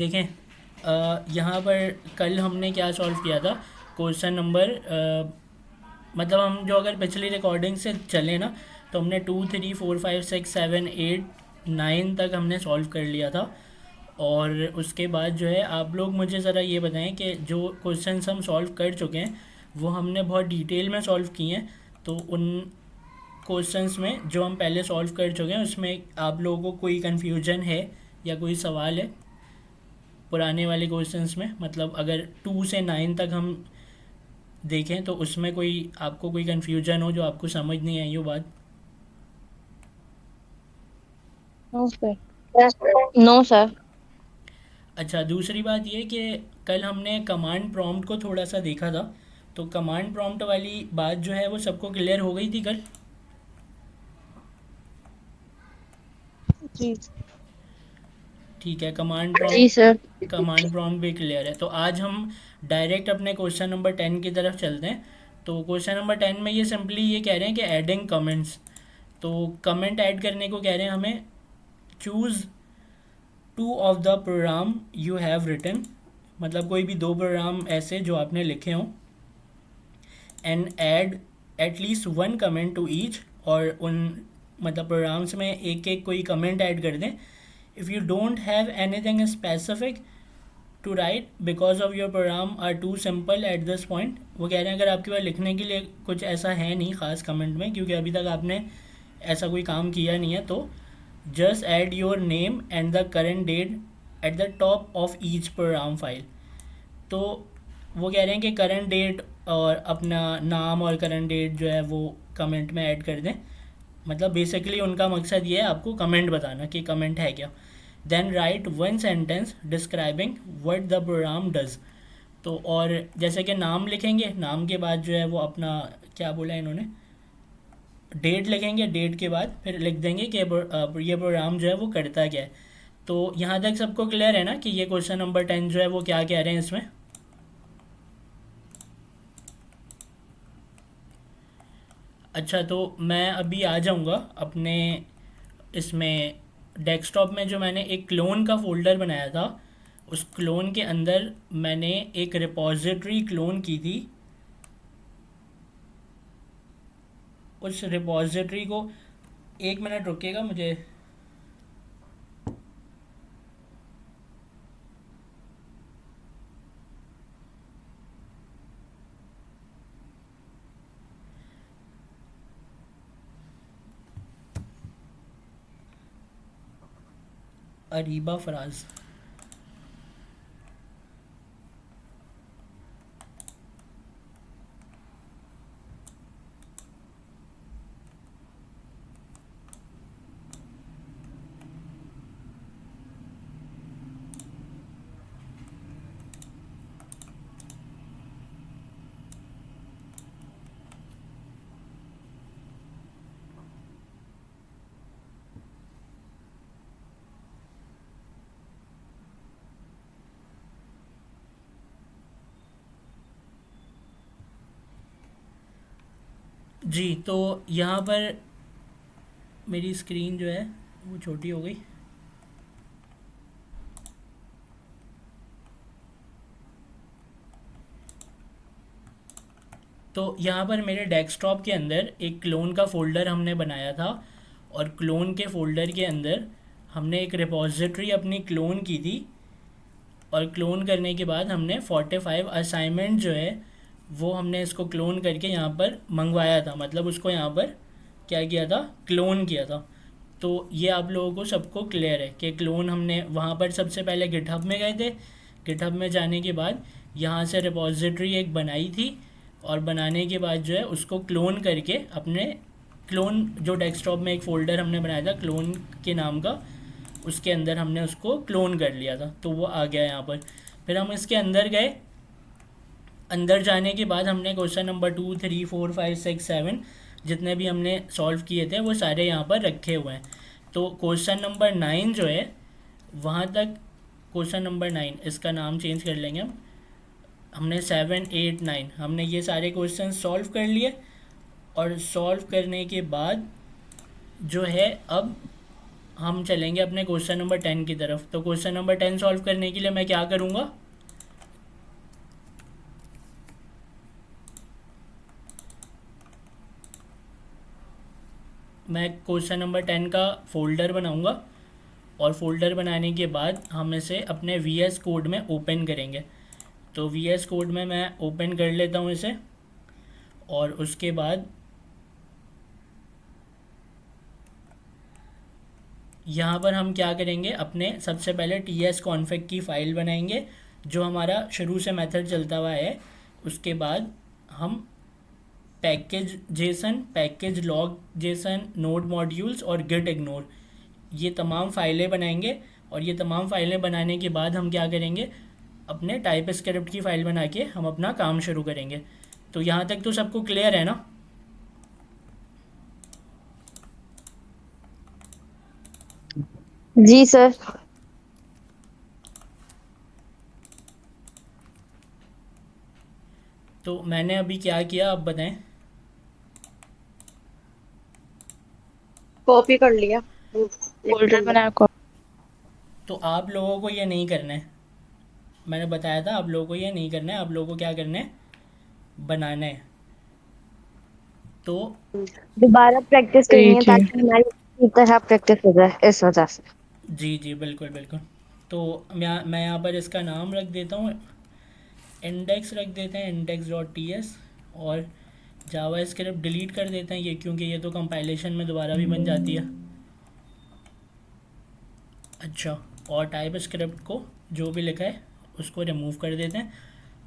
देखें, यहाँ पर कल हमने क्या सॉल्व किया था। क्वेश्चन नंबर मतलब हम जो अगर पिछली रिकॉर्डिंग से चले ना, तो हमने 2 3 4 5 6 7 8 9 तक हमने सॉल्व कर लिया था। और उसके बाद जो है आप लोग मुझे ज़रा ये बताएं कि जो क्वेश्चंस हम सॉल्व कर चुके हैं वो हमने बहुत डिटेल में सॉल्व किए हैं। तो उन क्वेश्चंस में जो हम पहले सॉल्व कर चुके हैं उसमें आप लोगों को कोई कन्फ्यूजन है या कोई सवाल है पुराने वाले क्वेश्चंस में? मतलब अगर 2 से 9 तक हम देखें तो उसमें कोई आपको कोई कन्फ्यूजन हो जो आपको समझ नहीं आई हो बात? No sir. No sir. अच्छा, दूसरी बात ये कि कल हमने कमांड प्रॉम्प्ट को थोड़ा सा देखा था। तो कमांड प्रॉम्प्ट वाली बात जो है वो सबको क्लियर हो गई थी कल? जी। ठीक है, जी सर। कमांड प्रॉम्प्ट भी क्लियर है। तो आज हम डायरेक्ट अपने क्वेश्चन नंबर 10 की तरफ चलते हैं। तो क्वेश्चन नंबर 10 में ये सिंपली ये कह रहे हैं कि एडिंग कमेंट्स। तो कमेंट ऐड करने को कह रहे हैं हमें। Choose two of the program you have written, मतलब कोई भी दो प्रोग्राम ऐसे जो आपने लिखे हों, and add at least one comment to each, और उन मतलब प्रोग्राम्स में एक एक कोई कमेंट ऐड कर दें। If you don't have anything specific to write because of your program are too simple at this point. वो कह रहे हैं अगर आपके पास लिखने के लिए कुछ ऐसा है नहीं ख़ास कमेंट में, क्योंकि अभी तक आपने ऐसा कोई काम किया नहीं है, तो just add your name and the current date at the top of each program file. तो वो कह रहे हैं कि करंट डेट और अपना नाम और करंट डेट जो है वो कमेंट में ऐड कर दें। मतलब बेसिकली उनका मकसद ये है आपको कमेंट बताना कि कमेंट है क्या। Then write one sentence describing what the program does. तो और जैसे कि नाम लिखेंगे, नाम के बाद जो है वो अपना क्या बोला इन्होंने, डेट लिखेंगे, डेट के बाद फिर लिख देंगे कि ये प्रोग्राम जो है वो करता क्या है। तो यहाँ तक सबको क्लियर है ना कि ये क्वेश्चन नंबर 10 जो है वो क्या कह रहे हैं इसमें? अच्छा, तो मैं अभी आ जाऊँगा अपने इसमें डेस्कटॉप में। जो मैंने एक क्लोन का फ़ोल्डर बनाया था, उस क्लोन के अंदर मैंने एक रिपॉजिटरी क्लोन की थी। उस रिपॉजिटरी को, एक मिनट रुकिएगा मुझे। अरीबा फराज। जी, तो यहाँ पर मेरी स्क्रीन जो है वो छोटी हो गई। तो यहाँ पर मेरे डेस्कटॉप के अंदर एक क्लोन का फ़ोल्डर हमने बनाया था, और क्लोन के फ़ोल्डर के अंदर हमने एक रिपॉजिटरी अपनी क्लोन की थी। और क्लोन करने के बाद हमने 45 असाइनमेंट जो है वो हमने इसको क्लोन करके यहाँ पर मंगवाया था। मतलब उसको यहाँ पर क्या किया था, क्लोन किया था। तो ये आप लोगों को सबको क्लियर है कि क्लोन हमने वहाँ पर सबसे पहले गिटहब में गए थे। गिटहब में जाने के बाद यहाँ से रिपॉजिटरी एक बनाई थी, और बनाने के बाद जो है उसको क्लोन करके अपने क्लोन जो डेस्कटॉप में एक फ़ोल्डर हमने बनाया था क्लोन के नाम का, उसके अंदर हमने उसको क्लोन कर लिया था। तो वो आ गया यहाँ पर। फिर हम इसके अंदर गए। अंदर जाने के बाद हमने क्वेश्चन नंबर 2 3 4 5 6 7 जितने भी हमने सॉल्व किए थे वो सारे यहाँ पर रखे हुए हैं। तो क्वेश्चन नंबर 9 जो है वहाँ तक, क्वेश्चन नंबर 9, इसका नाम चेंज कर लेंगे हम। हमने 7 8 9 हमने ये सारे क्वेश्चन सॉल्व कर लिए। और सॉल्व करने के बाद जो है अब हम चलेंगे अपने क्वेश्चन नंबर 10 की तरफ। तो क्वेश्चन नंबर 10 सॉल्व करने के लिए मैं क्या करूँगा, मैं क्वेश्चन नंबर 10 का फ़ोल्डर बनाऊँगा और फोल्डर बनाने के बाद हम इसे अपने वी एस कोड में ओपन करेंगे। तो वी एस कोड में मैं ओपन कर लेता हूँ इसे, और उसके बाद यहाँ पर हम क्या करेंगे, अपने सबसे पहले टी एस कॉन्फ़िग की फ़ाइल बनाएंगे जो हमारा शुरू से मेथड चलता हुआ है। उसके बाद हम package Jason, package log Jason, node modules और गिट इग्नोर, ये तमाम फ़ाइलें बनाएंगे। और ये तमाम फ़ाइलें बनाने के बाद हम क्या करेंगे, अपने टाइप स्क्रिप्ट की फ़ाइल बना के हम अपना काम शुरू करेंगे। तो यहाँ तक तो सबको क्लियर है ना। जी सर। तो मैंने अभी क्या किया, आप बताएं। कॉपी कर लिया, फोल्डर बनाया। तो आप लोगों को ये नहीं करना है, मैंने बताया था आप लोगों को ये नहीं करना है, आप लोगों को क्या करना है, बनाना है। तो दोबारा प्रैक्टिस करनी है ताकि हमारी अच्छी तरह प्रैक्टिस हो जाए, इस वजह से। जी जी बिल्कुल बिल्कुल। तो मैं यहाँ पर इसका नाम रख देता हूँ, इंडेक्स रख देते हैं, इंडेक्स डॉट टी एस। और जावा स्क्रिप्ट डिलीट कर देते हैं ये, क्योंकि ये तो कंपाइलेशन में दोबारा भी बन जाती है। अच्छा, और टाइप स्क्रिप्ट को जो भी लिखा है उसको रिमूव कर देते हैं।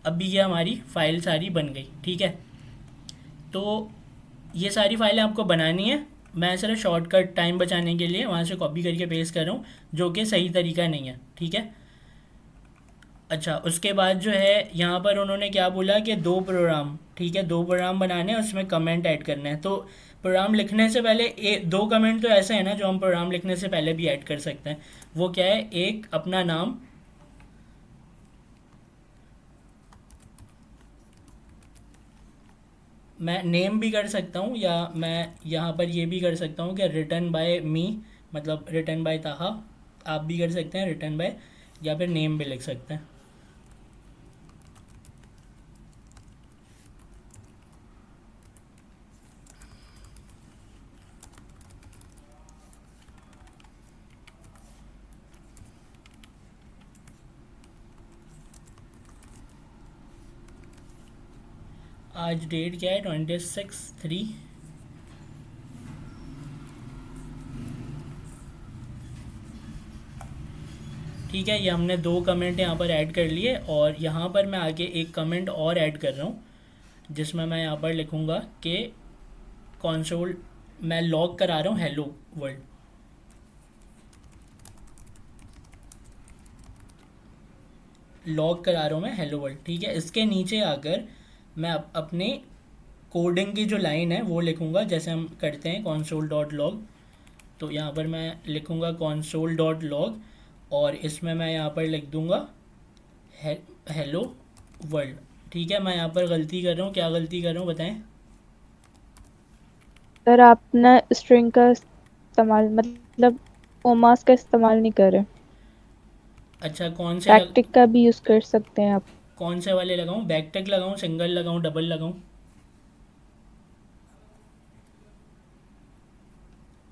अभी ये हमारी फ़ाइल सारी बन गई, ठीक है। तो ये सारी फाइलें आपको बनानी है। मैं सिर्फ शॉर्टकट टाइम बचाने के लिए वहाँ से कॉपी करके पेस्ट कर रहा हूँ, जो कि सही तरीका नहीं है, ठीक है। अच्छा, उसके बाद जो है यहाँ पर उन्होंने क्या बोला कि दो प्रोग्राम, ठीक है, दो प्रोग्राम बनाने हैं, उसमें कमेंट ऐड करने हैं। तो प्रोग्राम लिखने से पहले दो कमेंट तो ऐसे हैं ना जो हम प्रोग्राम लिखने से पहले भी ऐड कर सकते हैं। वो क्या है, एक अपना नाम, मैं नेम भी कर सकता हूँ, या मैं यहाँ पर ये भी कर सकता हूँ कि रिटन बाय मी, मतलब रिटन बाय ताहा। आप भी कर सकते हैं रिटन बाय, या फिर नेम भी लिख सकते हैं। आज डेट क्या है, 26/3। ठीक है, ये हमने दो कमेंट यहाँ पर ऐड कर लिए, और यहाँ पर मैं आगे एक कमेंट और ऐड कर रहा हूँ, जिसमें मैं यहाँ पर लिखूँगा कि कॉन्सोल, मैं लॉग करा रहा हूँ हेलो वर्ल्ड। लॉग करा रहा हूँ मैं हेलो वर्ल्ड, ठीक है। इसके नीचे आकर मैं अपने कोडिंग की जो लाइन है वो लिखूँगा, जैसे हम करते हैं कॉन्सोल डॉट लॉग। तो यहाँ पर मैं लिखूँगा कॉन्सोल डॉट लॉग, और इसमें मैं यहाँ पर लिख दूँगा हेलो वर्ल्ड, ठीक है। मैं यहाँ पर गलती कर रहा हूँ, क्या गलती कर रहा हूँ बताएं। सर आपने स्ट्रिंग का इस्तेमाल, मतलब कोमास का इस्तेमाल नहीं कर रहे। अच्छा, बैकटिक का भी यूज कर सकते हैं आप। कौन से वाले लगाऊँ, बैकटिक लगाऊँ, सिंगल लगाऊँ, डबल लगाऊँ,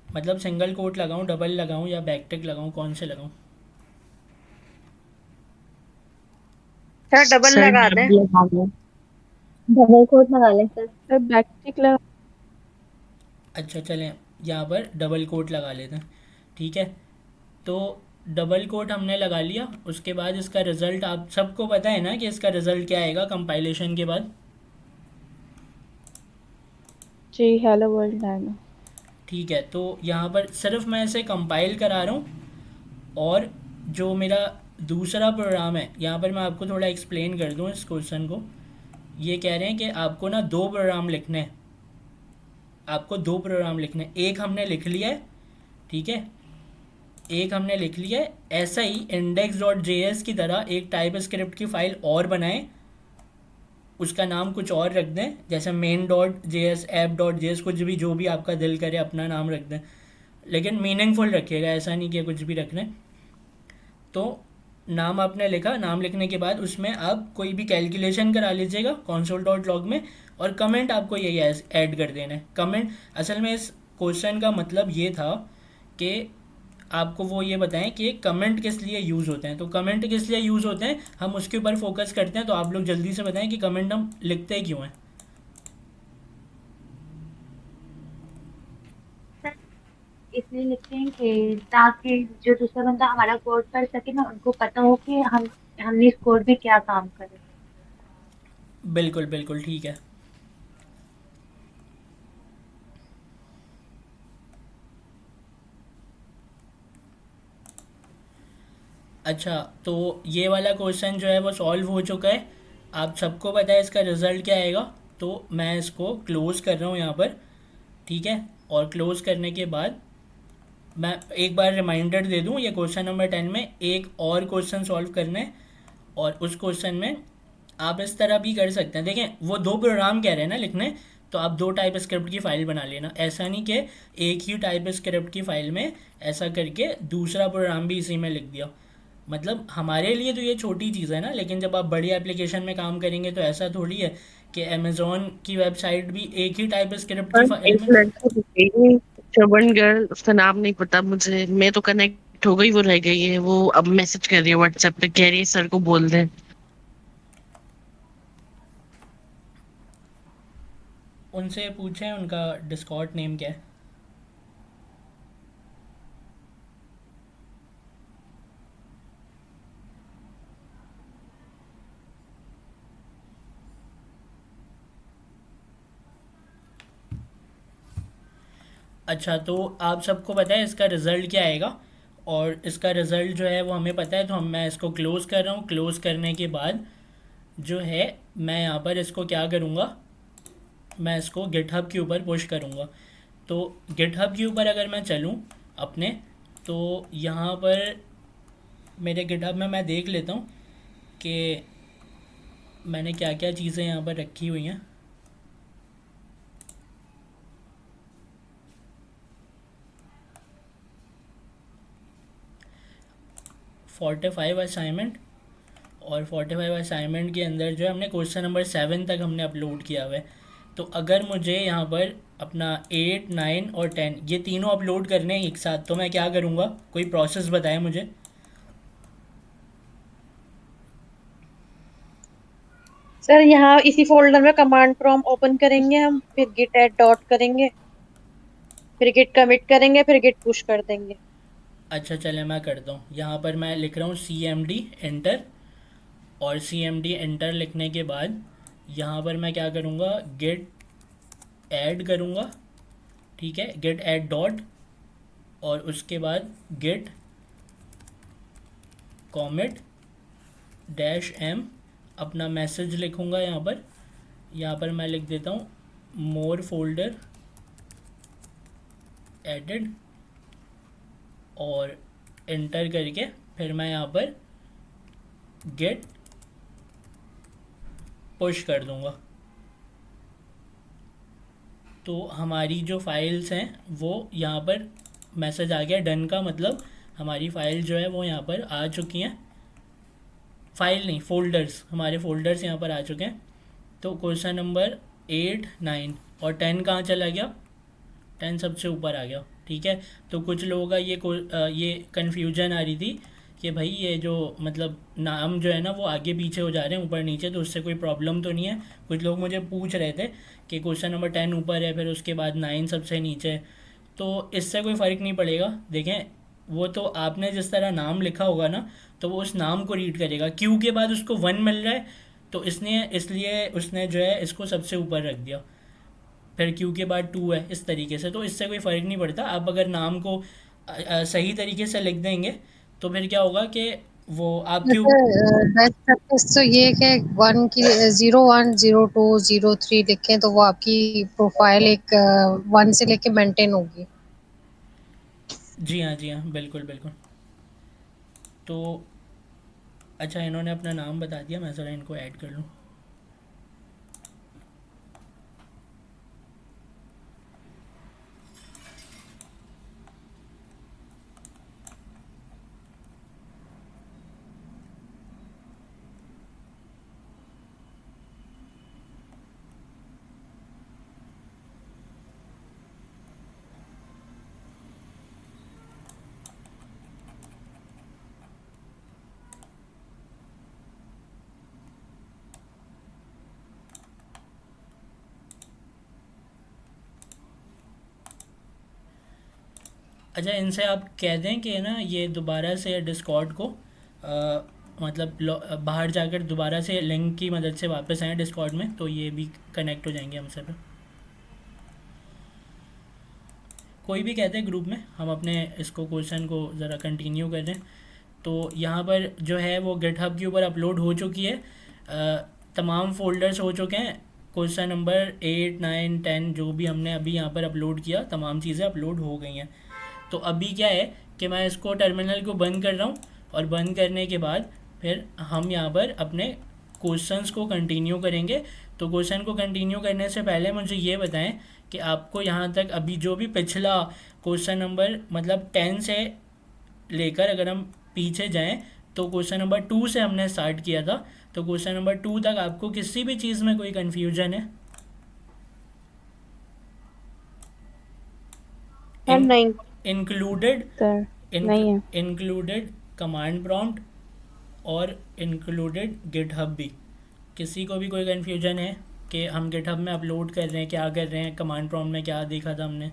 मतलब सिंगल कोट लगाऊँ, डबल लगाऊँ, या बैकटिक लगाऊँ, कौन से लगाऊँ। सर डबल लगा दें। डबल कोट लगा लें सर। सर बैकटिक लगा। अच्छा चलें, यहाँ पर डबल कोट लगा लेते हैं, ठीक है। तो डबल कोट हमने लगा लिया। उसके बाद इसका रिज़ल्ट आप सबको पता है ना कि इसका रिज़ल्ट क्या आएगा कंपाइलेशन के बाद। जी हेलो वर्ल्ड आएगा। ठीक है, तो यहाँ पर सिर्फ मैं इसे कंपाइल करा रहा हूँ, और जो मेरा दूसरा प्रोग्राम है, यहाँ पर मैं आपको थोड़ा एक्सप्लेन कर दूँ इस क्वेश्चन को। ये कह रहे हैं कि आपको ना दो प्रोग्राम लिखने हैं, आपको दो प्रोग्राम लिखने हैं। एक हमने लिख लिया है, ठीक है, एक हमने लिख लिया है। ऐसा ही इंडेक्स डॉट जे एस की तरह एक टाइप स्क्रिप्ट की फ़ाइल और बनाएं, उसका नाम कुछ और रख दें, जैसे main dot J S, app dot J S, कुछ भी जो भी आपका दिल करे अपना नाम रख दें। लेकिन मीनिंगफुल रखिएगा, ऐसा नहीं कि कुछ भी रख लें। तो नाम आपने लिखा, नाम लिखने के बाद उसमें आप कोई भी कैलकुलेशन करा लीजिएगा कंसोल डॉट लॉग में, और कमेंट आपको यही ऐड कर देना है। कमेंट असल में इस क्वेश्चन का मतलब ये था कि आपको वो ये बताएं कि कमेंट किस लिए यूज़ होते हैं। तो कमेंट किस लिए यूज़ होते हैं हम उसके ऊपर फोकस करते हैं, तो आप लोग जल्दी से बताएं कि कमेंट हम लिखते क्यों हैं। सर इसलिए लिखते हैं कि ताकि जो दूसरा बंदा हमारा कोड कर सके ना, उनको पता हो कि हमने इस कोड में क्या काम करे। बिल्कुल बिल्कुल ठीक है। अच्छा, तो ये वाला क्वेश्चन जो है वो सॉल्व हो चुका है। आप सबको पता है इसका रिज़ल्ट क्या आएगा। तो मैं इसको क्लोज़ कर रहा हूँ यहाँ पर, ठीक है। और क्लोज़ करने के बाद मैं एक बार रिमाइंडर दे दूँ, ये क्वेश्चन नंबर 10 में एक और क्वेश्चन सॉल्व करना है। और उस क्वेश्चन में आप इस तरह भी कर सकते हैं, देखें वो दो प्रोग्राम कह रहे हैं ना लिखने, तो आप दो टाइप स्क्रिप्ट की फ़ाइल बना लेना। ऐसा नहीं कि एक ही टाइप स्क्रिप्ट की फ़ाइल में ऐसा करके दूसरा प्रोग्राम भी इसी में लिख दिया। मतलब हमारे लिए तो ये छोटी चीज़ है ना, लेकिन जब आप बड़ी एप्लीकेशन में काम करेंगे तो ऐसा थोड़ी है कि अमेज़ॉन की वेबसाइट भी एक ही टाइप स्क्रिप्ट की पर फ़ाइल एक में। लड़का दिख गई है, चौबन गर्ल, उसका नाम नहीं पता मुझे, मैं तो कनेक्ट हो गई, वो रह गई है। वो अब मैसेज कर रही है व्हाट्सएप पे, कह रही है सर को बोल दे। उनसे पूछें उनका डिस्कॉर्ड नेम क्या है। अच्छा, तो आप सबको पता है इसका रिज़ल्ट क्या आएगा, और इसका रिज़ल्ट जो है वो हमें पता है। तो मैं इसको क्लोज़ कर रहा हूँ। क्लोज़ करने के बाद जो है मैं यहाँ पर इसको क्या करूँगा, मैं इसको गिटहब के ऊपर पुश करूँगा। तो गिटहब के ऊपर अगर मैं चलूँ अपने, तो यहाँ पर मेरे गिटहब में मैं देख लेता हूँ कि मैंने क्या क्या चीज़ें यहाँ पर रखी हुई हैं। 45 असाइनमेंट, और 45 असाइनमेंट के अंदर जो है हमने क्वेश्चन नंबर 7 तक हमने अपलोड किया हुआ है। तो अगर मुझे यहाँ पर अपना 8, 9 और 10 ये तीनों अपलोड करने हैं एक साथ, तो मैं क्या करूँगा, कोई प्रोसेस बताएं मुझे। सर यहाँ इसी फोल्डर में कमांड प्रॉम्प्ट ओपन करेंगे हम, फिर गिट एड डॉट करेंगे, फिर गिट कमिट करेंगे, फिर गिट पुश कर देंगे। अच्छा चले मैं करता हूँ, यहाँ पर मैं लिख रहा हूँ CMD एंटर। और CMD एंटर लिखने के बाद यहाँ पर मैं क्या करूँगा, गेट ऐड करूँगा, ठीक है, गेट ऐड डॉट, और उसके बाद गेट कॉमिट डैश एम, अपना मैसेज लिखूँगा यहाँ पर। यहाँ पर मैं लिख देता हूँ मोर फोल्डर एडेड, और एंटर करके फिर मैं यहाँ पर गेट पुश कर दूँगा। तो हमारी जो फाइल्स हैं वो यहाँ पर मैसेज आ गया डन का, मतलब हमारी फ़ाइल जो है वो यहाँ पर आ चुकी हैं। फाइल नहीं, फोल्डर्स, हमारे फोल्डर्स यहाँ पर आ चुके हैं। तो क्वेश्चन नंबर 8, 9 और 10 कहाँ चला गया, 10 सबसे ऊपर आ गया, ठीक है। तो कुछ लोगों का ये कन्फ्यूजन आ रही थी कि भाई ये जो मतलब नाम जो है ना वो आगे पीछे हो जा रहे हैं ऊपर नीचे, तो उससे कोई प्रॉब्लम तो नहीं है। कुछ लोग मुझे पूछ रहे थे कि क्वेश्चन नंबर 10 ऊपर है, फिर उसके बाद 9 सबसे नीचे है। तो इससे कोई फ़र्क नहीं पड़ेगा। देखें, वो तो आपने जिस तरह नाम लिखा होगा ना, तो वो उस नाम को रीड करेगा। क्यू के बाद उसको 1 मिल रहा है, तो इसलिए उसने जो है इसको सबसे ऊपर रख दिया। फिर क्यू के बाद 2 है, इस तरीके से। तो इससे कोई फ़र्क नहीं पड़ता। आप अगर नाम को सही तरीके से लिख देंगे तो फिर क्या होगा कि वो आप क्यू। बेस्ट प्रैक्टिस तो ये है कि 1 की 01, 02, 03 लिखें तो वो आपकी प्रोफाइल एक 1 से लेके मेंटेन होगी। जी हाँ, जी हाँ, बिल्कुल बिल्कुल। तो अच्छा, इन्होंने अपना नाम बता दिया, मैं ज़रा इनको ऐड कर लूँ। अच्छा, इनसे आप कह दें कि ना ये दोबारा से डिस्कॉर्ड को मतलब बाहर जाकर दोबारा से लिंक की मदद से वापस आएँ डिस्कॉर्ड में, तो ये भी कनेक्ट हो जाएंगे हमसे फिर। कोई भी कहते हैं ग्रुप में, हम अपने इसको क्वेश्चन को ज़रा कंटिन्यू कर रहे हैं। तो यहाँ पर जो है वो गिटहब के ऊपर अपलोड हो चुकी है, तमाम फोल्डर्स हो चुके हैं। क्वेश्चन नंबर 8, 9, 10 जो भी हमने अभी यहाँ पर अपलोड किया, तमाम चीज़ें अपलोड हो गई हैं। तो अभी क्या है कि मैं इसको टर्मिनल को बंद कर रहा हूँ, और बंद करने के बाद फिर हम यहाँ पर अपने क्वेश्चंस को कंटिन्यू करेंगे। तो क्वेश्चन को कंटिन्यू करने से पहले मुझे ये बताएं कि आपको यहाँ तक अभी जो भी पिछला क्वेश्चन नंबर मतलब 10 से लेकर अगर हम पीछे जाएं तो क्वेश्चन नंबर 2 से हमने स्टार्ट किया था, तो क्वेश्चन नंबर 2 तक आपको किसी भी चीज़ में कोई कन्फ्यूजन है? सर नहीं। इंक्लूडेड सर नहीं है। इंक्लूडेड कमांड प्रॉम्प्ट और इंक्लूडेड गिटहब भी। किसी को भी कोई कन्फ्यूजन है कि हम गिटहब में अपलोड कर रहे हैं, क्या कर रहे हैं, कमांड प्रॉम्प्ट में क्या देखा था हमने?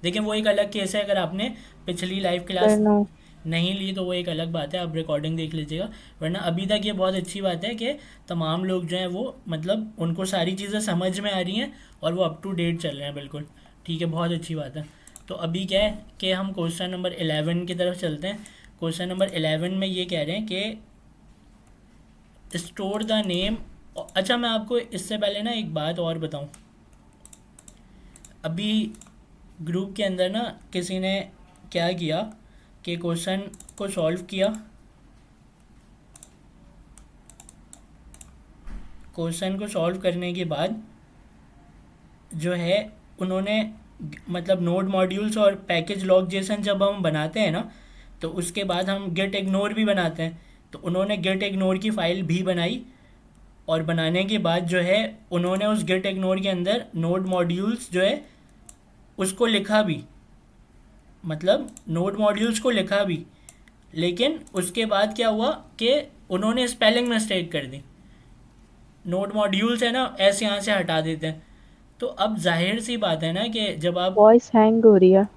देखिए वो एक अलग केस है, अगर आपने पिछली लाइव सर क्लास नो। नहीं ली तो वो एक अलग बात है, आप रिकॉर्डिंग देख लीजिएगा। वरना अभी तक ये बहुत अच्छी बात है कि तमाम लोग जो हैं वो मतलब उनको सारी चीज़ें समझ में आ रही हैं और वो अप टू डेट चल रहे हैं बिल्कुल। ठीक है, बहुत अच्छी बात है। तो अभी क्या है कि हम क्वेश्चन नंबर 11 की तरफ चलते हैं। क्वेश्चन नंबर 11 में ये कह रहे हैं कि स्टोर द नेम। अच्छा, मैं आपको इससे पहले ना एक बात और बताऊं। अभी ग्रुप के अंदर ना किसी ने क्या किया कि क्वेश्चन को सॉल्व किया, क्वेश्चन को सॉल्व करने के बाद जो है उन्होंने मतलब नोड मॉड्यूल्स और पैकेज लॉग जेसन जब हम बनाते हैं ना, तो उसके बाद हम गेट इग्नोर भी बनाते हैं। तो उन्होंने गेट इग्नोर की फ़ाइल भी बनाई, और बनाने के बाद जो है उन्होंने उस गेट इग्नोर के अंदर नोड मॉड्यूल्स जो है उसको लिखा भी, मतलब नोड मॉड्यूल्स को लिखा भी। लेकिन उसके बाद क्या हुआ कि उन्होंने स्पेलिंग मिस्टेक कर दी। नोड मॉड्यूल्स है ना, ऐसे यहाँ से हटा देते हैं। तो अब जाहिर सी बात है ना कि जब वॉइस हैंग हो रही है।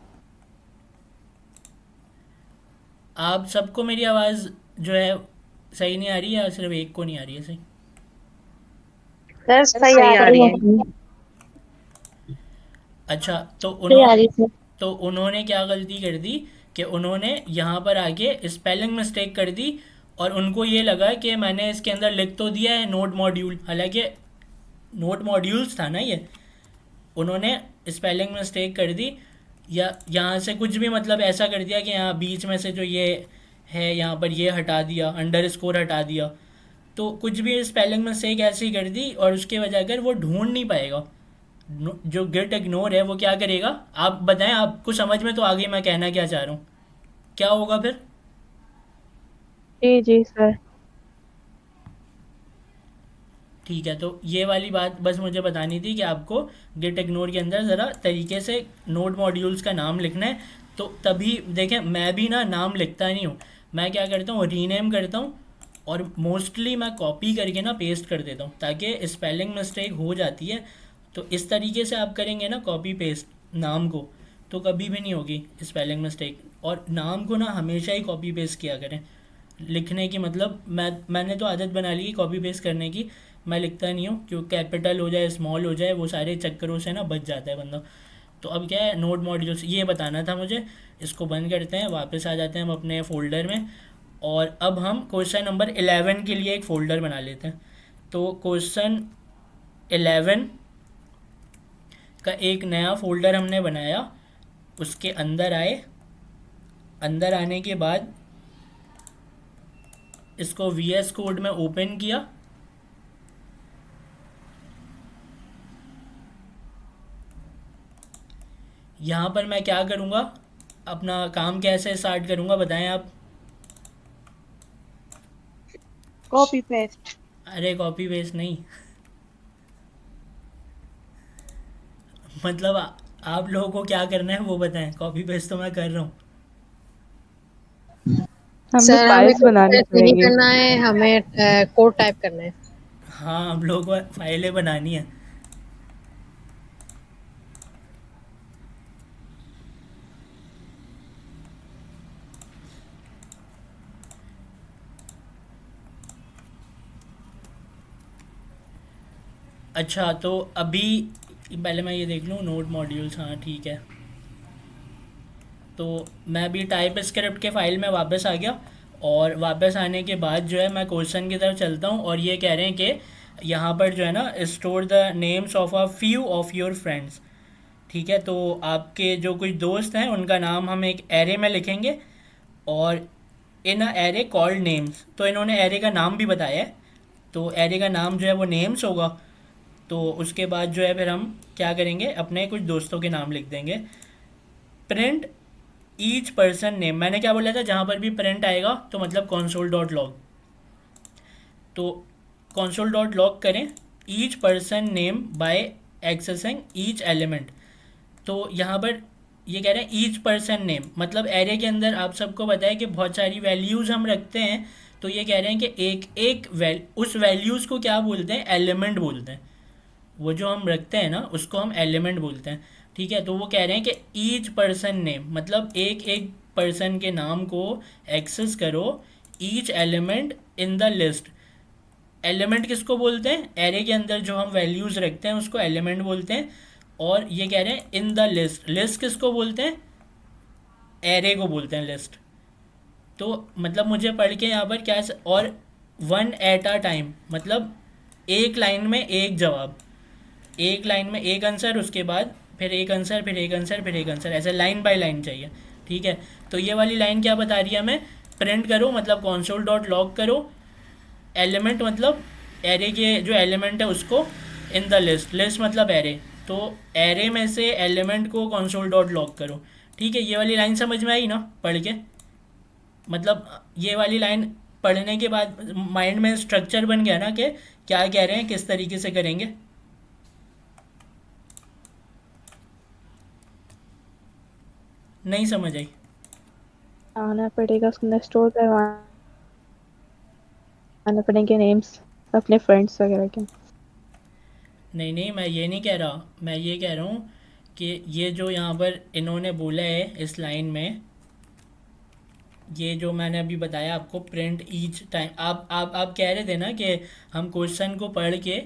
आप सबको मेरी आवाज़ जो है सही नहीं आ रही है, या सिर्फ एक को नहीं आ रही है सही? सर सही सही आ आ रही रही है। है। अच्छा, तो सही आ रही है सर। उन्होंने क्या गलती कर दी कि उन्होंने यहाँ पर आके स्पेलिंग मिस्टेक कर दी, और उनको ये लगा कि मैंने इसके अंदर लिख तो दिया है नोड मॉड्यूल, हालांकि नोड मॉड्यूल्स था ना ये। उन्होंने स्पेलिंग मिस्टेक कर दी, या यहाँ से कुछ भी मतलब ऐसा कर दिया कि यहाँ बीच में से जो ये है यहाँ पर ये हटा दिया, अंडर स्कोर हटा दिया। तो कुछ भी स्पेलिंग मिस्टेक ऐसी कर दी, और उसके वजह कर वो ढूंढ नहीं पाएगा। जो गेट इग्नोर है वो क्या करेगा, आप बताएं, आपको समझ में तो आ गई मैं कहना क्या चाह रहा हूँ? क्या होगा फिर? जी जी सर। ठीक है, तो ये वाली बात बस मुझे बतानी थी कि आपको गेट इग्नोर के अंदर ज़रा तरीके से नोड मॉड्यूल्स का नाम लिखना है। तो तभी देखें, मैं भी ना नाम लिखता नहीं हूँ, मैं क्या करता हूँ रीनेम करता हूँ, और मोस्टली मैं कॉपी करके ना पेस्ट कर देता हूँ, ताकि स्पेलिंग मिस्टेक हो जाती है। तो इस तरीके से आप करेंगे ना कॉपी पेस्ट नाम को, तो कभी भी नहीं होगी स्पेलिंग मिस्टेक। और नाम को ना हमेशा ही कॉपी पेस्ट किया करें लिखने की, मतलब मैंने तो आदत बना ली है कॉपी पेस्ट करने की। मैं लिखता नहीं हूँ, क्योंकि कैपिटल हो जाए स्मॉल हो जाए वो सारे चक्करों से ना बच जाता है बंदा। तो अब क्या है, नोड मॉड्यूल्स ये बताना था मुझे। इसको बंद करते हैं, वापस आ जाते हैं हम अपने फ़ोल्डर में, और अब हम क्वेश्चन नंबर 11 के लिए एक फ़ोल्डर बना लेते हैं। तो क्वेश्चन 11 का एक नया फ़ोल्डर हमने बनाया, उसके अंदर आए। अंदर आने के बाद इसको VS कोड में ओपन किया। यहाँ पर मैं क्या करूँगा, अपना काम कैसे स्टार्ट करूँगा बताएं आप? Copy paste. अरे कॉपी पेस्ट नहीं, मतलब आप लोगों को क्या करना है वो बताएं। कॉपी पेस्ट तो मैं कर रहा हूँ। हमें सर हमें फाइल्स बनानी नहीं पड़ेंगी। करना है, हमें कोड टाइप करना है। हाँ, आप लोगों को फाइलें बनानी है। अच्छा तो अभी पहले मैं ये देख लूँ नोड मॉड्यूल्स, हाँ ठीक है। तो मैं अभी टाइप स्क्रिप्ट के फाइल में वापस आ गया, और वापस आने के बाद जो है मैं क्वेश्चन की तरफ चलता हूँ, और ये कह रहे हैं कि यहाँ पर जो है ना store the names of a few of your friends. ठीक है, तो आपके जो कुछ दोस्त हैं उनका नाम हम एक एरे में लिखेंगे, और इन अ एरे कॉल्ड नेम्स। तो इन्होंने एरे का नाम भी बताया है, तो एरे का नाम जो है वो नेम्स होगा। तो उसके बाद जो है फिर हम क्या करेंगे, अपने कुछ दोस्तों के नाम लिख देंगे। प्रिंट ईच पर्सन नेम, मैंने क्या बोला था, जहाँ पर भी प्रिंट आएगा तो मतलब कॉन्सोल डॉट लॉग, तो कॉन्सोल डॉट लॉग करें each person name by accessing each element. तो यहाँ पर ये कह रहे हैं ईच पर्सन नेम, मतलब एरे के अंदर आप सबको पता है कि बहुत सारी वैल्यूज़ हम रखते हैं। तो ये कह रहे हैं कि एक एक उस वैल्यूज़ को क्या बोलते हैं, एलिमेंट बोलते हैं। वो जो हम रखते हैं ना उसको हम एलिमेंट बोलते हैं। ठीक है, तो वो कह रहे हैं कि ईच पर्सन नेम मतलब एक एक पर्सन के नाम को एक्सेस करो, each element in the list. Element किसको बोलते हैं, एरे के अंदर जो हम वैल्यूज़ रखते हैं उसको एलिमेंट बोलते हैं। और ये कह रहे हैं इन द लिस्ट, लिस्ट किसको बोलते हैं, एरे को बोलते हैं लिस्ट। तो मतलब मुझे पढ़ के यहाँ पर क्या और वन एट अ टाइम, मतलब एक लाइन में एक जवाब, एक लाइन में एक आंसर, उसके बाद फिर एक आंसर, फिर एक आंसर, फिर एक आंसर, ऐसे लाइन बाय लाइन चाहिए। ठीक है, तो ये वाली लाइन क्या बता रही है हमें, प्रिंट करो मतलब कॉन्सोल डॉट लॉग करो, एलिमेंट मतलब एरे के जो एलिमेंट है उसको, इन द लिस्ट, लिस्ट मतलब एरे, तो एरे में से एलिमेंट को कॉन्सोल डॉट लॉग करो। ठीक है, ये वाली लाइन समझ में आई ना पढ़ के, मतलब ये वाली लाइन पढ़ने के बाद माइंड में स्ट्रक्चर बन गया ना कि क्या कह रहे हैं, किस तरीके से करेंगे। नहीं समझ आई? आना पड़ेगा, उसको स्टोर करवाना पड़ेंगे नेम्स अपने फ्रेंड्स वगैरह के। नहीं नहीं, मैं ये नहीं कह रहा, मैं ये कह रहा हूँ कि ये जो यहाँ पर इन्होंने बोला है इस लाइन में, ये जो मैंने अभी बताया आपको, प्रिंट ईच टाइम, आप कह रहे थे ना कि हम क्वेश्चन को पढ़ के,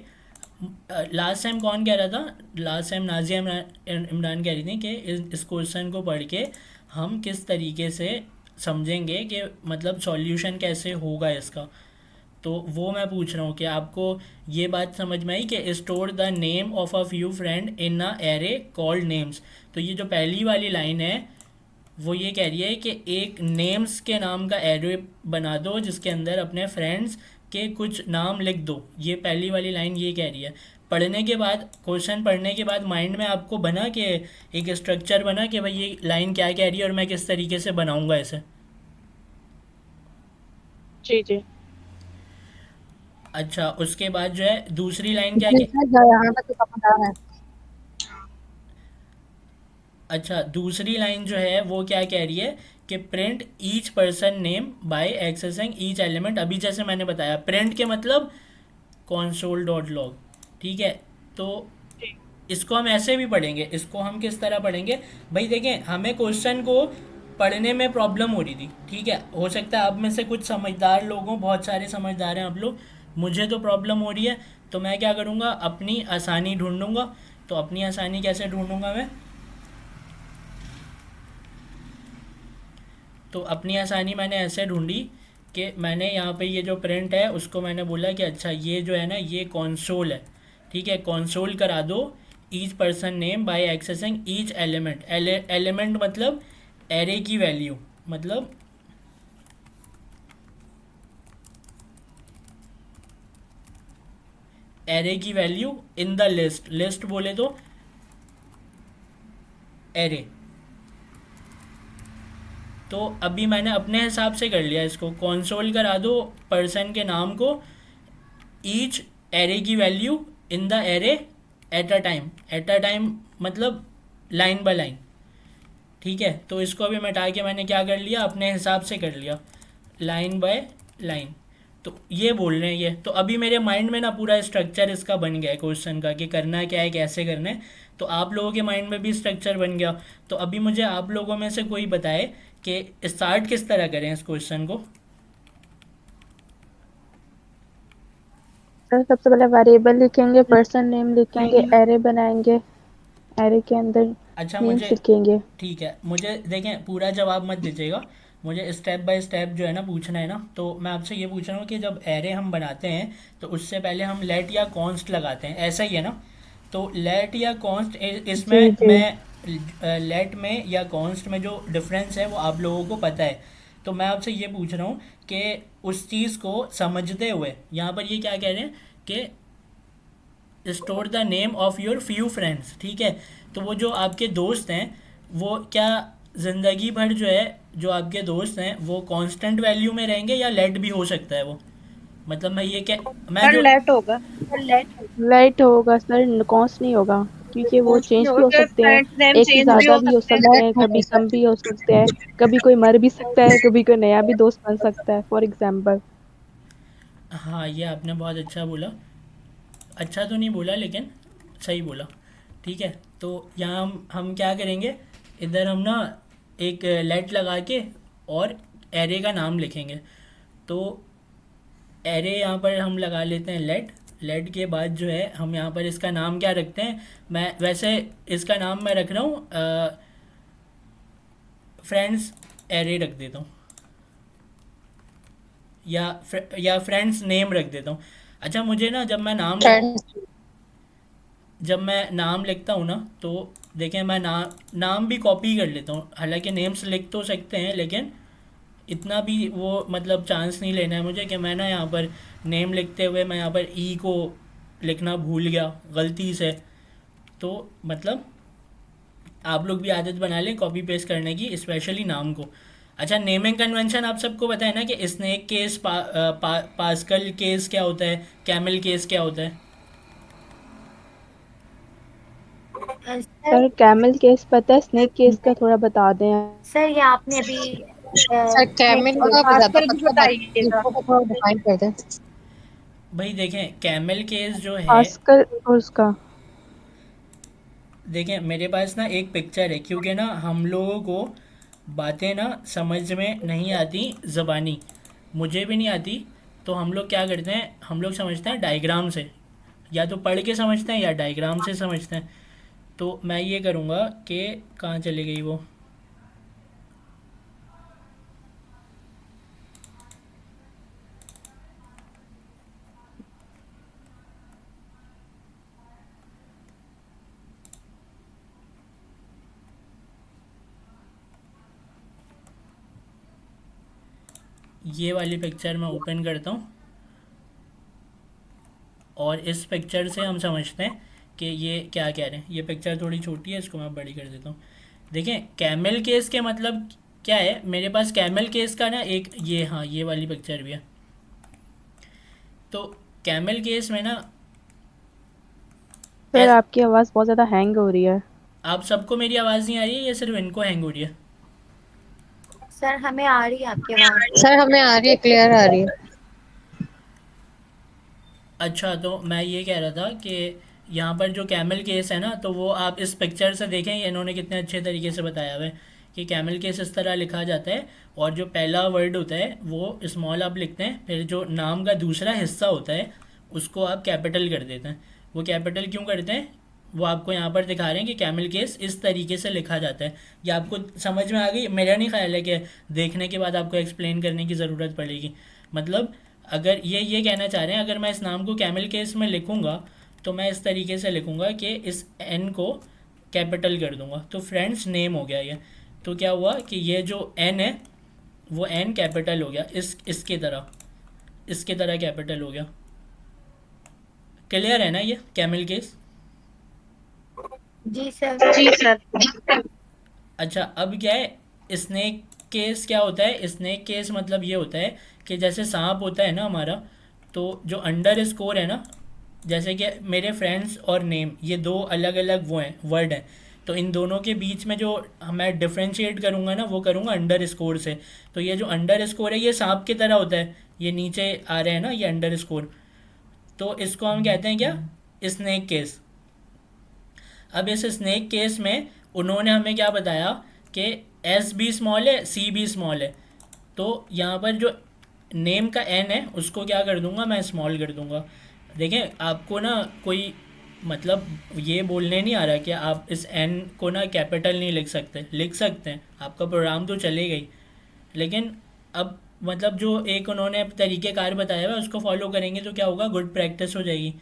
लास्ट टाइम कौन कह रहा था, लास्ट टाइम नाजिया इमरान कह रही थी कि इस क्वेश्चन को पढ़ के हम किस तरीके से समझेंगे कि मतलब सॉल्यूशन कैसे होगा इसका। तो वो मैं पूछ रहा हूँ कि आपको ये बात समझ में आई कि store the name of a few friend in a array called names. तो ये जो पहली वाली लाइन है वो ये कह रही है कि एक नेम्स के नाम का एरे बना दो जिसके अंदर अपने फ्रेंड्स के कुछ नाम लिख दो। ये पहली वाली लाइन ये कह रही है। पढ़ने के बाद, क्वेश्चन पढ़ने के बाद माइंड में आपको बना कि एक स्ट्रक्चर बना कि भाई ये लाइन क्या कह रही है और मैं किस तरीके से बनाऊंगा इसे। जी जी। अच्छा, उसके बाद जो है दूसरी लाइन क्या ठीक है, यहाँ तक तो समझ है। अच्छा, दूसरी लाइन जो है वो क्या कह रही है कि print each person name by accessing each element. अभी जैसे मैंने बताया, प्रिंट के मतलब कॉन्सोल डॉट लॉग। ठीक है, तो इसको हम ऐसे भी पढ़ेंगे। इसको हम किस तरह पढ़ेंगे भाई, देखें, हमें क्वेश्चन को पढ़ने में प्रॉब्लम हो रही थी। ठीक है, हो सकता है आप में से कुछ समझदार लोगों, बहुत सारे समझदार हैं आप लोग, मुझे तो प्रॉब्लम हो रही है। तो मैं क्या करूँगा, अपनी आसानी ढूंढूंगा। तो अपनी आसानी कैसे ढूंढूंगा मैं, तो अपनी आसानी मैंने ऐसे ढूंढी कि मैंने यहाँ पे ये जो प्रिंट है उसको मैंने बोला कि अच्छा ये जो है ना ये कॉन्सोल है। ठीक है, कॉन्सोल करा दो each person name by accessing each element. Element मतलब एरे की वैल्यू, मतलब एरे की value in the list, list बोले तो एरे। तो अभी मैंने अपने हिसाब से कर लिया, इसको कॉन्सोल करा दो पर्सन के नाम को, ईच एरे की value in the array at a time. At a time मतलब लाइन बाय लाइन। ठीक है, तो इसको अभी मिटा के मैंने क्या कर लिया, अपने हिसाब से कर लिया, लाइन बाय लाइन। तो ये बोल रहे हैं ये, तो अभी मेरे माइंड में ना पूरा स्ट्रक्चर इसका बन गया है क्वेश्चन का कि करना क्या है, कैसे करना है। तो आप लोगों के माइंड में भी स्ट्रक्चर बन गया। तो अभी मुझे आप लोगों में से कोई बताए कि स्टार्ट किस तरह करें इस क्वेश्चन को। सर सबसे पहले वेरिएबल लिखेंगे, पर्सन नेम लिखेंगे, एरे बनाएंगे, एरे के अंदर अच्छा नेम्स मुझे लिखेंगे। ठीक है, मुझे देखें पूरा जवाब मत दीजिएगा, मुझे स्टेप बाय स्टेप जो है ना पूछना है ना। तो मैं आपसे ये पूछ रहा हूँ कि जब एरे हम बनाते हैं तो उससे पहले हम लेट या कॉन्स्ट लगाते हैं, ऐसा ही है ना? तो लेट या कॉन्स्ट जी इसमें जी। मैं लेट में या कॉन्स्ट में जो डिफरेंस है वो आप लोगों को पता है। तो मैं आपसे ये पूछ रहा हूँ कि उस चीज़ को समझते हुए यहाँ पर ये क्या कह रहे हैं कि store the name of your few friends, ठीक है? तो वो जो आपके दोस्त हैं वो क्या ज़िंदगी भर जो है, जो आपके दोस्त हैं वो कांस्टेंट वैल्यू में रहेंगे या लेट भी हो सकता है वो? मतलब मैं ये क्या, मैं सर जो लेट होगा। लाइट होगा सर, कॉन्स्ट नहीं होगा, क्योंकि वो कॉन्स्ट नहीं चेंज भी होगा हो क्योंकि सकते हैं। फ्रेंड्स नेम एक से चेंज भी ज्यादा हो भी हो सकते हैं। सकते लेट हैं, नहीं कभी है कम भी हो सकते हैं, कभी कोई मर भी सकता है, कभी कोई नया भी दोस्त बन सकता है, फॉर एग्जाम्पल। हाँ ये आपने बहुत अच्छा बोला, अच्छा तो नहीं बोला लेकिन सही बोला, ठीक है? तो यहाँ हम क्या करेंगे, इधर हम ना एक लेट लगा के और एरे का नाम लिखेंगे। तो एरे यहाँ पर हम लगा लेते हैं लेट। लेट के बाद जो है हम यहाँ पर इसका नाम क्या रखते हैं, मैं वैसे इसका नाम मैं रख रहा हूँ फ्रेंड्स एरे रख देता हूँ, या फ्रेंड्स नेम रख देता हूँ। अच्छा मुझे ना फ्रेंड्स। जब मैं नाम लिखता हूँ ना तो देखें मैं नाम भी कॉपी कर लेता हूँ, हालांकि नेम्स लिख तो सकते हैं लेकिन इतना भी वो मतलब चांस नहीं लेना है मुझे कि मैं ना यहाँ पर नेम लिखते हुए मैं यहाँ पर ई को लिखना भूल गया गलती से। तो मतलब आप लोग भी आदत बना लें कॉपी पेस्ट करने की, स्पेशली नाम को। अच्छा नेमिंग कन्वेंशन आप सबको पता है ना कि स्नेक केस पास्कल केस क्या होता है, कैमल केस क्या होता है? सर कैमल केस पता है, स्नेक केस का थोड़ा बता दें आप। सर ये आपने अभी सर कैमिल और का ज्यादा पास्कल भी पता है, बाकी बताइएगा। दूसरों को थोड़ा डिफाइन कर दें। भाई देखें कैमल केस जो है, पास्कल और उसका। देखें मेरे पास ना एक पिक्चर है, क्योंकि ना हम लोगों को बातें ना समझ में नहीं आती ज़बानी, मुझे भी नहीं आती। तो हम लोग क्या करते हैं, हम लोग समझते हैं डायग्राम से, या तो पढ़ के समझते हैं या डायग्राम से समझते हैं। तो मैं ये करूँगा कि कहाँ चली गई वो, ये वाली पिक्चर मैं ओपन करता हूँ और इस पिक्चर से हम समझते हैं कि ये क्या कह रहे हैं। ये पिक्चर थोड़ी छोटी है, इसको मैं बड़ी कर देता हूँ। देखें कैमल केस के मतलब क्या है, मेरे पास कैमल केस का ना एक ये, हाँ ये वाली पिक्चर भी है। तो कैमल केस में ना सर एस, आपकी आवाज़ बहुत ज़्यादा हैंग हो रही है। आप सबको मेरी आवाज़ नहीं आ रही है या सिर्फ इनको हैंग हो रही है? सर हमें आ रही है आपकी आवाज़। सर हमें आ रही है, क्लियर आ रही है। अच्छा तो मैं ये कह रहा था कि यहाँ पर जो कैमल केस है ना, तो वो आप इस पिक्चर से देखें, ये इन्होंने कितने अच्छे तरीके से बताया हुआ है कि कैमल केस इस तरह लिखा जाता है। और जो पहला वर्ड होता है वो स्मॉल आप लिखते हैं, फिर जो नाम का दूसरा हिस्सा होता है उसको आप कैपिटल कर देते हैं। वो कैपिटल क्यों करते हैं वो आपको यहाँ पर दिखा रहे हैं कि कैमल केस इस तरीके से लिखा जाता है। ये आपको समझ में आ गई? मेरा नहीं ख्याल है कि देखने के बाद आपको एक्सप्लेन करने की ज़रूरत पड़ेगी। मतलब अगर ये कहना चाह रहे हैं, अगर मैं इस नाम को कैमल केस में लिखूंगा तो मैं इस तरीके से लिखूंगा कि इस एन को कैपिटल कर दूंगा, तो फ्रेंड्स नेम हो गया ये। तो क्या हुआ कि ये जो एन है वो एन कैपिटल हो गया, इसके तरह कैपिटल हो गया। क्लियर है ना ये कैमल केस? जी सर। जी सर। अच्छा अब क्या है स्नेक केस, क्या होता है स्नेक केस मतलब ये होता है कि जैसे सांप होता है ना हमारा, तो जो अंडर स्कोर है ना, जैसे कि मेरे फ्रेंड्स और नेम ये दो अलग अलग वो हैं वर्ड हैं, तो इन दोनों के बीच में जो मैं डिफ्रेंशिएट करूँगा ना वो करूँगा अंडर स्कोर से। तो ये जो अंडर स्कोर है ये सांप की तरह होता है, ये नीचे आ रहे हैं ना ये अंडर स्कोर, तो इसको हम कहते हैं क्या, स्नेक केस। अब इस स्नेक केस में उन्होंने हमें क्या बताया कि एस भी स्मॉल है सी भी स्मॉल है, तो यहाँ पर जो नेम का एन है उसको क्या कर दूंगा मैं स्मॉल कर दूंगा, देखें आपको ना कोई मतलब ये बोलने नहीं आ रहा कि आप इस एन को ना कैपिटल नहीं लिख सकते हैं, आपका प्रोग्राम तो चलेगा ही, लेकिन अब मतलब जो एक उन्होंने तरीक़ेकार बताया हुआ है उसको फॉलो करेंगे तो क्या होगा, गुड प्रैक्टिस हो जाएगी।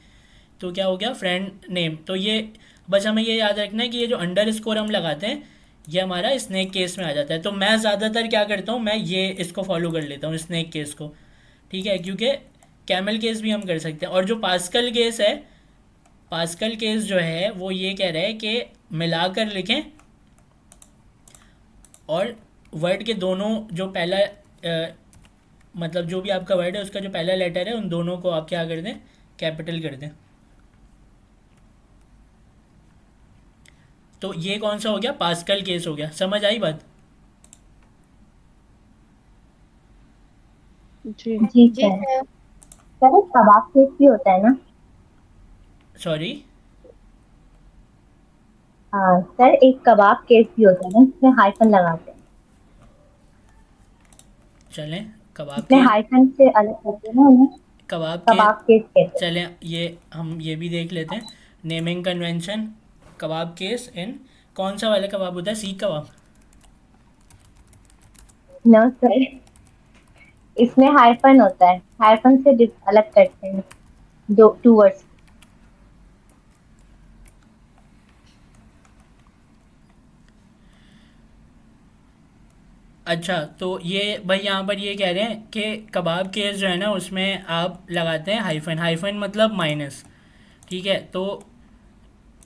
तो क्या हो गया, फ्रेंड नेम। तो ये बस हमें ये याद रखना है कि ये जो अंडर स्कोर हम लगाते हैं ये हमारा स्नैक केस में आ जाता है। तो मैं ज़्यादातर क्या करता हूँ, मैं ये इसको फॉलो कर लेता हूँ स्नैक केस को, ठीक है, क्योंकि कैमल केस भी हम कर सकते हैं। और जो पास्कल केस है, पास्कल केस जो है वो ये कह रहा है कि मिलाकर लिखें और वर्ड के दोनों जो पहला मतलब जो भी आपका वर्ड है उसका जो पहला लेटर है उन दोनों को आप क्या कर दें, कैपिटल कर दें। तो ये कौन सा हो गया, पास्कल केस हो गया। समझ आई बात? जी। जी जी सर। सर। सर एक कबाब केक भी होता है ना? सॉरी, हाँ सर, एक कबाब केक भी होता है ना, इसमें हाइफन लगाते हैं। चलें कबाब इसमें के, हाइफन से अलग करते हैं ना उन्हें, कबाब के, कबाब केक कहते हैं। चलें ये हम ये भी देख लेते हैं। Naming convention, kebab case in, कौन सा वाला कबाब होता है, सीख कबाब? नो सर, इसमें हाइफन होता है, हाइफन से अलग करते हैं दो टू वर्ड्स। अच्छा, तो ये भाई यहाँ पर ये कह रहे हैं कि कबाब केस जो है ना उसमें आप लगाते हैं हाइफन, हाइफन मतलब माइनस, ठीक है। तो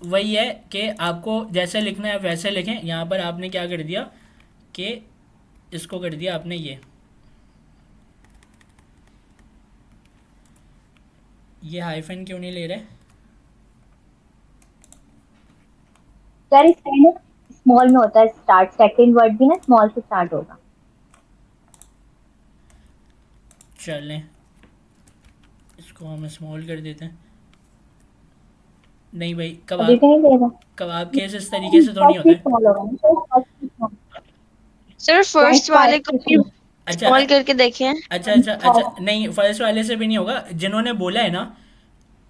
वही है कि आपको जैसे लिखना है वैसे लिखें। यहाँ पर आपने क्या कर दिया कि इसको कर दिया आपने ये हाइफन क्यों नहीं ले रहे? सर इसमें ना स्मॉल में होता है स्टार्ट, सेकंड वर्ड भी ना स्मॉल से स्टार्ट होगा। चलें इसको हम स्मॉल कर देते हैं। नहीं भाई, अभी कबाब, कहीं देगा कबाब केस इस तरीके से थोड़ी फर्स्ट होता भी है। स्मॉल होगा ना सर फर्स्ट वाले को भी अच्छा स्मॉल करके देखें। अच्छा, नहीं फर्स्ट वाले से भी नहीं होगा। जिन्होंने बोला है ना,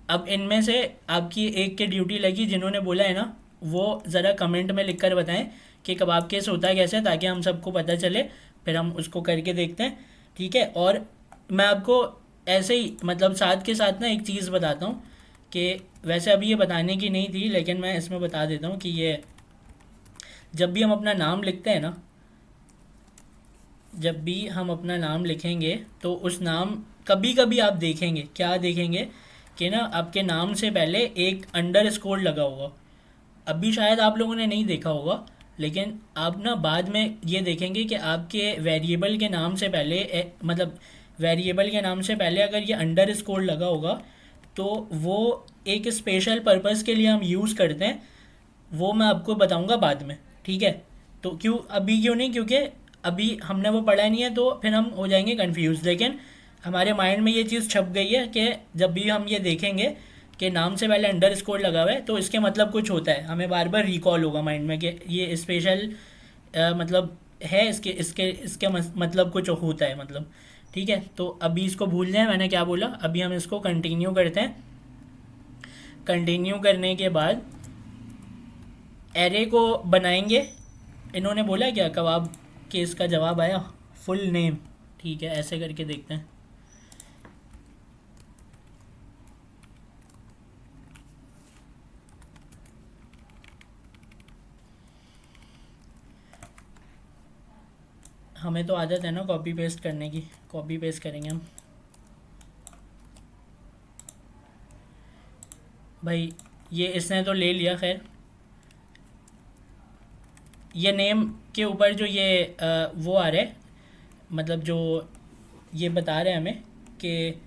अब इनमें से आपकी एक की ड्यूटी लगी, जिन्होंने बोला है ना वो ज़रा कमेंट में लिख कर बताएं कि कबाब केस होता है कैसे, ताकि हम सबको पता चले, फिर हम उसको करके देखते हैं, ठीक है। और मैं आपको ऐसे ही मतलब साथ के साथ ना एक चीज़ बताता हूँ कि वैसे अभी ये बताने की नहीं थी लेकिन मैं इसमें बता देता हूँ कि ये जब भी हम अपना नाम लिखते हैं ना, जब भी हम अपना नाम लिखेंगे तो उस नाम, कभी कभी आप देखेंगे, क्या देखेंगे कि ना आपके नाम से पहले एक अंडर स्कोर लगा होगा। अभी शायद आप लोगों ने नहीं देखा होगा, लेकिन आप ना बाद में ये देखेंगे कि आपके वेरिएबल के नाम से पहले मतलब वेरिएबल के नाम से पहले अगर ये अंडर स्कोर लगा होगा तो वो एक स्पेशल पर्पस के लिए हम यूज़ करते हैं, वो मैं आपको बताऊंगा बाद में, ठीक है। तो क्यों अभी क्यों नहीं, क्योंकि अभी हमने वो पढ़ा नहीं है तो फिर हम हो जाएंगे कंफ्यूज। लेकिन हमारे माइंड में ये चीज़ छप गई है कि जब भी हम ये देखेंगे कि नाम से पहले अंडर स्कोर लगा हुआ है तो इसके मतलब कुछ होता है, हमें बार बार रिकॉल होगा माइंड में कि ये स्पेशल मतलब है, इसके इसके इसके मतलब कुछ होता है मतलब, ठीक है। तो अभी इसको भूल जाएं मैंने क्या बोला, अभी हम इसको कंटिन्यू करते हैं। कंटिन्यू करने के बाद एरे को बनाएंगे। इन्होंने बोला क्या कबाब केस का जवाब आया, फुल नेम, ठीक है, ऐसे करके देखते हैं। हमें तो आदत है ना कॉपी पेस्ट करने की, कॉपी पेस्ट करेंगे हम। भाई ये इसने तो ले लिया, खैर ये नेम के ऊपर जो ये वो आ रहा है, मतलब जो ये बता रहे हैं हमें कि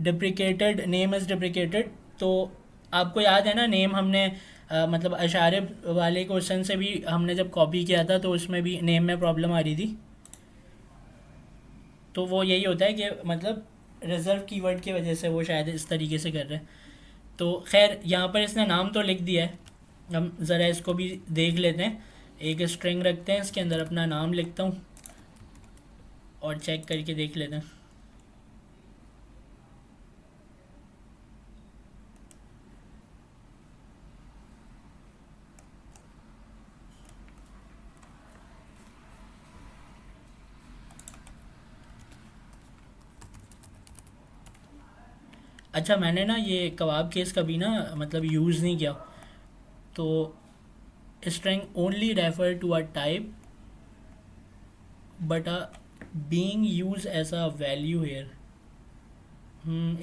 डिप्रिकेटेड नेम इज़ डिप्रिकेटेड। तो आपको याद है ना नेम हमने मतलब अशारिब वाले क्वेश्चन से भी हमने जब कॉपी किया था तो उसमें भी नेम में प्रॉब्लम आ रही थी। तो वो यही होता है कि मतलब रिजर्व कीवर्ड की वजह से वो शायद इस तरीके से कर रहे हैं। तो खैर यहाँ पर इसने नाम तो लिख दिया है, हम ज़रा इसको भी देख लेते हैं। एक स्ट्रिंग रखते हैं, इसके अंदर अपना नाम लिखता हूँ और चेक करके देख लेते हैं। अच्छा, मैंने ना ये कबाब केस कभी ना मतलब यूज़ नहीं किया। तो string only refer to a type but a being use as a value here.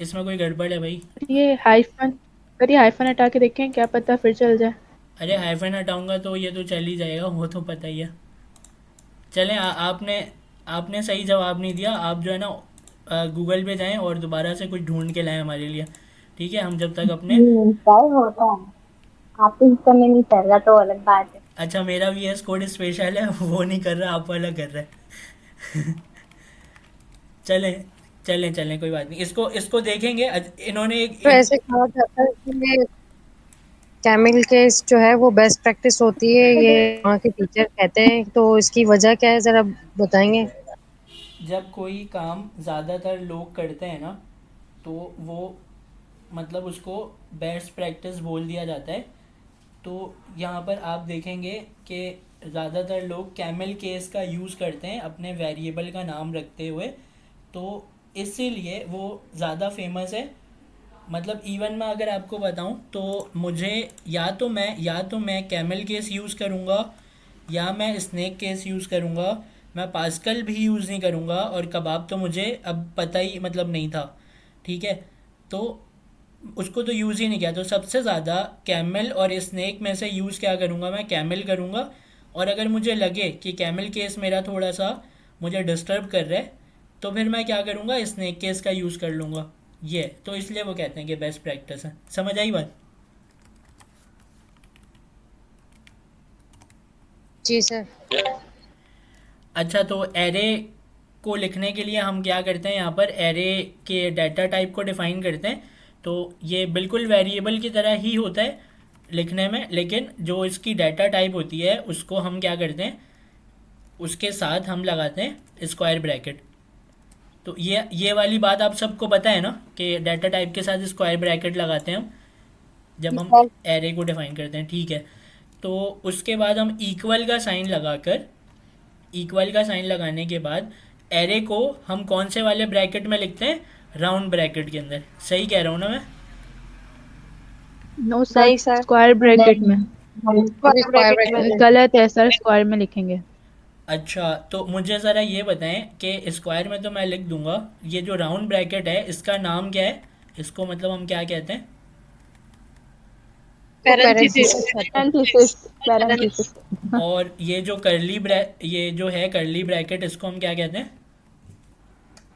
इसमें कोई गड़बड़ है भाई। ये हाइफन करिए, हाइफन हटा के देखें, क्या पता फिर चल जाए। अरे हाइफन हटाऊंगा तो ये तो चल ही जाएगा, वो तो पता ही है। चलें, आपने आपने सही जवाब नहीं दिया। आप जो है ना गूगल पे जाएं और दोबारा से कुछ ढूंढ के लाएं हमारे लिए। ठीक है, हम जब तक अपने। ट्राई होता है, आपके हिस्से में नहीं चल रहा तो अलग बात है। अच्छा, मेरा VS कोड स्पेशल है, वो नहीं कर रहा, आप वाला कर रहा है। चलें चलें चलें, कोई बात नहीं, इसको इसको देखेंगे। इन्होंने तो एक ऐसे कहा जाता है कि कैमिल केस जो है वो बेस्ट प्रैक्टिस होती है, ये वहाँ के टीचर कहते हैं। तो इसकी वजह क्या है, जरा बताएंगे? जब कोई काम ज़्यादातर लोग करते हैं ना, तो वो मतलब उसको बेस्ट प्रैक्टिस बोल दिया जाता है। तो यहाँ पर आप देखेंगे कि ज़्यादातर लोग कैमल केस का यूज़ करते हैं अपने वेरिएबल का नाम रखते हुए। तो इसीलिए वो ज़्यादा फेमस है। मतलब इवन मैं अगर आपको बताऊं तो मुझे या तो मैं कैमल केस यूज़ करूँगा, या मैं स्नेक केस यूज़ करूँगा। मैं पास्कल भी यूज़ नहीं करूँगा, और कबाब तो मुझे अब पता ही मतलब नहीं था। ठीक है, तो उसको तो यूज़ ही नहीं किया। तो सबसे ज़्यादा कैमल और स्नेक में से यूज़ क्या करूँगा, मैं कैमल करूँगा। और अगर मुझे लगे कि कैमल केस मेरा थोड़ा सा मुझे डिस्टर्ब कर रहा है, तो फिर मैं क्या करूँगा, स्नेक केस का यूज़ कर लूँगा। ये तो इसलिए वो कहते हैं कि बेस्ट प्रैक्टिस है। समझ आई बात? जी सर। अच्छा, तो एरे को लिखने के लिए हम क्या करते हैं, यहाँ पर एरे के डाटा टाइप को डिफ़ाइन करते हैं। तो ये बिल्कुल वेरिएबल की तरह ही होता है लिखने में, लेकिन जो इसकी डाटा टाइप होती है उसको हम क्या करते हैं, उसके साथ हम लगाते हैं स्क्वायर ब्रैकेट। तो ये वाली बात आप सबको पता है ना, कि डाटा टाइप के साथ स्क्वायर ब्रैकेट लगाते हैं हम जब हम सर, एरे को डिफाइन करते हैं। ठीक है, तो उसके बाद हम इक्वल का साइन लगाने के बाद एरे को हम कौन से वाले ब्रैकेट में लिखते हैं, राउंड ब्रैकेट के अंदर। सही कह रहा हूँ ना मैं? नो सर, नहीं सर, स्क्वायर ब्रैकेट में। नहीं, अभी स्क्वायर ब्रैकेट में। ब्रैकेट। गलत है सर, स्क्वायर में लिखेंगे। अच्छा, तो मुझे ज़रा ये बताएं कि स्क्वायर में तो मैं लिख दूंगा, ये जो राउंड ब्रैकेट है इसका नाम क्या है, इसको मतलब हम क्या कहते हैं? तो पैरेंथेसिस। पैरेंथेसिस कहते हैं। Parenthesis, parenthesis. और ये जो है कर्ली ब्रैकेट, इसको हम क्या कहते हैं?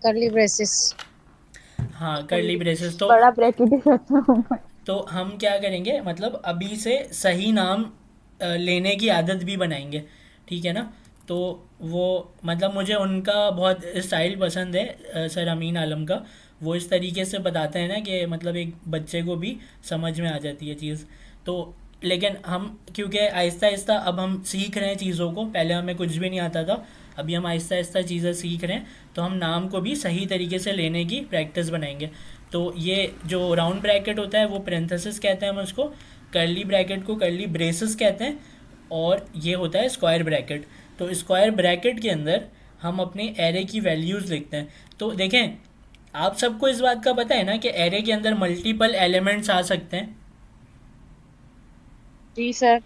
करली ब्रेसिस। हाँ, कर्ली ब्रेसेस। बड़ा ब्रैकेट ही रखना होगा। तो हम क्या करेंगे, मतलब अभी से सही नाम लेने की आदत भी बनाएंगे। ठीक है ना? तो वो मतलब मुझे उनका बहुत स्टाइल पसंद है, सर अमीन आलम का। वो इस तरीके से बताते हैं ना कि मतलब एक बच्चे को भी समझ में आ जाती है चीज़। तो लेकिन हम क्योंकि आहिस्ता आहिस्ता अब हम सीख रहे हैं चीज़ों को, पहले हमें कुछ भी नहीं आता था, अभी हम आहिस्ता आहिस्ता चीज़ें सीख रहे हैं, तो हम नाम को भी सही तरीके से लेने की प्रैक्टिस बनाएंगे। तो ये जो राउंड ब्रैकेट होता है वो पेरेंथेसिस कहते हैं हम उसको, कर्ली ब्रैकेट को कर्ली ब्रेसेस कहते हैं, और ये होता है स्क्वायर ब्रैकेट। तो स्क्वायर ब्रैकेट के अंदर हम अपने एरे की वैल्यूज़ लिखते हैं। तो देखें, आप सबको इस बात का पता है ना कि एरे के अंदर मल्टीपल एलिमेंट्स आ सकते हैं। जी सर।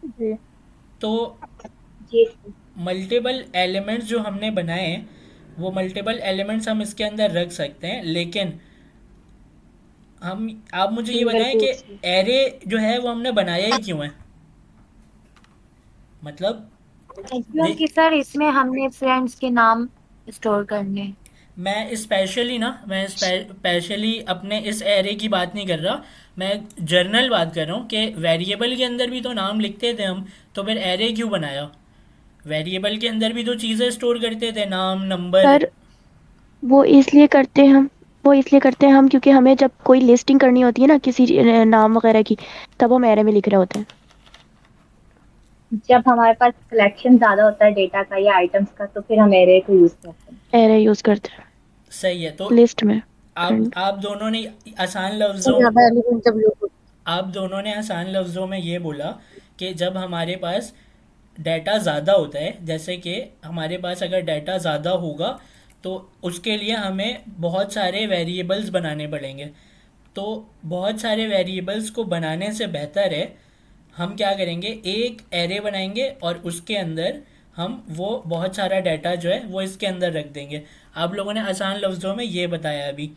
जी। तो जी मल्टीपल एलिमेंट्स जो हमने बनाए हैं, वो मल्टीपल एलिमेंट्स हम इसके अंदर रख सकते हैं, लेकिन हम आप मुझे ये सिंगल बताएं कि कोट्स में। एरे जो है वो हमने बनाया ही क्यों है, मतलब दे क्योंकि सर इसमें हमने फ्रेंड्स के नाम स्टोर करने हैं। मैं स्पेशली अपने इस एरे की बात नहीं कर रहा, मैं जर्नल बात कर रहा हूँ कि वेरिएबल के अंदर भी तो नाम लिखते थे हम, तो फिर एरे क्यों बनाया? वेरिएबल के अंदर भी तो चीज़ें स्टोर करते थे, नाम, नंबर। सर वो इसलिए करते हैं हम वो इसलिए करते हैं हम क्योंकि हमें जब कोई लिस्टिंग करनी होती है ना किसी नाम वगैरह की, तब हम एरे में लिख रहे होते हैं। जब हमारे पास कलेक्शन ज्यादा होता है डेटा का या आइटम्स का, तो फिर हम एरे को यूज करते हैं। एरे यूज करते हैं सही है। तो लिस्ट में। आप दोनों ने आसान सबसे लफ्ज़ों ज्यादा एलिमेंट जब यूज होते आप दोनों ने आसान लफ्ज़ों में ये बोला कि जब हमारे पास डाटा ज़्यादा होता है, जैसे कि हमारे पास अगर डाटा ज़्यादा होगा तो उसके लिए हमें बहुत सारे वेरिएबल्स बनाने पड़ेंगे। तो बहुत सारे वेरिएबल्स को बनाने से बेहतर है हम क्या करेंगे, एक एरे बनाएंगे और उसके अंदर हम वो बहुत सारा डाटा जो है वो इसके अंदर रख देंगे। आप लोगों ने आसान लफ्ज़ों में ये बताया अभी।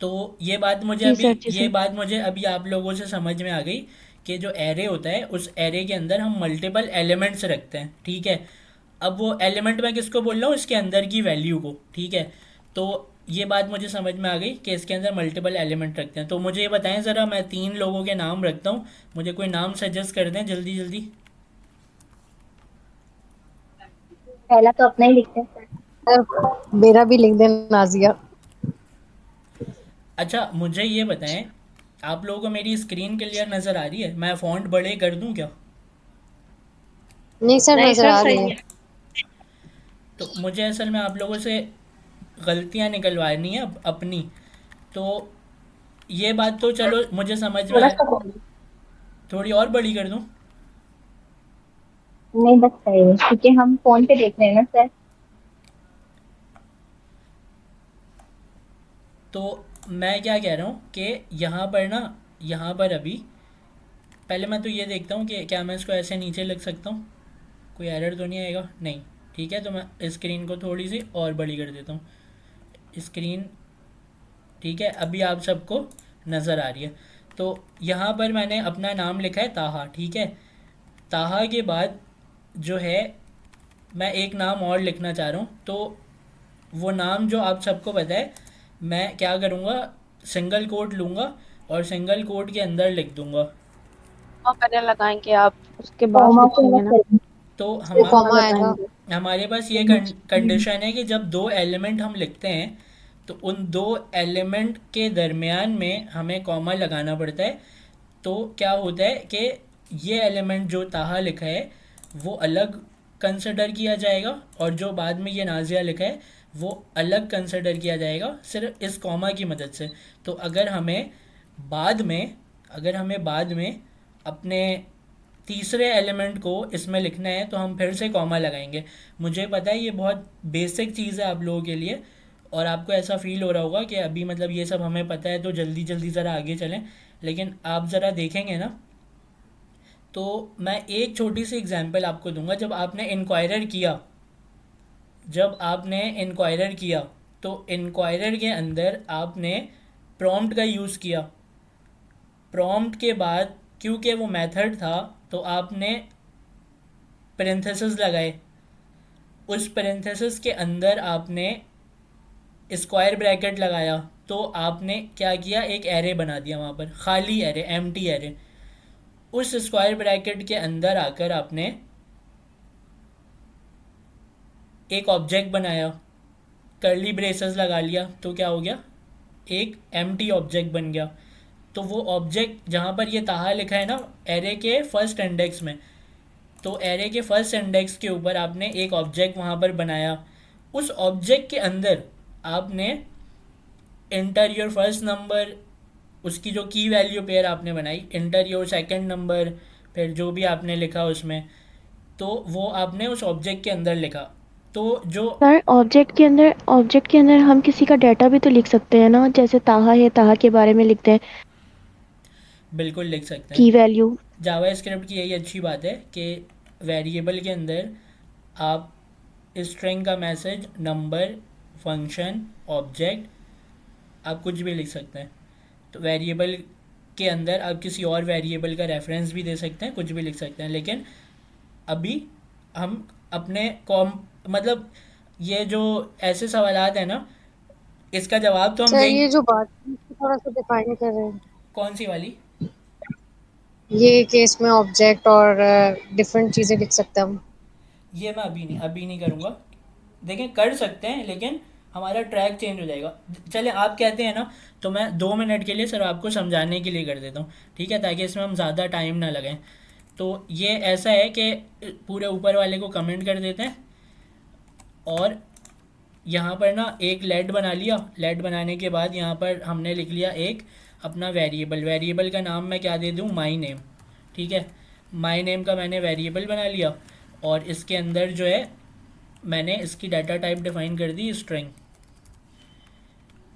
तो जी सर, जी ये सर। बात मुझे अभी आप लोगों से समझ में आ गई कि जो एरे होता है उस एरे के अंदर हम मल्टीपल एलिमेंट्स रखते हैं, ठीक है। अब वो एलिमेंट मैं किसको बोल रहा हूँ, इसके अंदर की वैल्यू को, ठीक है। तो ये बात मुझे समझ में आ गई कि इसके अंदर मल्टीपल एलिमेंट रखते हैं। तो मुझे ये बताएं ज़रा, मैं 3 लोगों के नाम रखता हूँ, मुझे कोई नाम सजेस्ट कर दें जल्दी जल्दी। पहला तो अपना ही लिखते हैं सर। सर मेरा भी लिख देना, नाजिया। अच्छा मुझे ये बताएं, आप लोगों को मेरी स्क्रीन क्लियर नज़र आ रही है? मैं फ़ॉन्ट बड़े कर दूं क्या? नहीं सर, नहीं नजर सर, आ रही सही है। है। तो मुझे असल में आप लोगों से गलतियां निकलवानी है अपनी। तो ये बात तो चलो मुझे समझ में थोड़ा आ, सा बोलिए। थोड़ी और बड़ी कर दूं? नहीं बस सही है, क्योंकि हम फोन पे देख रहे हैं ना सर। तो मैं क्या कह रहा हूँ कि यहाँ पर ना, यहाँ पर अभी पहले मैं तो ये देखता हूँ कि क्या मैं इसको ऐसे नीचे लिख सकता हूँ, कोई एरर तो नहीं आएगा? नहीं, ठीक है। तो मैं स्क्रीन को थोड़ी सी और बड़ी कर देता हूँ, स्क्रीन, ठीक है। अभी आप सबको नज़र आ रही है। तो यहाँ पर मैंने अपना नाम लिखा है ताहा, ठीक है। ताहा के बाद जो है मैं एक नाम और लिखना चाह रहा हूँ। तो वो नाम जो आप सबको पता है, मैं क्या करूँगा, सिंगल कोट लूँगा और सिंगल कोट के अंदर लिख दूँगा। और पहले लगाएंगे आप, उसके बाद कॉमा को लिखेंगे मत ना। करिए। तो फिर हम कॉमा आएगा। हमारे पास ये कंडीशन है कि जब 2 एलिमेंट हम लिखते हैं तो उन 2 एलिमेंट के दरमियान में हमें कॉमा लगाना पड़ता है। तो क्या होता है कि ये एलिमेंट जो ताहा लिखा है वो अलग कंसिडर किया जाएगा और जो बाद में ये नाजिया लिखा है वो अलग कंसिडर किया जाएगा, सिर्फ इस कॉमा की मदद से। तो अगर हमें बाद में अपने तीसरे एलिमेंट को इसमें लिखना है तो हम फिर से कॉमा लगाएंगे। मुझे पता है ये बहुत बेसिक चीज़ है आप लोगों के लिए और आपको ऐसा फील हो रहा होगा कि अभी मतलब ये सब हमें पता है तो जल्दी जल्दी ज़रा आगे चलें, लेकिन आप ज़रा देखेंगे ना तो मैं एक छोटी सी एग्जांपल आपको दूंगा। जब आपने इनक्वायरर किया तो इनक्वायरर के अंदर आपने प्रॉम्प्ट का यूज़ किया। प्रॉम्प्ट के बाद क्योंकि वो मेथड था तो आपने पेरेंथेसिस लगाए, उस पेरेंथेसिस के अंदर आपने स्क्वायर ब्रैकेट लगाया, तो आपने क्या किया, एक एरे बना दिया वहाँ पर, खाली एरे, एम्प्टी एरे। उस स्क्वायर ब्रैकेट के अंदर आकर आपने एक ऑब्जेक्ट बनाया, कर्ली ब्रेसेस लगा लिया, तो क्या हो गया, एक एम्प्टी ऑब्जेक्ट बन गया। तो वो ऑब्जेक्ट जहाँ पर ये ताहा लिखा है ना एरे के फर्स्ट इंडेक्स में, तो एरे के फर्स्ट इंडेक्स के ऊपर आपने एक ऑब्जेक्ट वहाँ पर बनाया। उस ऑब्जेक्ट के अंदर आपने इंटर योर फर्स्ट नंबर, उसकी जो की वैल्यू पेयर आपने बनाई, इंटर योर सेकंड नंबर, फिर जो भी आपने लिखा उसमें, तो वो आपने उस ऑब्जेक्ट के अंदर लिखा। तो जो सर, ऑब्जेक्ट के अंदर हम किसी का डाटा भी तो लिख सकते हैं ना, जैसे ताहा है, ताहा के बारे में लिखते हैं, बिल्कुल लिख सकते की हैं। वैल्यू। जावा स्क्रिप्ट की यही अच्छी बात है कि वेरिएबल के अंदर आप स्ट्रिंग का मैसेज, नंबर, फंक्शन, ऑब्जेक्ट, आप कुछ भी लिख सकते हैं। तो वेरिएबल के अंदर आप किसी और वेरिएबल का रेफरेंस भी दे सकते हैं, कुछ भी लिख सकते हैं। लेकिन अभी हम अपने मतलब ये जो ऐसे सवालात हैं ना, इसका जवाब तो हम सर देंगे। ये जो बात है, इसको थोड़ा सा डिफाइन कर रहे हैं। कौन सी वाली? ये केस में ऑब्जेक्ट और डिफरेंट चीजें लिख सकते हैं हम। ये मैं अभी नहीं करूँगा। देखें, कर सकते हैं लेकिन हमारा ट्रैक चेंज हो जाएगा। चले, आप कहते हैं ना तो मैं 2 मिनट के लिए सिर्फ आपको समझाने के लिए कर देता हूँ, ठीक है, ताकि इसमें हम ज़्यादा टाइम ना लगाएं। तो ये ऐसा है कि पूरे ऊपर वाले को कमेंट कर देते हैं और यहाँ पर ना एक लेड बना लिया। लेड बनाने के बाद यहाँ पर हमने लिख लिया एक अपना वेरिएबल का नाम मैं क्या दे दूँ, माई नेम, ठीक है। माई नेम का मैंने वेरिएबल बना लिया और इसके अंदर जो है मैंने इसकी डाटा टाइप डिफाइन कर दी स्ट्रिंग।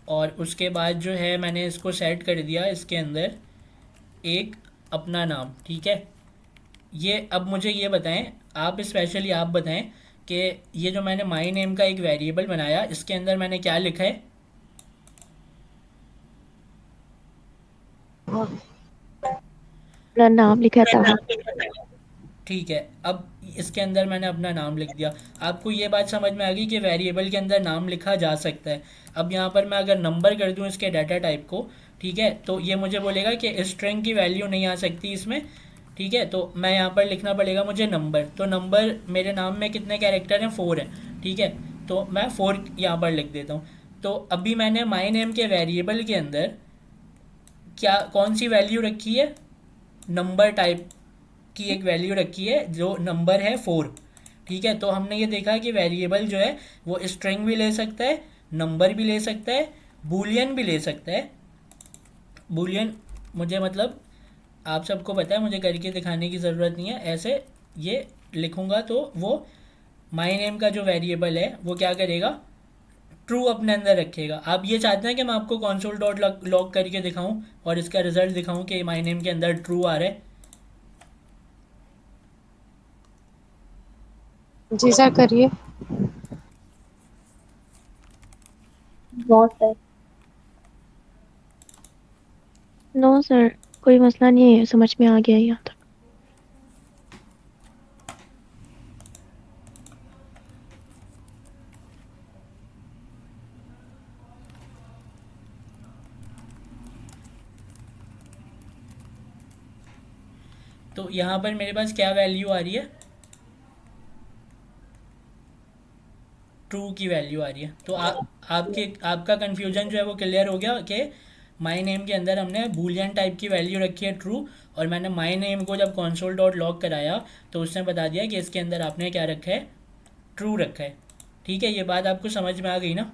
और उसके बाद जो है मैंने इसको सेट कर दिया इसके अंदर एक अपना नाम, ठीक है। ये अब मुझे ये बताएं, आप स्पेशली आप बताएं कि ये जो मैंने माई नेम का एक वेरिएबल बनाया इसके अंदर मैंने क्या लिखा है। अपना नाम लिखा था। ठीक है, अब इसके अंदर मैंने अपना नाम लिख दिया। आपको ये बात समझ में आ गई कि वेरिएबल के अंदर नाम लिखा जा सकता है। अब यहाँ पर मैं अगर नंबर कर दूँ इसके डाटा टाइप को, ठीक है, तो ये मुझे बोलेगा कि स्ट्रिंग की वैल्यू नहीं आ सकती इसमें, ठीक है। तो मैं यहाँ पर लिखना पड़ेगा मुझे नंबर। तो नंबर मेरे नाम में कितने कैरेक्टर हैं, 4 है, ठीक है। तो मैं 4 यहाँ पर लिख देता हूँ। तो अभी मैंने माई नेम के वेरिएबल के अंदर क्या कौन सी वैल्यू रखी है, नंबर टाइप की एक वैल्यू रखी है जो नंबर है 4, ठीक है। तो हमने ये देखा कि वेरिएबल जो है वो स्ट्रिंग भी ले सकता है, नंबर भी ले सकता है, बूलियन भी ले सकता है। बूलियन मुझे मतलब आप सबको पता है, मुझे करके दिखाने की ज़रूरत नहीं है। ऐसे ये लिखूँगा तो वो माई नेम का जो वेरिएबल है वो क्या करेगा, ट्रू अपने अंदर रखेगा। आप ये चाहते हैं कि मैं आपको कंसोल डॉट लॉग करके दिखाऊं और इसका रिजल्ट दिखाऊं कि माई नेम के अंदर ट्रू आ रहा है। जी सर करिए। No sir. नो सर, कोई मसला नहीं है, समझ में आ गया यहाँ तक। तो यहाँ पर मेरे पास क्या वैल्यू आ रही है, ट्रू की वैल्यू आ रही है। तो आपका कन्फ्यूजन जो है वो क्लियर हो गया कि माई नेम के अंदर हमने बूलियन टाइप की वैल्यू रखी है ट्रू, और मैंने माई नेम को जब कंसोल डॉट लॉग कराया तो उसने बता दिया कि इसके अंदर आपने क्या रखा है, ट्रू रखा है, ठीक है। ये बात आपको समझ में आ गई ना।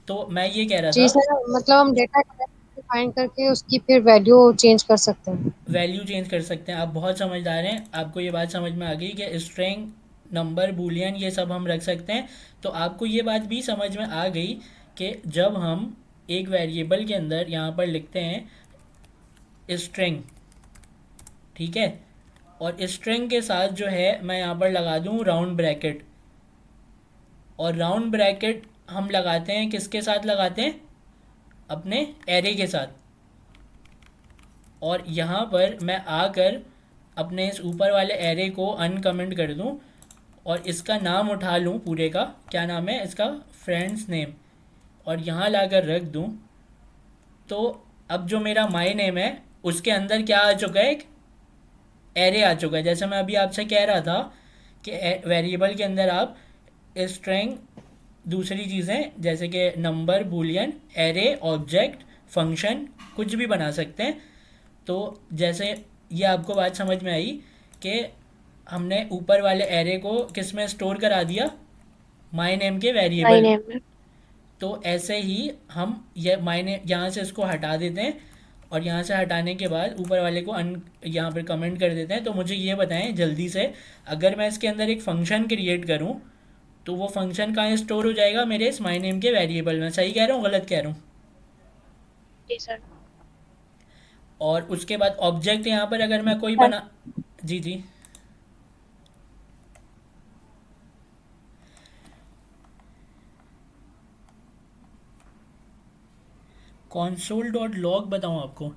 तो मैं ये कह रहा जी था, सर, मतलब हम डेटा डिफाइन करके उसकी फिर वैल्यू चेंज कर सकते हैं। वैल्यू चेंज कर सकते हैं। आप बहुत समझदार हैं, आपको ये बात समझ में आ गई कि स्ट्रिंग, नंबर, बूलियन ये सब हम रख सकते हैं। तो आपको ये बात भी समझ में आ गई कि जब हम एक वेरिएबल के अंदर यहाँ पर लिखते हैं स्ट्रिंग, ठीक है, और स्ट्रिंग के साथ जो है मैं यहाँ पर लगा दूँ राउंड ब्रैकेट, और राउंड ब्रैकेट हम लगाते हैं किसके साथ लगाते हैं, अपने एरे के साथ। और यहाँ पर मैं आकर अपने इस ऊपर वाले एरे को अनकमेंट कर दूँ और इसका नाम उठा लूँ पूरे का, क्या नाम है इसका, फ्रेंड्स नेम, और यहाँ लाकर रख दूँ। तो अब जो मेरा माई नेम है उसके अंदर क्या आ चुका है, एक एरे आ चुका है। जैसे मैं अभी आपसे कह रहा था कि वेरिएबल के अंदर आप स्ट्रिंग, दूसरी चीज़ें जैसे कि number, Boolean, array, object, function कुछ भी बना सकते हैं। तो जैसे ये आपको बात समझ में आई कि हमने ऊपर वाले एरे को किस में स्टोर करा दिया, माई नेम के माई वेरिएबल। नेम में। तो ऐसे ही हम ये माई नेम यहाँ से इसको हटा देते हैं, और यहाँ से हटाने के बाद ऊपर वाले को यहाँ पर कमेंट कर देते हैं। तो मुझे ये बताएं जल्दी से, अगर मैं इसके अंदर एक फ़ंक्शन क्रिएट करूँ तो वो फंक्शन कहाँ स्टोर हो जाएगा, मेरे इस माई नेम के वेरिएबल में। सही कह रहा हूँ, गलत कह रहा हूँ? जी सर। और उसके बाद ऑब्जेक्ट यहाँ पर अगर मैं कोई सर, बना, जी जी, console डॉट लॉग बताऊँ आपको।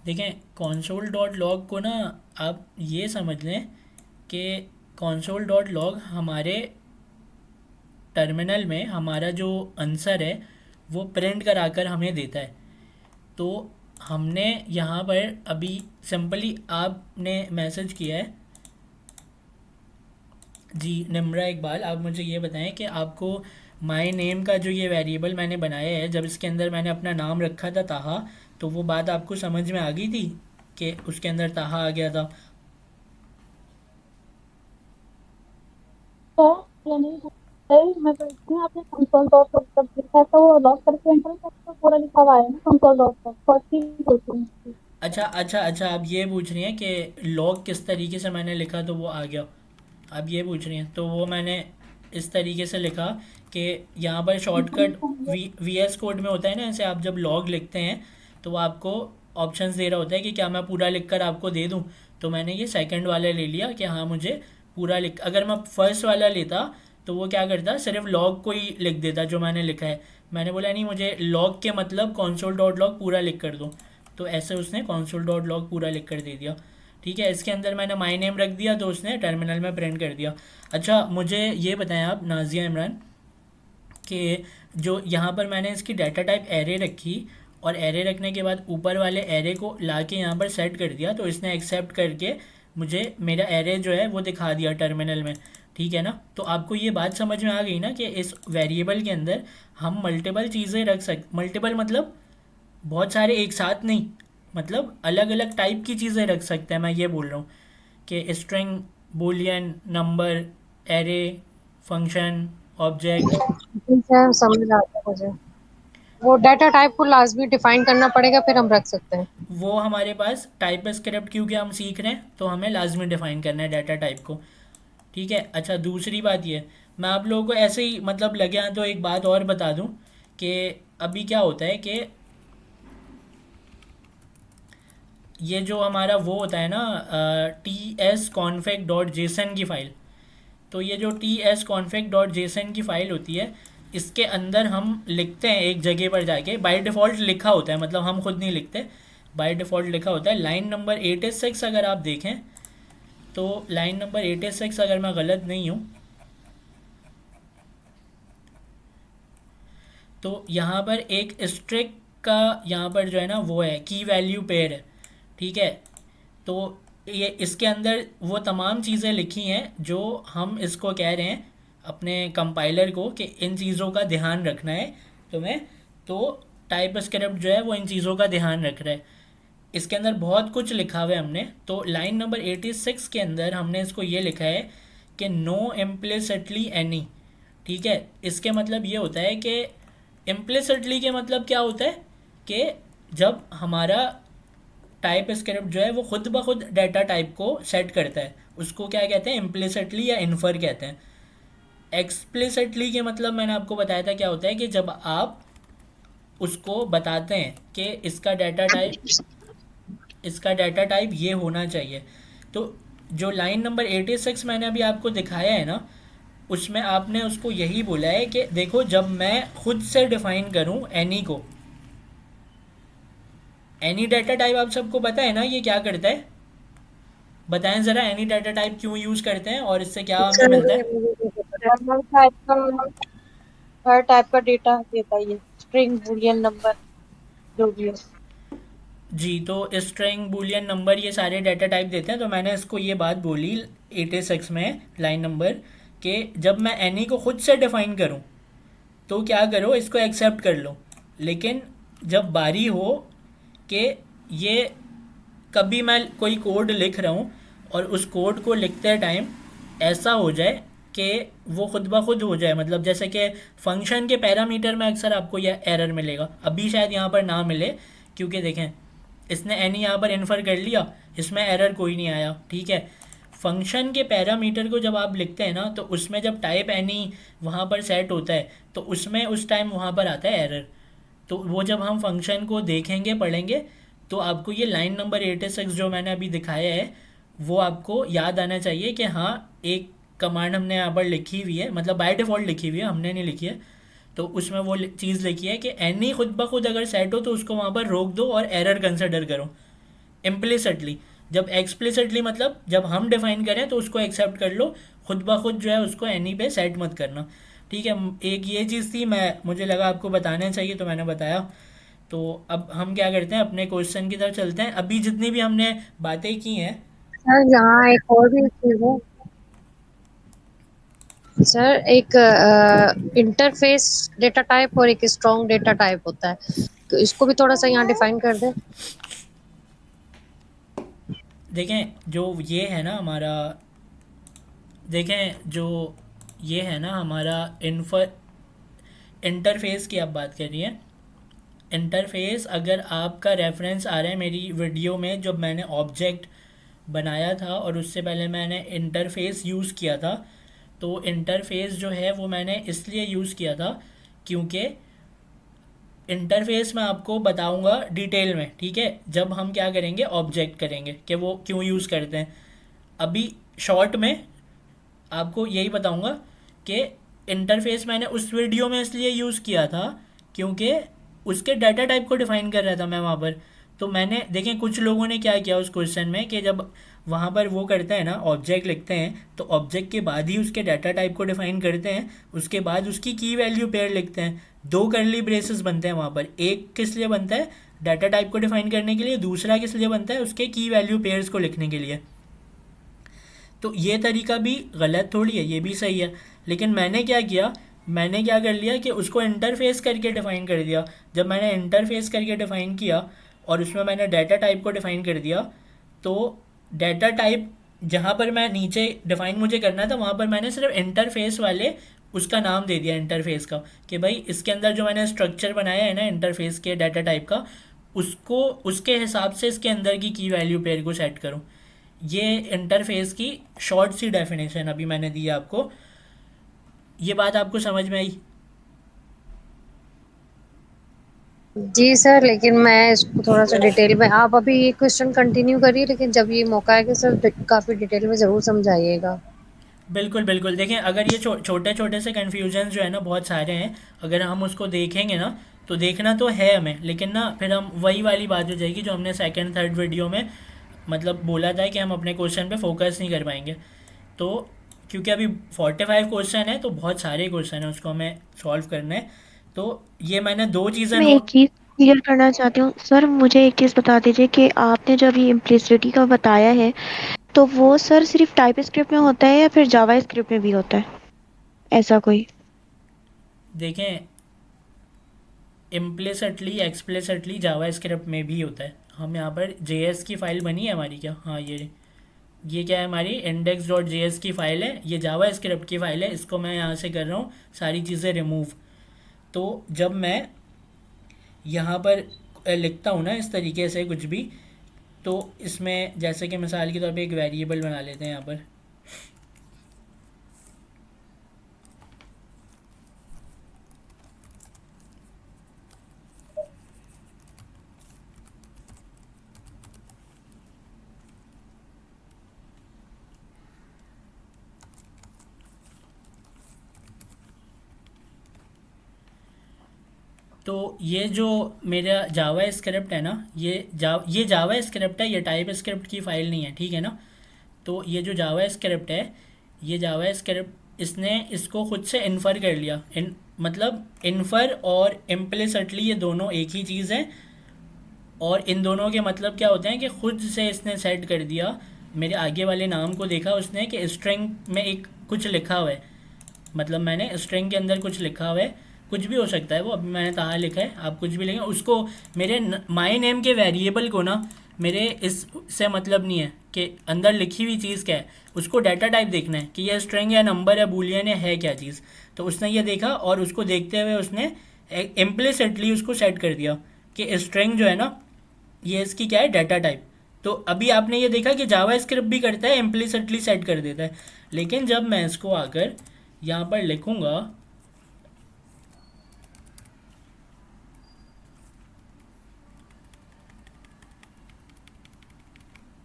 देखें, console डॉट लॉग को ना आप ये समझ लें कि console डॉट लॉग हमारे टर्मिनल में हमारा जो आंसर है वो प्रिंट कराकर हमें देता है। तो हमने यहाँ पर अभी सिंपली आपने मैसेज किया है, जी निम्रा इकबाल, आप मुझे ये बताएं कि आपको माई नेम का जो ये वेरिएबल मैंने बनाया है, जब इसके अंदर मैंने अपना नाम रखा था ताहा, तो वो बात आपको समझ में आ गई थी कि उसके अंदर ताहा आ गया था। मैं देखती हूँ आपने कंसोल डॉट जब लिखा है तो वो लॉक करके एंटर करके पूरा लिखा हुआ है ना कंसोल डॉट पर फर्स्ट ही होती है। अच्छा अच्छा अच्छा, आप ये पूछ रही हैं कि लॉग किस तरीके से मैंने लिखा तो वो आ गया, आप ये पूछ रही हैं। तो वो मैंने इस तरीके से लिखा कि यहाँ पर शॉर्टकट वी एस कोड में होता है ना, ऐसे आप जब लॉग लिखते हैं तो वो आपको ऑप्शंस दे रहा होता है कि क्या मैं पूरा लिख कर आपको दे दूँ। तो मैंने ये सेकंड वाला ले लिया कि हाँ मुझे पूरा लिख, अगर मैं फर्स्ट वाला लेता तो वो क्या करता, सिर्फ लॉग को ही लिख देता जो मैंने लिखा है। मैंने बोला नहीं, मुझे लॉग के मतलब console डॉट लॉग पूरा लिख कर दो, तो ऐसे उसने console डॉट लॉग पूरा लिख कर दे दिया। ठीक है, इसके अंदर मैंने माई नेम रख दिया तो उसने टर्मिनल में प्रिंट कर दिया। अच्छा मुझे ये बताएं आप नाजिया इमरान कि जो यहाँ पर मैंने इसकी डाटा टाइप एरे रखी और एरे रखने के बाद ऊपर वाले एरे को ला के यहाँ पर सेट कर दिया, तो इसने एक्सेप्ट करके मुझे मेरा एरे जो है वो दिखा दिया टर्मिनल में। ठीक है ना, तो आपको ये बात समझ में आ गई ना कि इस वेरिएबल के अंदर हम मल्टीपल चीज़ें रख मल्टीपल मतलब बहुत सारे एक साथ नहीं, मतलब अलग अलग टाइप की चीज़ें रख सकते हैं। मैं ये बोल रहा हूँ कि string, Boolean, number, array, function, object. Sir समझ आता है मुझे। वो डाटा टाइप को लाजमी डिफाइन करना पड़ेगा, फिर हम रख सकते हैं। वो हमारे पास टाइप स्क्रिप्ट क्योंकि हम सीख रहे हैं तो हमें लाजमी डिफाइन करना है डाटा टाइप को। ठीक है, अच्छा दूसरी बात ये, मैं आप लोगों को ऐसे ही मतलब लगे हैं तो एक बात और बता दूं कि अभी क्या होता है कि ये जो हमारा वो होता है ना tsconfig.json की फ़ाइल, तो ये जो tsconfig.json की फ़ाइल होती है इसके अंदर हम लिखते हैं एक जगह पर जाके, बाय डिफ़ॉल्ट लिखा होता है, मतलब हम खुद नहीं लिखते, बाय डिफ़ॉल्ट लिखा होता है। लाइन नंबर 86 अगर आप देखें तो लाइन नंबर 86 अगर मैं गलत नहीं हूँ तो यहाँ पर एक स्ट्रिंग का यहाँ पर जो है ना वो है की वैल्यू पेयर है। ठीक है, तो ये इसके अंदर वो तमाम चीज़ें लिखी हैं जो हम इसको कह रहे हैं अपने कंपाइलर को कि इन चीज़ों का ध्यान रखना है तुम्हें। तो टाइप स्क्रिप्ट जो है वो इन चीज़ों का ध्यान रख रहा है। इसके अंदर बहुत कुछ लिखा हुआ है हमने, तो लाइन नंबर 86 के अंदर हमने इसको ये लिखा है कि नो इम्प्लिसिटली एनी। ठीक है, इसके मतलब ये होता है कि इम्प्लिसिटली के मतलब क्या होता है कि जब हमारा टाइप स्क्रिप्ट जो है वो खुद ब खुद डाटा टाइप को सेट करता है, उसको क्या कहते हैं, इम्प्लिसिटली या इन्फर कहते हैं। एक्सप्लिसिटली के मतलब मैंने आपको बताया था क्या होता है कि जब आप उसको बताते हैं कि इसका डाटा टाइप ये होना चाहिए। तो जो लाइन नंबर 86 मैंने अभी आपको दिखाया है ना, उसमें आपने उसको यही बोला है कि देखो जब मैं खुद से डिफाइन करूं एनी को, एनी डाटा टाइप आप सबको पता है ना ये क्या करता है, बताएं ज़रा एनी डाटा टाइप क्यों यूज़ करते हैं और इससे क्या हमें मिलता है। हर टाइप का डेटा देता है ये, स्ट्रिंग, बूलियन, नंबर, जो भी है। जी, तो स्ट्रिंग, बूलियन, नंबर ये सारे डाटा टाइप देते हैं। तो मैंने इसको ये बात बोली 86 में लाइन नंबर कि जब मैं एनी को खुद से डिफाइन करूं तो क्या करो, इसको एक्सेप्ट कर लो, लेकिन जब बारी हो कि ये कभी मैं कोई कोड लिख रहा हूँ और उस कोड को लिखते टाइम ऐसा हो जाए कि वो खुद ब खुद हो जाए, मतलब जैसे कि फंक्शन के पैरामीटर में अक्सर आपको यह एरर मिलेगा, अभी शायद यहाँ पर ना मिले क्योंकि देखें इसने एनी यहाँ पर इन्फर कर लिया, इसमें एरर कोई नहीं आया। ठीक है, फंक्शन के पैरामीटर को जब आप लिखते हैं ना तो उसमें जब टाइप एनी वहाँ पर सेट होता है तो उसमें उस टाइम वहाँ पर आता है एरर। तो वो जब हम फंक्शन को देखेंगे पढ़ेंगे तो आपको ये लाइन नंबर 86 जो मैंने अभी दिखाया है वो आपको याद आना चाहिए कि हाँ एक कमांड हमने यहाँ पर लिखी हुई है, मतलब बाय डिफ़ॉल्ट लिखी हुई है, हमने नहीं लिखी है, तो उसमें वो चीज़ लिखी है कि एनी खुद ब खुद अगर सेट हो तो उसको वहाँ पर रोक दो और एरर कंसिडर करो इम्प्लिसिटली। जब एक्सप्लिसिटली मतलब जब हम डिफाइन करें तो उसको एक्सेप्ट कर लो, खुद ब खुद जो है उसको एनी पे सेट मत करना। ठीक है, एक ये चीज़ थी, मुझे लगा आपको बताना चाहिए तो मैंने बताया। तो अब हम क्या करते हैं, अपने क्वेश्चन की तरफ चलते हैं। अभी जितनी भी हमने बातें की हैं सर यहाँ एक और भी चीज है सर, एक इंटरफेस डेटा टाइप और एक स्ट्रॉन्ग डेटा टाइप होता है, तो इसको भी थोड़ा सा यहाँ डिफाइन कर दें। देखें जो ये है ना हमारा, देखें जो ये है ना हमारा इंटरफेस की आप बात कर रही हैं। इंटरफेस अगर आपका रेफरेंस आ रहा है मेरी वीडियो में जब मैंने ऑब्जेक्ट बनाया था और उससे पहले मैंने इंटरफेस यूज़ किया था, तो इंटरफेस जो है वो मैंने इसलिए यूज़ किया था क्योंकि इंटरफेस मैं आपको बताऊंगा डिटेल में, ठीक है, जब हम क्या करेंगे ऑब्जेक्ट करेंगे कि वो क्यों यूज़ करते हैं। अभी शॉर्ट में आपको यही बताऊंगा कि इंटरफेस मैंने उस वीडियो में इसलिए यूज़ किया था क्योंकि उसके डाटा टाइप को डिफ़ाइन कर रहा था मैं वहाँ पर। तो मैंने देखें कुछ लोगों ने क्या किया उस क्वेश्चन में कि जब वहाँ पर वो करते हैं ना ऑब्जेक्ट लिखते हैं तो ऑब्जेक्ट के बाद ही उसके डाटा टाइप को डिफ़ाइन करते हैं, उसके बाद उसकी की वैल्यू पेयर लिखते हैं। दो करली ब्रेसेस बनते हैं वहाँ पर, एक किस लिए बनता है डाटा टाइप को डिफ़ाइन करने के लिए, दूसरा किस लिए बनता है उसके की वैल्यू पेयर्स को लिखने के लिए। तो ये तरीका भी गलत थोड़ी है, ये भी सही है। लेकिन मैंने क्या किया, मैंने क्या कर लिया कि उसको इंटरफेस करके डिफ़ाइन कर दिया। जब मैंने इंटरफेस करके डिफ़ाइन किया और उसमें मैंने डाटा टाइप को डिफ़ाइन कर दिया, तो डाटा टाइप जहाँ पर मैं नीचे डिफ़ाइन मुझे करना था वहाँ पर मैंने सिर्फ इंटरफेस वाले उसका नाम दे दिया इंटरफेस का, कि भाई इसके अंदर जो मैंने स्ट्रक्चर बनाया है ना इंटरफेस के डाटा टाइप का, उसको उसके हिसाब से इसके अंदर की वैल्यू पेयर को सेट करूँ। ये इंटरफेस की शॉर्ट सी डेफिनेशन अभी मैंने दी है आपको। ये बात आपको समझ में आई? जी सर, लेकिन मैं इसको थोड़ा सा डिटेल में, आप अभी ये क्वेश्चन कंटिन्यू करिए, लेकिन जब ये मौका आएगा सर काफ़ी डिटेल में ज़रूर समझाइएगा। बिल्कुल बिल्कुल। देखें अगर ये छोटे छोटे से कन्फ्यूजन जो है ना बहुत सारे हैं, अगर हम उसको देखेंगे ना तो देखना तो है हमें, लेकिन ना फिर हम वही वाली बात हो जाएगी जो हमने सेकंड थर्ड वीडियो में मतलब बोला था कि हम अपने क्वेश्चन पे फोकस नहीं कर पाएंगे। तो क्योंकि अभी 45 क्वेश्चन है तो बहुत सारे क्वेश्चन हैं, उसको हमें सॉल्व करना है। तो ये मैंने दो चीज़ें मैं एक चीज़ क्लियर करना चाहती हूँ सर, मुझे एक चीज़ बता दीजिए कि आपने जो अभी इम्प्लिसिटी का बताया है तो वो सर सिर्फ टाइप स्क्रिप्ट में होता है या फिर जावा स्क्रिप्ट में भी होता है ऐसा कोई? देखें इम्प्लिसिटली एक्सप्लिसिटली जावा स्क्रिप्ट में भी होता है। हम यहाँ पर जेएस की फ़ाइल बनी है हमारी, क्या, हाँ ये क्या है हमारी index.js की फ़ाइल है, ये जावा स्क्रिप्ट की फ़ाइल है। इसको मैं यहाँ से कर रहा हूँ सारी चीज़ें रिमूव। तो जब मैं यहाँ पर लिखता हूँ ना इस तरीके से कुछ भी, तो इसमें जैसे कि मिसाल के तौर पे एक वेरिएबल बना लेते हैं यहाँ पर, तो ये जो मेरा जावा स्क्रिप्ट है ना, ये जावा स्क्रिप्ट है, ये टाइप स्क्रिप्ट की फ़ाइल नहीं है, ठीक है ना। तो ये जो जावा स्क्रिप्ट है, ये जावा स्क्रिप्ट इसने इसको खुद से इन्फर कर लिया। मतलब इन्फर और इम्प्लिसिटली ये दोनों एक ही चीज़ है, और इन दोनों के मतलब क्या होते हैं कि खुद से इसने सेट कर दिया। मेरे आगे वाले नाम को देखा उसने कि स्ट्रिंग में एक कुछ लिखा हुआ है, मतलब मैंने स्ट्रिंग के अंदर कुछ लिखा हुआ है, कुछ भी हो सकता है वो, अभी मैंने कहाँ लिखा है, आप कुछ भी लिखें उसको। मेरे माई नेम के वेरिएबल को ना मेरे इससे मतलब नहीं है कि अंदर लिखी हुई चीज़ क्या है, उसको डाटा टाइप देखना है कि यह स्ट्रिंग या नंबर या बूलियन है क्या चीज़। तो उसने ये देखा और उसको देखते हुए उसने इम्प्लिसिटली उसको सेट कर दिया कि स्ट्रिंग जो है ना ये इसकी क्या है डाटा टाइप। तो अभी आपने ये देखा कि जावा स्क्रिप्ट भी करता है, इम्प्लिसिटली सेट कर देता है। लेकिन जब मैं इसको आकर यहाँ पर लिखूँगा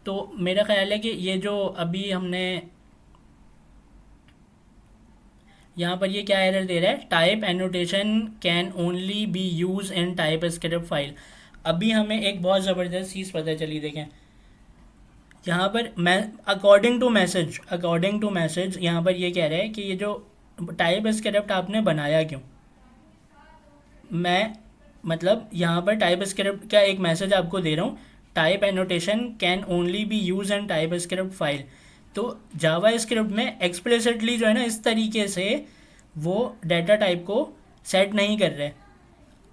तो मेरा ख्याल है कि ये जो अभी हमने यहाँ पर ये क्या एरर दे रहा है, type annotation can only B use in type script file. अभी हमें एक बहुत ज़बरदस्त चीज़ पता चली, देखें यहाँ पर मैं अकॉर्डिंग टू मैसेज यहाँ पर ये कह रहा है कि ये जो टाइप स्क्रिप्ट आपने बनाया क्यों। मैं मतलब यहाँ पर टाइप स्क्रिप्ट का एक मैसेज आपको दे रहा हूँ, type annotation can only B use in type script file. तो जावा स्क्रिप्ट में एक्सप्लिसिटली जो है ना इस तरीके से वो डाटा टाइप को सेट नहीं कर रहे।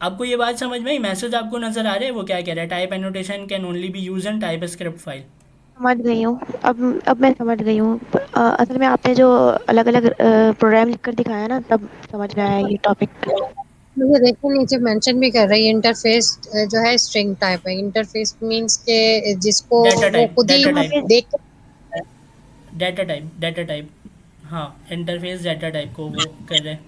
आपको ये बात समझ में आई, मैसेज आपको नज़र आ रहा है वो क्या कह रहा है, type annotation can only B use in type script file. समझ गई हूँ, अब मैं समझ गई हूँ। असल में आपने जो अलग अलग प्रोग्राम लिखकर दिखाया ना तब समझ में आया ये टॉपिक। मुझे देखिए नीचे मेंशन भी कर रही है इंटरफेस जो है स्ट्रिंग टाइप है। इंटरफेस मींस के जिसको डाटा वो टाइप खुद ही डाटा टाइप देख डाटा टाइप हाँ इंटरफेस डाटा टाइप को वो कर रहे हैं।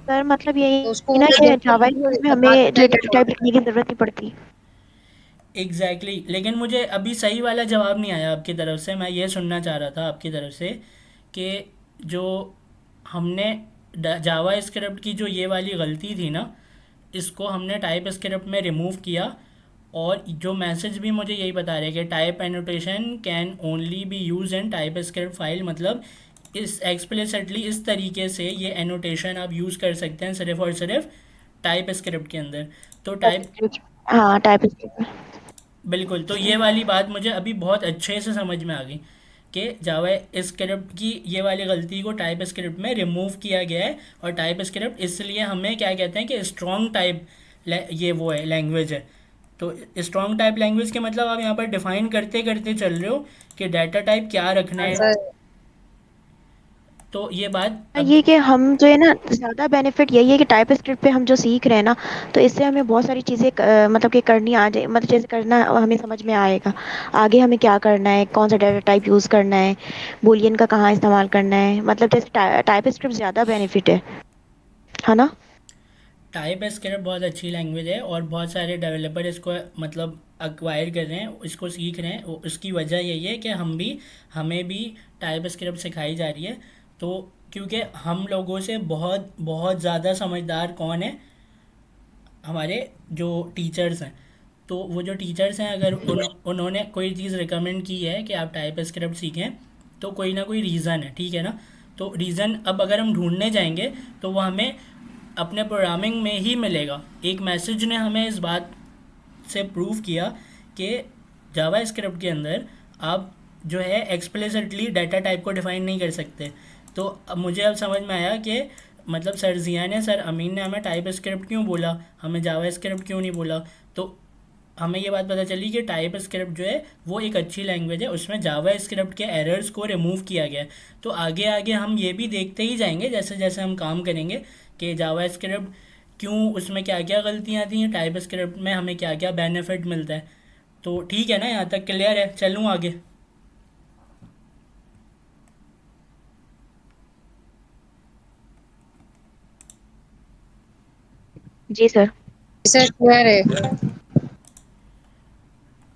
सर मतलब यही तो उसको है ना कि जावा वो में बता हमें देता है कि डेटा टाइप लिखने की जरूरत नहीं पड़ती। एग्जैक्टली लेकिन मुझे अभी सही वाला जवाब नहीं आया आपकी तरफ से। मैं ये सुनना चाह रहा था आपकी तरफ से कि जो हमने जावा स्क्रिप्ट की जो ये वाली गलती थी ना, इसको हमने टाइप स्क्रिप्ट में रिमूव किया। और जो मैसेज भी मुझे यही बता रहे हैं कि type annotation can only B use in type script file, मतलब इस एक्सप्लिसिटली इस तरीके से ये एनोटेशन आप यूज़ कर सकते हैं सिर्फ और सिर्फ टाइप स्क्रिप्ट के अंदर। तो टाइप हाँ टाइप स्क्रिप्ट। बिल्कुल, तो ये वाली बात मुझे अभी बहुत अच्छे से समझ में आ गई कि जावा स्क्रिप्ट की ये वाली गलती को टाइप स्क्रिप्ट में रिमूव किया गया है। और टाइप स्क्रिप्ट इसलिए हमें क्या कहते हैं कि स्ट्रॉन्ग टाइप ये वो है लैंग्वेज है। तो स्ट्रॉन्ग टाइप लैंग्वेज के मतलब आप यहाँ पर डिफाइन करते करते चल रहे हो कि डाटा टाइप क्या रखना है। सर तो ये बात अब ये कि हम जो है ना ज्यादा बेनिफिट यही है कि टाइप स्क्रिप्ट पे हम जो सीख रहे हैं ना, तो इससे हमें बहुत सारी चीजें मतलब कि करनी आ जाए, मतलब जैसे करना हमें समझ में आएगा आगे हमें क्या करना है, कौन सा डाटा टाइप यूज करना है, बूलियन का कहाँ इस्तेमाल करना है, मतलब जैसे टाइप स्क्रिप्ट ज्यादा बेनिफिट है ना। टाइप स्क्रिप्ट बहुत अच्छी लैंग्वेज है और बहुत सारे डेवलपर इसको मतलब अक्वायर कर रहे हैं, इसको सीख रहे हैं। उसकी वजह यही है कि हमें भी टाइप स्क्रिप्ट सिखाई जा रही है। तो क्योंकि हम लोगों से बहुत बहुत ज़्यादा समझदार कौन है, हमारे जो टीचर्स हैं। तो वो जो टीचर्स हैं अगर उन्होंने कोई चीज़ रिकमेंड की है कि आप टाइप स्क्रिप्ट सीखें, तो कोई ना कोई रीज़न है, ठीक है ना। तो रीज़न अब अगर हम ढूंढने जाएंगे तो वो हमें अपने प्रोग्रामिंग में ही मिलेगा। एक मैसेज ने हमें इस बात से प्रूव किया कि जावा स्क्रिप्ट के अंदर आप जो है एक्सप्लिसिटली डाटा टाइप को डिफाइन नहीं कर सकते। तो अब मुझे अब समझ में आया कि मतलब सर जिया ने, सर अमीन ने हमें टाइप स्क्रिप्ट क्यों बोला, हमें जावा स्क्रिप्ट क्यों नहीं बोला। तो हमें ये बात पता चली कि टाइप स्क्रिप्ट जो है वो एक अच्छी लैंग्वेज है, उसमें जावा स्क्रिप्ट के एरर्स को रिमूव किया गया है। तो आगे आगे हम ये भी देखते ही जाएंगे जैसे जैसे हम काम करेंगे कि जावा स्क्रिप्ट क्यों, उसमें क्या क्या गलतियाँ थी, टाइप स्क्रिप्ट में हमें क्या क्या बेनिफिट मिलता है। तो ठीक है ना, यहाँ तक क्लियर है, चलूँ आगे। जी सर। सर क्लियर है।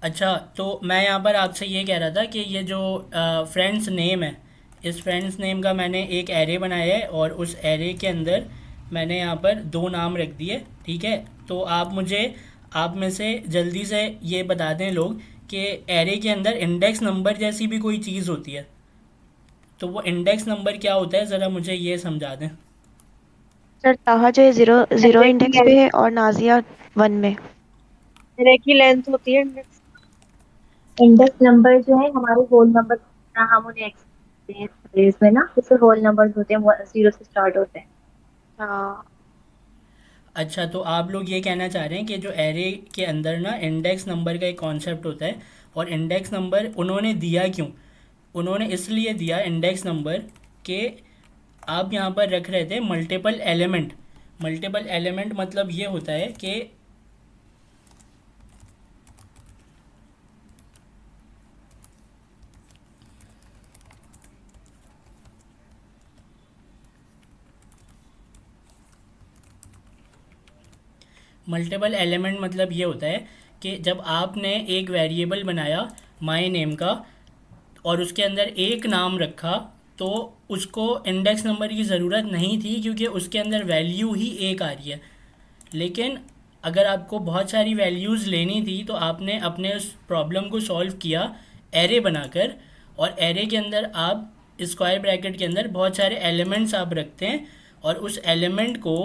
अच्छा, तो मैं यहाँ पर आपसे ये कह रहा था कि ये जो फ्रेंड्स नेम है, इस फ्रेंड्स नेम का मैंने एक एरे बनाया है और उस एरे के अंदर मैंने यहाँ पर दो नाम रख दिए, ठीक है। तो आप में से जल्दी से ये बता दें लोग कि एरे के अंदर इंडेक्स नंबर जैसी भी कोई चीज़ होती है, तो वो इंडेक्स नंबर क्या होता है, ज़रा मुझे ये समझा दें। सर ताहा जो है जीरो जीरो array की इंडेक्स पे length, है और नाजिया 1 में। array की लेंथ होती है index। इंडेक्स नंबर जो है हमारे होल नंबर, हम उन्हें एक्सेस में ना जैसे होल नंबर्स होते हैं वो 0 से स्टार्ट होते हैं। हाँ अच्छा, तो आप लोग ये कहना चाह रहे हैं कि जो एरे के अंदर ना इंडेक्स नंबर का एक कॉन्सेप्ट होता है, और इंडेक्स नंबर उन्होंने दिया क्यों, उन्होंने इसलिए दिया इंडेक्स नंबर कि आप यहाँ पर रख रहे थे मल्टीपल एलिमेंट। मल्टीपल एलिमेंट मतलब ये होता है कि मल्टीपल एलिमेंट मतलब ये होता है कि जब आपने एक वेरिएबल बनाया माय नेम का और उसके अंदर एक नाम रखा, तो उसको इंडेक्स नंबर की ज़रूरत नहीं थी क्योंकि उसके अंदर वैल्यू ही एक आ रही है। लेकिन अगर आपको बहुत सारी वैल्यूज़ लेनी थी तो आपने अपने उस प्रॉब्लम को सॉल्व किया एरे बनाकर, और एरे के अंदर आप स्क्वायर ब्रैकेट के अंदर बहुत सारे एलिमेंट्स आप रखते हैं, और उस एलिमेंट को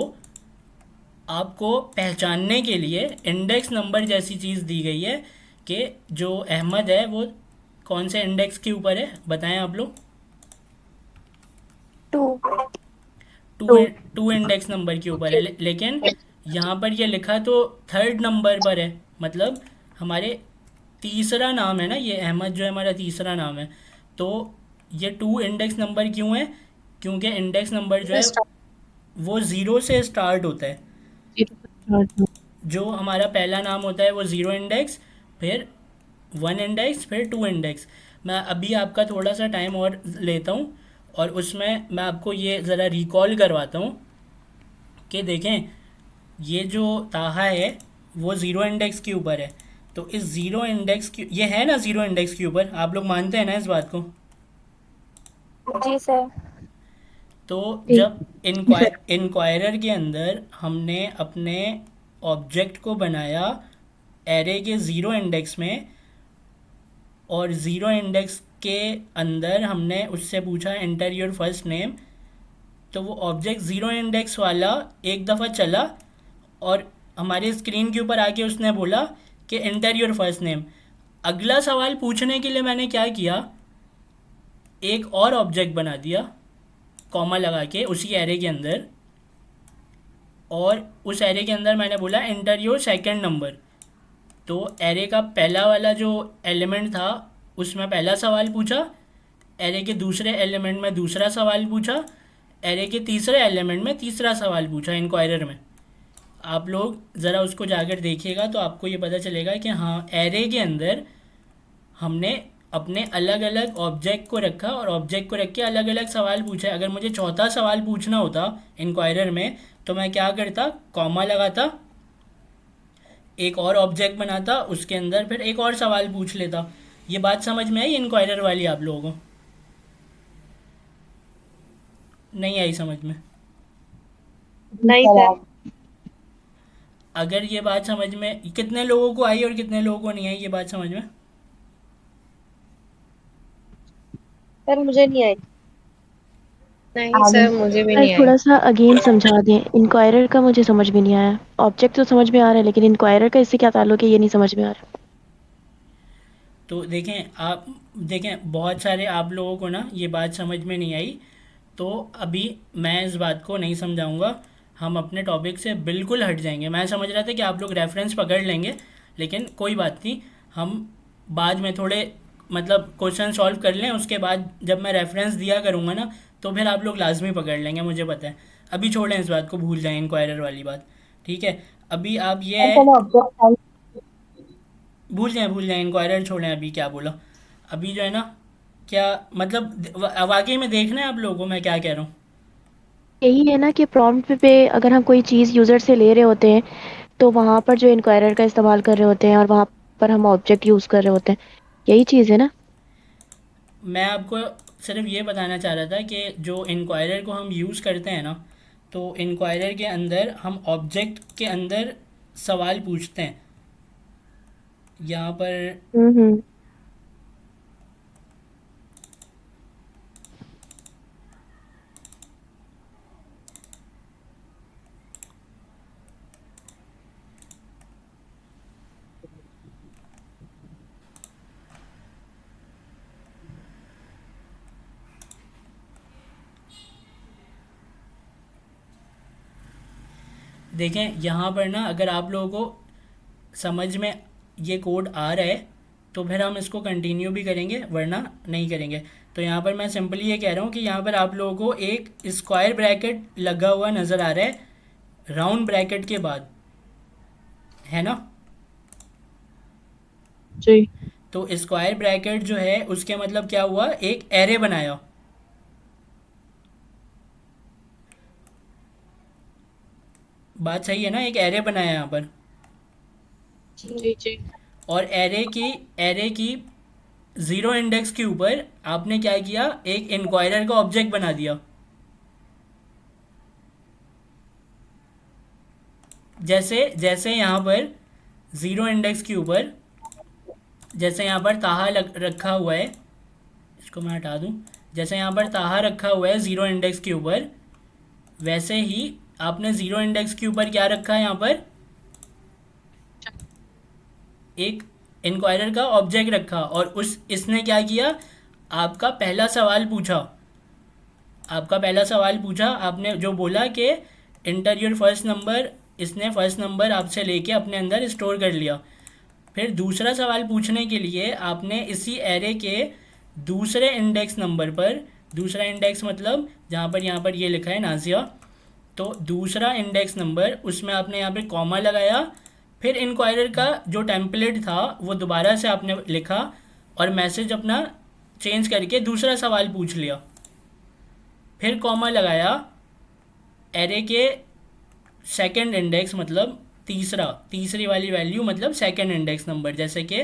आपको पहचानने के लिए इंडेक्स नंबर जैसी चीज़ दी गई है कि जो अहमद है वो कौन से इंडेक्स के ऊपर है, बताएं आप लोग। 2। टू इंडेक्स नंबर के ऊपर है, लेकिन यहाँ पर ये लिखा तो थर्ड नंबर पर है, मतलब हमारे तीसरा नाम है ना, ये अहमद जो है हमारा तीसरा नाम है। तो ये 2 इंडेक्स नंबर क्यों है, क्योंकि इंडेक्स नंबर जो है वो ज़ीरो से स्टार्ट होता है। जो हमारा पहला नाम होता है वो 0 इंडेक्स, फिर 1 इंडेक्स, फिर 2 इंडेक्स। मैं अभी आपका थोड़ा सा टाइम और लेता हूँ और उसमें मैं आपको ये ज़रा रिकॉल करवाता हूँ कि देखें ये जो ताहा है वो ज़ीरो इंडेक्स के ऊपर है। तो इस ज़ीरो इंडेक्स की ये है ना, ज़ीरो इंडेक्स के ऊपर आप लोग मानते हैं ना इस बात को? जी सर। तो जी जब जी सर। इंक्वायरर के अंदर हमने अपने ऑब्जेक्ट को बनाया एरे के ज़ीरो इंडेक्स में, और ज़ीरो इंडेक्स के अंदर हमने उससे पूछा एंटर योर फर्स्ट नेम, तो वो ऑब्जेक्ट ज़ीरो इंडेक्स वाला एक दफ़ा चला और हमारे स्क्रीन के ऊपर आके उसने बोला कि एंटर योर फर्स्ट नेम। अगला सवाल पूछने के लिए मैंने क्या किया, एक और ऑब्जेक्ट बना दिया कॉमा लगा के उसी एरे के अंदर, और उस एरे के अंदर मैंने बोला एंटर योर सेकंड नंबर। तो एरे का पहला वाला जो एलिमेंट था उसमें पहला सवाल पूछा, एरे के दूसरे एलिमेंट में दूसरा सवाल पूछा, एरे के तीसरे एलिमेंट में तीसरा सवाल पूछा इंक्वायरर में। आप लोग ज़रा उसको जाकर देखिएगा तो आपको ये पता चलेगा कि हाँ, एरे के अंदर हमने अपने अलग अलग ऑब्जेक्ट को रखा और ऑब्जेक्ट को रख के अलग अलग सवाल पूछे। अगर मुझे चौथा सवाल पूछना होता इंक्वायरर में तो मैं क्या करता, कॉमा लगाता, एक और ऑब्जेक्ट बनाता, उसके अंदर फिर एक और सवाल पूछ लेता। ये बात समझ में आई इंक्वायरर वाली आप लोगों को? नहीं आई समझ में? नहीं सर। अगर ये बात समझ में, कितने लोगों को आई और कितने लोगों को नहीं आई ये बात समझ में? सर मुझे नहीं आई। नहीं सर, मुझे भी सर नहीं आई। थोड़ा सा अगेन समझा दें, इंक्वायरर का मुझे समझ में नहीं आया। ऑब्जेक्ट तो समझ में आ रहा है लेकिन इंक्वायरर का इससे क्या ताल्लुक है ये नहीं समझ में आ रहा। तो देखें बहुत सारे आप लोगों को ना ये बात समझ में नहीं आई, तो अभी मैं इस बात को नहीं समझाऊंगा, हम अपने टॉपिक से बिल्कुल हट जाएंगे। मैं समझ रहा था कि आप लोग रेफरेंस पकड़ लेंगे, लेकिन कोई बात नहीं, हम बाद में थोड़े मतलब क्वेश्चन सॉल्व कर लें, उसके बाद जब मैं रेफरेंस दिया करूँगा ना तो फिर आप लोग लाजमी पकड़ लेंगे, मुझे पता है। अभी छोड़ें इस बात को, भूल जाएं इंक्वायरर वाली बात, ठीक है? अभी आप ये है, भूल जाएं इंक्वायरर, छोड़ें अभी क्या बोला। अभी जो है ना, क्या मतलब वाकई में देखना है आप लोगों को मैं क्या कह रहा हूँ? यही है ना कि प्रॉम्प्ट पे अगर हम कोई चीज़ यूज़र से ले रहे होते हैं तो वहाँ पर जो इंक्वायरर का इस्तेमाल कर रहे होते हैं और वहाँ पर हम ऑब्जेक्ट यूज़ कर रहे होते हैं, यही चीज़ है ना। मैं आपको सिर्फ ये बताना चाह रहा था कि जो इंक्वायरर को हम यूज़ करते हैं ना, तो इंक्वायरर के अंदर हम ऑब्जेक्ट के अंदर सवाल पूछते हैं। यहाँ पर हम्म। देखें यहाँ पर ना, अगर आप लोगों को समझ में ये कोड आ रहा है तो फिर हम इसको कंटिन्यू भी करेंगे, वरना नहीं करेंगे। तो यहाँ पर मैं सिंपली ये कह रहा हूँ कि यहाँ पर आप लोगों को एक स्क्वायर ब्रैकेट लगा हुआ नज़र आ रहा है राउंड ब्रैकेट के बाद, है ना? जी। तो स्क्वायर ब्रैकेट जो है उसके मतलब क्या हुआ, एक एरे बनाया। बात सही है ना, एक एरे बनाया यहाँ पर। जी जी। और एरे की ज़ीरो इंडेक्स के ऊपर आपने क्या किया, एक इंक्वायरर का ऑब्जेक्ट बना दिया। जैसे जैसे यहाँ पर ज़ीरो इंडेक्स के ऊपर, जैसे यहाँ पर ताहा रखा हुआ है, इसको मैं हटा दूँ, जैसे यहाँ पर ताहा रखा हुआ है ज़ीरो इंडेक्स के ऊपर, वैसे ही आपने ज़ीरो इंडेक्स के ऊपर क्या रखा है, यहाँ पर एक इंक्वायरर का ऑब्जेक्ट रखा, और इसने क्या किया, आपका पहला सवाल पूछा। आपने जो बोला कि इंटर योर फर्स्ट नंबर, इसने फर्स्ट नंबर आपसे लेके अपने अंदर स्टोर कर लिया। फिर दूसरा सवाल पूछने के लिए आपने इसी एरे के दूसरे इंडेक्स नंबर पर, दूसरा इंडेक्स मतलब जहाँ पर यहाँ पर ये लिखा है नाजिया, तो दूसरा इंडेक्स नंबर, उसमें आपने यहाँ पे कॉमा लगाया, फिर इंक्वायरर का जो टेम्पलेट था वो दोबारा से आपने लिखा और मैसेज अपना चेंज करके दूसरा सवाल पूछ लिया। फिर कॉमा लगाया एरे के सेकंड इंडेक्स, मतलब तीसरी वाली वैल्यू, मतलब सेकंड इंडेक्स नंबर। जैसे कि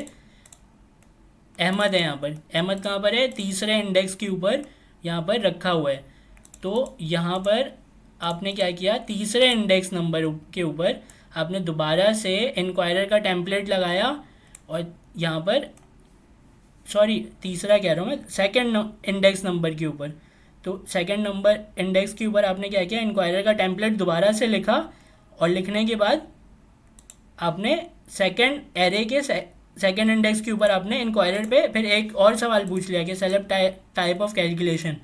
अहमद है, यहाँ पर अहमद कहाँ पर है, तीसरे इंडेक्स के ऊपर यहाँ पर रखा हुआ है। तो यहाँ पर आपने क्या किया, तीसरे इंडेक्स नंबर के ऊपर आपने दोबारा से इंक्वायरर का टेम्पलेट लगाया, और यहाँ पर सॉरी तीसरा कह रहा हूँ मैं, सेकंड इंडेक्स नंबर के ऊपर। तो सेकंड नंबर इंडेक्स के ऊपर आपने क्या किया, इंक्वायरर का टेम्पलेट दोबारा से लिखा, और लिखने के बाद आपने सेकंड एरे के सेकंड इंडेक्स के ऊपर आपने इंक्वायरर पे फिर एक और सवाल पूछ लिया कि सेलेक्ट टाइप ऑफ कैलकुलेशन।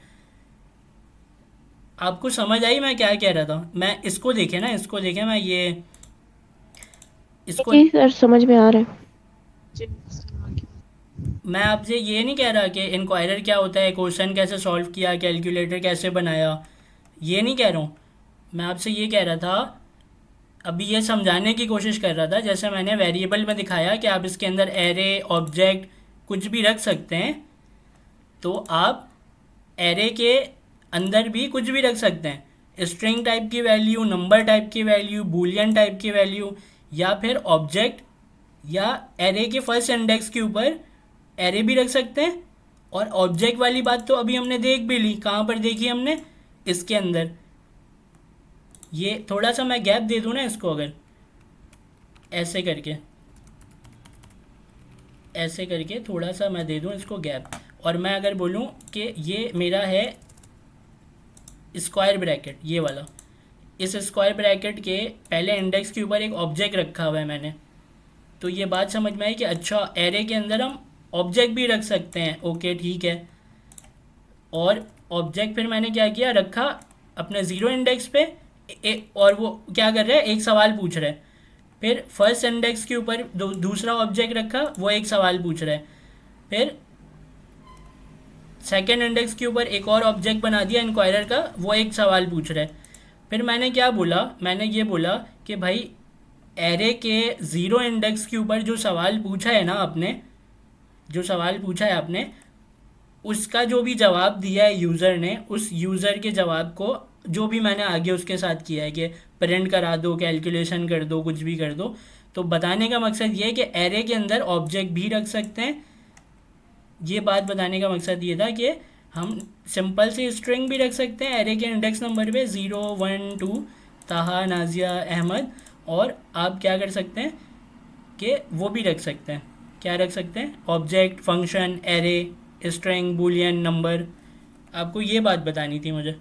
आपको समझ आई मैं क्या कह रहा था? मैं इसको देखे ना, इसको देखे, मैं ये इसको जी सर, समझ में आ रहा है। मैं आपसे ये नहीं कह रहा कि इंक्वायरर क्या होता है, क्वेश्चन कैसे सॉल्व किया, कैलकुलेटर कैसे बनाया, ये नहीं कह रहा हूँ। मैं आपसे ये कह रहा था, अभी ये समझाने की कोशिश कर रहा था, जैसे मैंने वेरिएबल में दिखाया कि आप इसके अंदर एरे, ऑब्जेक्ट कुछ भी रख सकते हैं। तो आप एरे के अंदर भी कुछ भी रख सकते हैं, स्ट्रिंग टाइप की वैल्यू, नंबर टाइप की वैल्यू, बूलियन टाइप की वैल्यू, या फिर ऑब्जेक्ट या एरे के फर्स्ट इंडेक्स के ऊपर एरे भी रख सकते हैं। और ऑब्जेक्ट वाली बात तो अभी हमने देख भी ली, कहाँ पर देखी हमने, इसके अंदर। ये थोड़ा सा मैं गैप दे दूँ ना इसको, अगर ऐसे करके थोड़ा सा मैं दे दूँ इसको गैप, और मैं अगर बोलूँ कि ये मेरा है स्क्वायर ब्रैकेट, ये वाला, इस स्क्वायर ब्रैकेट के पहले इंडेक्स के ऊपर एक ऑब्जेक्ट रखा हुआ है मैंने, तो ये बात समझ में आई कि अच्छा एरे के अंदर हम ऑब्जेक्ट भी रख सकते हैं। ओके ठीक है। और ऑब्जेक्ट फिर मैंने क्या किया, रखा अपने ज़ीरो इंडेक्स पे, और वो क्या कर रहा है, एक सवाल पूछ रहा है। फिर फर्स्ट इंडेक्स के ऊपर दूसरा ऑब्जेक्ट रखा, वो एक सवाल पूछ रहा है। फिर सेकेंड इंडेक्स के ऊपर एक और ऑब्जेक्ट बना दिया इंक्वायरर का, वो एक सवाल पूछ रहा है। फिर मैंने क्या बोला, मैंने ये बोला कि भाई एरे के ज़ीरो इंडेक्स के ऊपर जो सवाल पूछा है ना आपने, जो सवाल पूछा है आपने, उसका जो भी जवाब दिया है यूज़र ने, उस यूज़र के जवाब को जो भी मैंने आगे उसके साथ किया है कि प्रिंट करा दो, कैलकुलेशन कर दो, कुछ भी कर दो। तो बताने का मकसद ये है कि एरे के अंदर ऑब्जेक्ट भी रख सकते हैं। ये बात बताने का मकसद ये था कि हम सिंपल से स्ट्रिंग भी रख सकते हैं एरे के इंडेक्स नंबर पे, 0 1 2 ताहा, नाजिया, अहमद। और आप क्या कर सकते हैं कि वो भी रख सकते हैं, क्या रख सकते हैं, object, function, array, string, Boolean, number. आपको ये बात बतानी थी मुझे।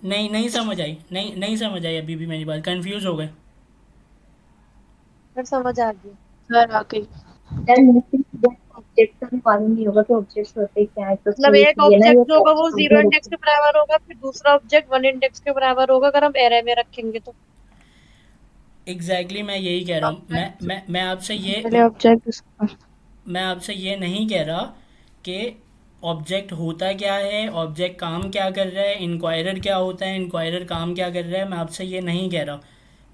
नहीं समझ आई, नहीं समझ आई अभी भी मेरी बात, कंफ्यूज हो गए? सर समझ आ गई। सर आ गई। ऑब्जेक्ट का भी मालूम नहीं होगा कि ऑब्जेक्ट्स होते क्या है, तो मतलब ये एक ये ना, ऑब्जेक्ट ये जो होगा वो box 0 अंदर इंडेक्स के बराबर होगा, फिर दूसरा ऑब्जेक्ट 1 इंडेक्स के बराबर होगा अगर हम एरे में रखेंगे तो। एग्जैक्टली मैं यही कह रहा हूँ। मैं आपसे ये पहले ऑब्जेक्ट। मैं आपसे ये नहीं कह रहा कि ऑब्जेक्ट होता क्या है, ऑब्जेक्ट काम क्या कर रहा है, इंक्वायरर क्या होता है, इंक्वायरर काम क्या कर रहा है, मैं आपसे ये नहीं कह रहा।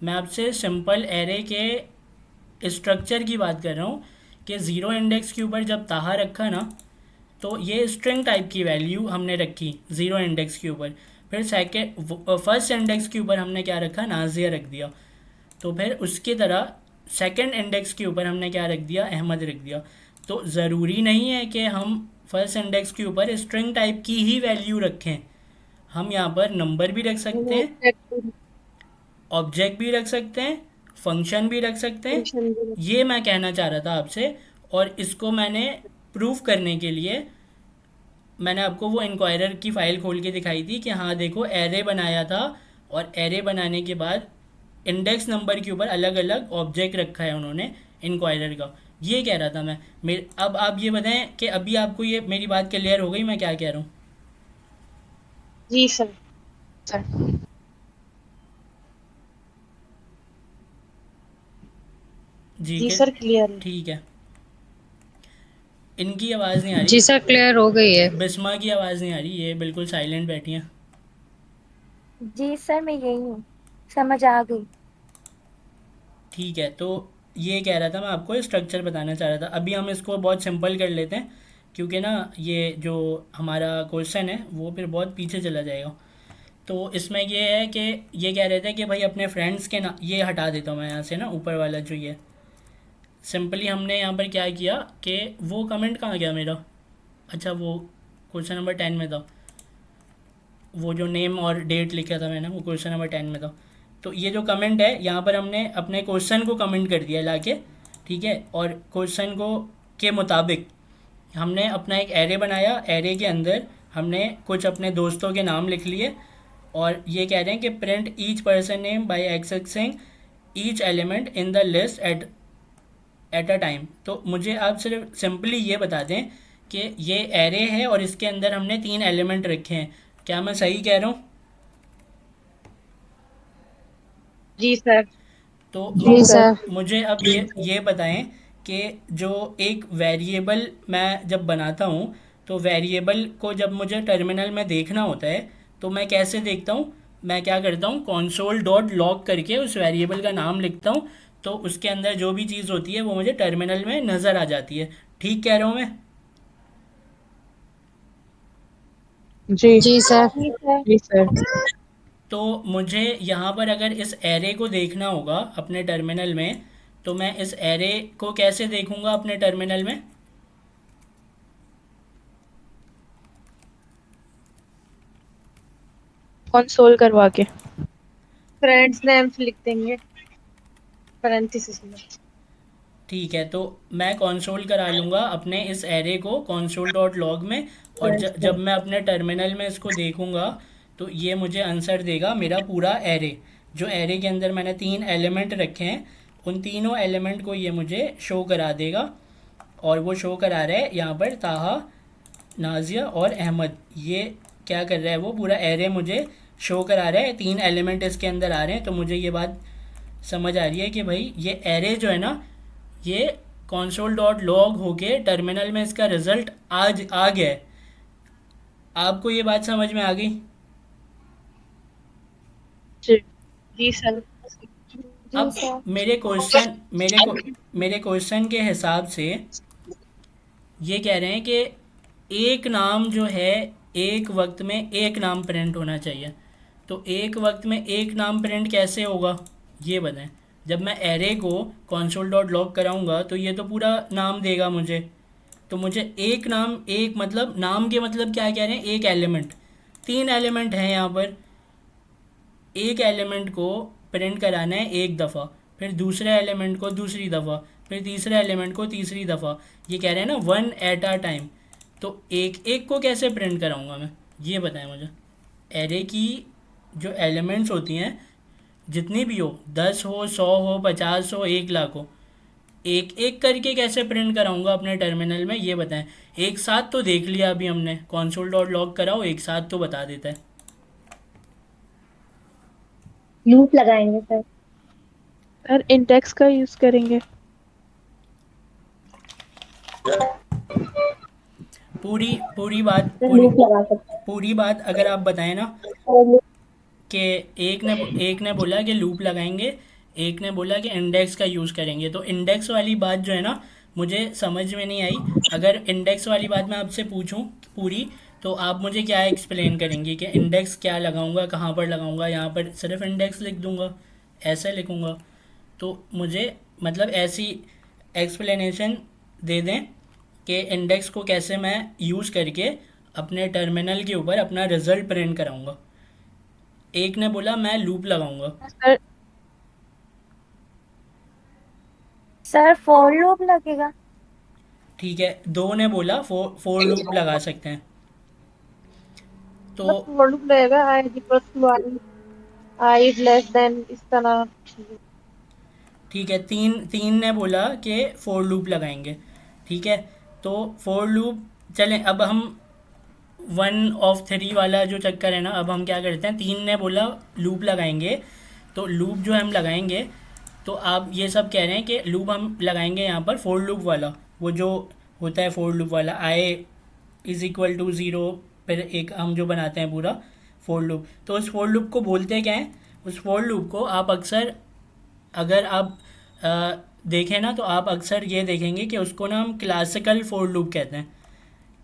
मैं आपसे सिंपल एरे के स्ट्रक्चर की बात कर रहा हूँ कि ज़ीरो इंडेक्स के ऊपर जब ताहा रखा ना, तो ये स्ट्रिंग टाइप की वैल्यू हमने रखी ज़ीरो इंडेक्स के ऊपर। फिर फर्स्ट इंडेक्स के ऊपर हमने क्या रखा, नाजिया रख दिया। तो फिर उसकी तरह सेकंड इंडेक्स के ऊपर हमने क्या रख दिया, अहमद रख दिया। तो ज़रूरी नहीं है कि हम फर्स्ट इंडेक्स के ऊपर स्ट्रिंग टाइप की ही वैल्यू रखें, हम यहाँ पर नंबर भी रख सकते हैं, ऑब्जेक्ट भी रख सकते हैं, फंक्शन भी रख सकते हैं। ये मैं कहना चाह रहा था आपसे। और इसको मैंने प्रूफ करने के लिए मैंने आपको वो इंक्वायरर की फ़ाइल खोल के दिखाई थी कि हाँ देखो एरे बनाया था, और एरे बनाने के बाद इंडेक्स नंबर के ऊपर अलग अलग ऑब्जेक्ट रखा है उन्होंने इंक्वायरर का। ये कह रहा था मैं। अब आप ये बताएं कि अभी आपको ये मेरी बात क्लियर हो गई मैं क्या कह रहा हूँ? जी सर। जी सर क्लियर है। ठीक है। इनकी आवाज़ नहीं आ जी रही, सर क्लियर हो गई है। बिस्मा की आवाज़ नहीं आ रही, ये बिल्कुल साइलेंट बैठी हैं। जी सर मैं यही हूँ, समझ आ गई। ठीक है, तो ये कह रहा था, मैं आपको स्ट्रक्चर बताना चाह रहा था। अभी हम इसको बहुत सिंपल कर लेते हैं, क्योंकि ना ये जो हमारा क्वेश्चन है वो फिर बहुत पीछे चला जाएगा। तो इसमें ये है कि ये कह रहे थे कि भाई अपने फ्रेंड्स के ना, ये हटा देता हूँ मैं यहाँ से ना, ऊपर वाला जो ये सिंपली हमने यहाँ पर क्या किया कि वो कमेंट कहाँ गया मेरा, अच्छा वो क्वेश्चन नंबर 10 में था, वो जो नेम और डेट लिखा था मैंने वो क्वेश्चन नंबर 10 में था। तो ये जो कमेंट है यहाँ पर हमने अपने क्वेश्चन को कमेंट कर दिया लाके, ठीक है। और क्वेश्चन को के मुताबिक हमने अपना एक एरे बनाया, एरे के अंदर हमने कुछ अपने दोस्तों के नाम लिख लिए, और ये कह रहे हैं कि print each person name by accessing each element in the list at a time. तो मुझे आप सिर्फ सिंपली ये बता दें कि ये एरे है और इसके अंदर हमने 3 एलिमेंट रखे हैं, क्या मैं सही कह रहा हूँ? जी सर। तो जी सर। मुझे अब ये बताएं कि जो एक वेरिएबल मैं जब बनाता हूँ, तो वेरिएबल को जब मुझे टर्मिनल में देखना होता है तो मैं कैसे देखता हूँ? मैं क्या करता हूँ, console डॉट लॉग करके उस वेरिएबल का नाम लिखता हूँ, तो उसके अंदर जो भी चीज़ होती है वो मुझे टर्मिनल में नज़र आ जाती है। ठीक कह रहा हूँ मैं? जी जी सर। जी सर। जी सर। तो मुझे यहाँ पर अगर इस एरे को देखना होगा अपने टर्मिनल में, तो मैं इस एरे को कैसे देखूँगा अपने टर्मिनल में? कंसोल करवा के। फ्रेंड्स नेम्स लिख देंगे पैरेंथेसिस में। ठीक है, तो मैं कंसोल करा लूँगा अपने इस एरे को console डॉट लॉग में, और जब मैं अपने टर्मिनल में इसको देखूँगा तो ये मुझे आंसर देगा मेरा पूरा एरे। जो एरे के अंदर मैंने 3 एलिमेंट रखे हैं, उन तीनों एलिमेंट को ये मुझे शो करा देगा, और वो शो करा रहा है यहाँ पर ताहा, नाजिया और अहमद। ये क्या कर रहा है, वो पूरा एरे मुझे शो करा रहा है, 3 एलिमेंट इसके अंदर आ रहे हैं। तो मुझे ये बात समझ आ रही है कि भाई ये एरे जो है ना, ये console डॉट लॉग होके टर्मिनल में इसका रिजल्ट आज आ गया है। आपको ये बात समझ में आ गई? जी सर। अब मेरे क्वेश्चन के हिसाब से ये कह रहे हैं कि एक नाम जो है, एक वक्त में एक नाम प्रिंट होना चाहिए। तो एक वक्त में एक नाम प्रिंट कैसे होगा, ये बताएं। जब मैं एरे को console डॉट लॉग कराऊंगा तो ये तो पूरा नाम देगा मुझे। तो मुझे एक नाम, एक मतलब नाम के मतलब क्या कह रहे हैं, एक एलिमेंट, 3 एलिमेंट हैं यहाँ पर, एक एलिमेंट को प्रिंट कराना है एक दफ़ा, फिर दूसरे एलिमेंट को दूसरी दफ़ा, फिर तीसरे एलिमेंट को तीसरी दफ़ा। ये कह रहे हैं ना 1 एट अ टाइम। तो एक एक को कैसे प्रिंट कराऊंगा मैं, ये बताएं मुझे। एरे की जो एलिमेंट्स होती हैं, जितनी भी हो, 10 हो, 100 हो, 50 हो, 1 लाख हो, एक एक करके कैसे प्रिंट कराऊंगा अपने टर्मिनल में, ये बताएं। एक साथ तो देख लिया अभी हमने, console डॉट लॉग कराओ, एक साथ तो बता देता है। लूप लगाएंगे सर। सर इंडेक्स का यूज करेंगे। पूरी बात सर लूप लगा सकते हैं। पूरी बात अगर आप बताएं ना, कि एक ने बोला कि लूप लगाएंगे, एक ने बोला कि इंडेक्स का यूज़ करेंगे। तो इंडेक्स वाली बात जो है ना, मुझे समझ में नहीं आई। अगर इंडेक्स वाली बात मैं आपसे पूछूं पूरी, तो आप मुझे क्या एक्सप्लेन करेंगे कि इंडेक्स क्या लगाऊंगा, कहाँ पर लगाऊंगा? यहाँ पर सिर्फ इंडेक्स लिख दूंगा, ऐसे लिखूंगा? तो मुझे मतलब ऐसी एक्सप्लेनेशन दे दें कि इंडेक्स को कैसे मैं यूज़ करके अपने टर्मिनल के ऊपर अपना रिज़ल्ट प्रिंट कराऊंगा। एक ने बोला मैं लूप लगाऊंगा। सर सर फॉर लूप लगेगा। ठीक है, 2 ने बोला फोर लूप लगा सकते हैं। तो फॉर लूप रहेगा I equals to I less than, इस तरह। ठीक है, तीन ने बोला कि फोर लूप लगाएंगे। ठीक है, तो फोर लूप चलें। अब हम 1 ऑफ 3 वाला जो चक्कर है ना, अब हम क्या करते हैं, 3 ने बोला लूप लगाएंगे, तो लूप जो हम लगाएंगे, तो आप ये सब कह रहे हैं कि लूप हम लगाएंगे यहाँ पर फोर लूप वाला, वो जो होता है फोर लूप वाला, आई इज़ इक्वल टू 0, फिर एक हम जो बनाते हैं पूरा फोर लूप। तो उस फोर लूप को बोलते क्या हैं? उस फोर लूप को आप अक्सर, अगर आप देखें ना तो आप अक्सर ये देखेंगे कि उसको ना हम क्लासिकल फोर लूप कहते हैं,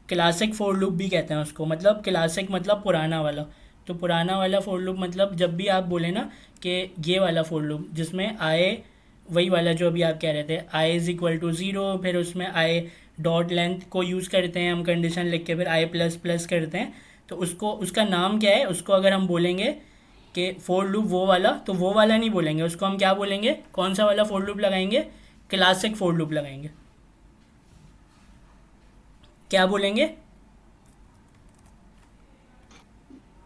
क्लासिक फोर लूप भी कहते हैं उसको, मतलब क्लासिक मतलब पुराना वाला। तो पुराना वाला फोर लूप मतलब जब भी आप बोले ना कि ये वाला फोर लूप जिसमें आए, वही वाला जो अभी आप कह रहे थे, आई इज़ इक्वल टू ज़ीरो, फिर उसमें आई डॉट लेंथ को यूज़ करते हैं हम कंडीशन लिख के, फिर आई प्लस प्लस करते हैं, तो उसको उसका नाम क्या है, उसको अगर हम बोलेंगे कि फोर लूप वो वाला, तो वो वाला नहीं बोलेंगे, उसको हम क्या बोलेंगे, कौन सा वाला फोर लूप लगाएंगे, क्लासिक फोर लूप लगाएंगे। क्या बोलेंगे?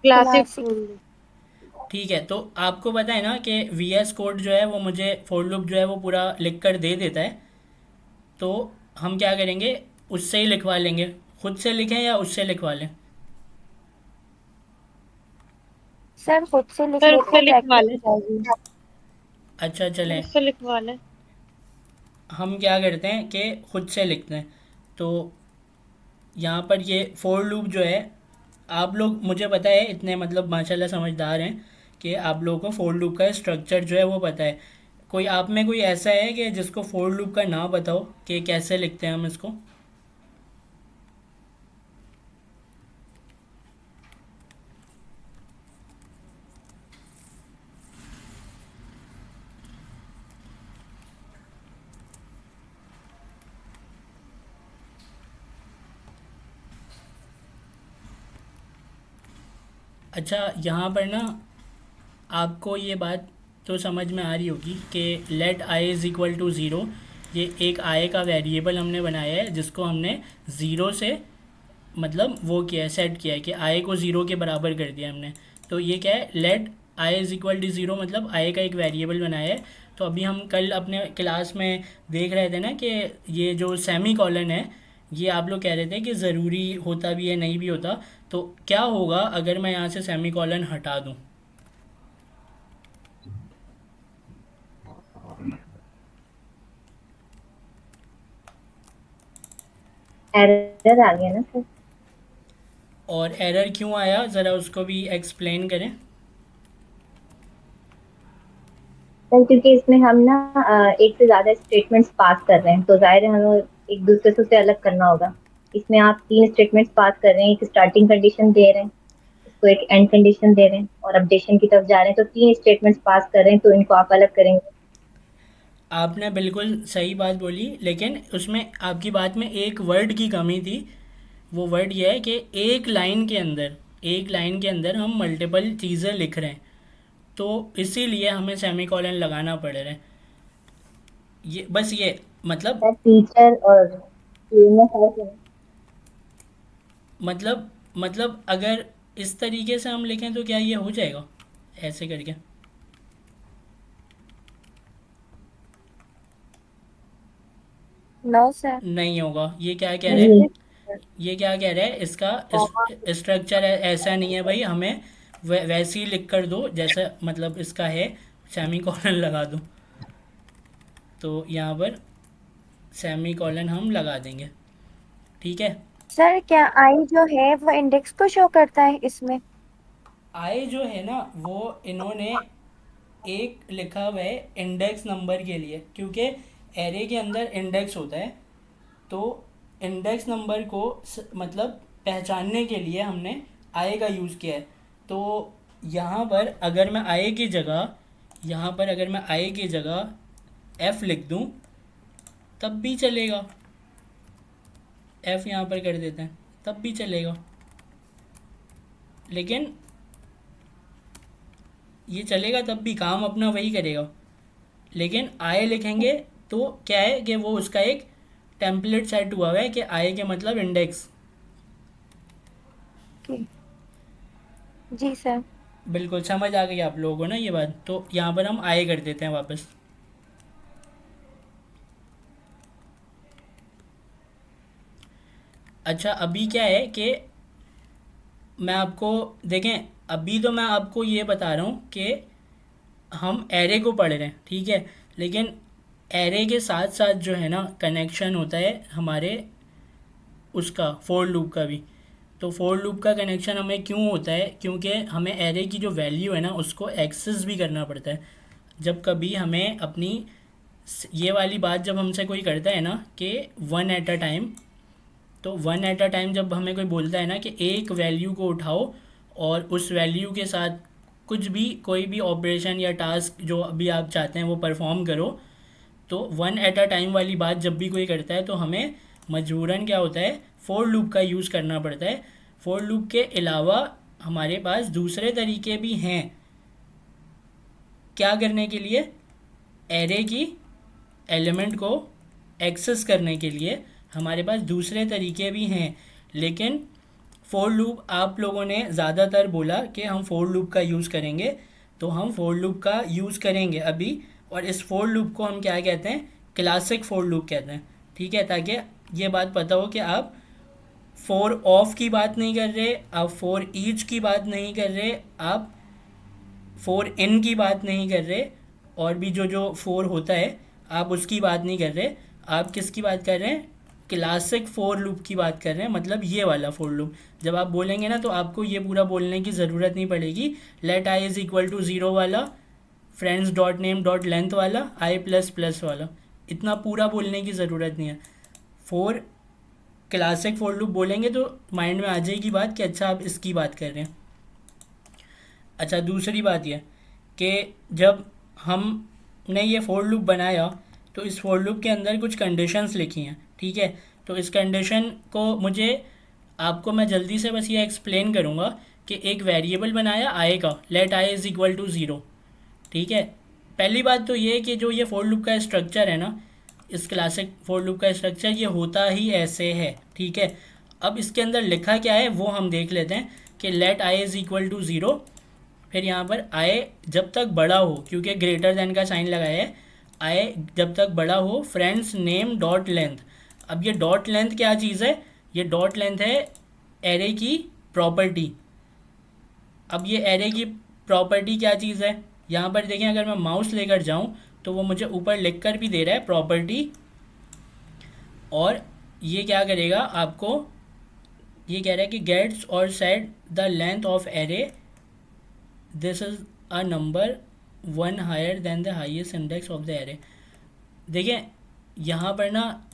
Classic classic. ठीक है, तो आपको पता है ना कि वी एस कोड जो है वो मुझे फोर लूप जो है वो पूरा लिख कर दे देता है, तो हम क्या करेंगे, उससे ही लिखवा लेंगे। खुद से लिखें या उससे लिखवा लें? सर खुद से लिख सर लेते उससे हैं, लिखवा प्रैक्टिस लें, हो जाएगी। अच्छा सर चलें, उससे लिखवा लें। हम क्या करते हैं कि खुद से लिखते हैं। तो यहाँ पर ये फोर लूप जो है, आप लोग, मुझे पता है इतने मतलब माशाल्लाह समझदार हैं कि आप लोगों को फोर लूप का स्ट्रक्चर जो है वो पता है। कोई आप में कोई ऐसा है कि जिसको फोर लूप का नाम बताओ कि कैसे लिखते हैं हम इसको? अच्छा, यहाँ पर ना आपको ये बात तो समझ में आ रही होगी कि let I is equal to zero, ये एक आई का वेरिएबल हमने बनाया है जिसको हमने ज़ीरो से मतलब वो किया है, सेट किया है कि आई को ज़ीरो के बराबर कर दिया हमने। तो ये क्या है, let I is equal to zero, मतलब आई का एक वेरिएबल बनाया है। तो अभी हम कल अपने क्लास में देख रहे थे ना कि ये जो सेमी कॉलन है, ये आप लोग कह रहे थे कि ज़रूरी होता भी है नहीं भी होता। तो क्या होगा अगर मैं यहाँ से सेमी कॉलन हटा दूँ? एरर आ गया ना सर। और एरर क्यों आया, ज़रा उसको भी एक्सप्लेन करें। सर क्योंकि इसमें हम ना एक से ज्यादा स्टेटमेंट्स पास कर रहे हैं, तो जाहिर है हमें एक दूसरे से उसे अलग करना होगा। इसमें आप 3 स्टेटमेंट्स पास कर रहे हैं, एक स्टार्टिंग कंडीशन दे रहे हैं, उसको एक एंड कंडीशन दे रहे हैं और अपडेशन की तरफ जा रहे हैं, तो 3 स्टेटमेंट्स पास कर रहे हैं, तो इनको आप अलग करेंगे। आपने बिल्कुल सही बात बोली, लेकिन उसमें आपकी बात में एक वर्ड की कमी थी। वो वर्ड ये है कि एक लाइन के अंदर हम मल्टीपल चीज़ें लिख रहे हैं, तो इसीलिए हमें सेमीकोलन लगाना पड़ रहा है। ये बस ये मतलब सर टीचर और student में फर्क है। मतलब अगर इस तरीके से हम लिखें तो क्या ये हो जाएगा ऐसे करके? No sir. नहीं होगा। ये क्या कह रहे नहीं, हैं, ये क्या कह रहा है, इसका स्ट्रक्चर ऐसा नहीं है भाई, हमें वैसे ही लिख कर दो जैसा मतलब इसका है, सेमी कॉलन लगा दो। तो यहाँ पर सेमी कॉलन हम लगा देंगे, ठीक है। सर क्या आई जो है वो इंडेक्स को शो करता है इसमें? आई जो है ना वो इन्होंने एक लिखा हुआ है इंडेक्स नंबर के लिए, क्योंकि एरे के अंदर इंडेक्स होता है, तो इंडेक्स नंबर को मतलब पहचानने के लिए हमने आई का यूज़ किया है। तो यहाँ पर अगर मैं आई की जगह यहाँ पर अगर मैं आई की जगह एफ़ लिख दूँ तब भी चलेगा, एफ़ यहाँ पर कर देते हैं तब भी चलेगा, लेकिन ये चलेगा तब भी, काम अपना वही करेगा। लेकिन आई लिखेंगे तो क्या है कि वो उसका एक टेम्पलेट सेट हुआ हुआ है कि आई के मतलब इंडेक्स। जी सर। बिल्कुल समझ आ गई आप लोगों को ना ये बात। तो यहाँ पर हम आई कर देते हैं वापस। अच्छा, अभी क्या है कि मैं आपको देखें, अभी तो मैं आपको ये बता रहा हूँ कि हम एरे को पढ़ रहे हैं, ठीक है, लेकिन एरे के साथ साथ जो है ना कनेक्शन होता है हमारे उसका फोर लूप का भी। तो फोर लूप का कनेक्शन हमें क्यों होता है, क्योंकि हमें एरे की जो वैल्यू है ना उसको एक्सेस भी करना पड़ता है। जब कभी हमें अपनी ये वाली बात जब हमसे कोई करता है ना कि वन एट अ टाइम, तो वन एट अ टाइम जब हमें कोई बोलता है ना कि एक वैल्यू को उठाओ और उस वैल्यू के साथ कुछ भी कोई भी ऑपरेशन या टास्क जो अभी आप चाहते हैं वो परफॉर्म करो, तो वन एट अ टाइम वाली बात जब भी कोई करता है तो हमें मजबूरन क्या होता है, फोर लूप का यूज़ करना पड़ता है। फोर लूप के अलावा हमारे पास दूसरे तरीके भी हैं क्या करने के लिए, एरे की एलिमेंट को एक्सेस करने के लिए हमारे पास दूसरे तरीके भी हैं। लेकिन फोर लूप आप लोगों ने ज़्यादातर बोला कि हम फोर लूप का यूज़ करेंगे, तो हम फोर लूप का यूज़ करेंगे अभी। और इस फोर लूप को हम क्या कहते हैं, क्लासिक फोर लूप कहते हैं। ठीक है, ताकि ये बात पता हो कि आप फोर ऑफ की बात नहीं कर रहे, आप फोर ईच की बात नहीं कर रहे, आप फोर इन की बात नहीं कर रहे, और भी जो जो फोर होता है आप उसकी बात नहीं कर रहे। आप किसकी बात कर रहे हैं, क्लासिक फोर लूप की बात कर रहे हैं, मतलब ये वाला फोर लूप। जब आप बोलेंगे ना तो आपको ये पूरा बोलने की ज़रूरत नहीं पड़ेगी, let I is equal to zero वाला, friends dot name dot length वाला, आई प्लस प्लस वाला, इतना पूरा बोलने की ज़रूरत नहीं है। फोर क्लासिक फोर लूप बोलेंगे तो माइंड में आ जाएगी बात कि अच्छा आप इसकी बात कर रहे हैं। अच्छा, दूसरी बात यह कि जब हमने ये फोर लूप बनाया तो इस फोर लूप के अंदर कुछ कंडीशंस लिखी हैं। ठीक है, तो इस कंडीशन को आपको मैं जल्दी से बस ये एक्सप्लेन करूँगा कि एक वेरिएबल बनाया आई का, let I is equal to zero. ठीक है, पहली बात तो ये कि जो ये फोर लूप का स्ट्रक्चर है ना, इस क्लासिक फोर लूप का स्ट्रक्चर ये होता ही ऐसे है। ठीक है, अब इसके अंदर लिखा क्या है वो हम देख लेते हैं कि let I is equal to zero, फिर यहाँ पर आई जब तक बड़ा हो, क्योंकि ग्रेटर देन का साइन लगाया है, आई जब तक बड़ा हो, फ्रेंड्स नेम डॉट लेंथ। अब ये डॉट लेंथ क्या चीज़ है, ये डॉट लेंथ है एरे की प्रॉपर्टी। अब ये एरे की प्रॉपर्टी क्या चीज़ है, यहाँ पर देखें, अगर मैं माउस लेकर जाऊँ तो वो मुझे ऊपर लिख कर भी दे रहा है प्रॉपर्टी, और ये क्या करेगा आपको, ये कह रहा है कि गेट्स और set the length of array, this is a number one higher than the highest index of the array. देखिए यहाँ पर ना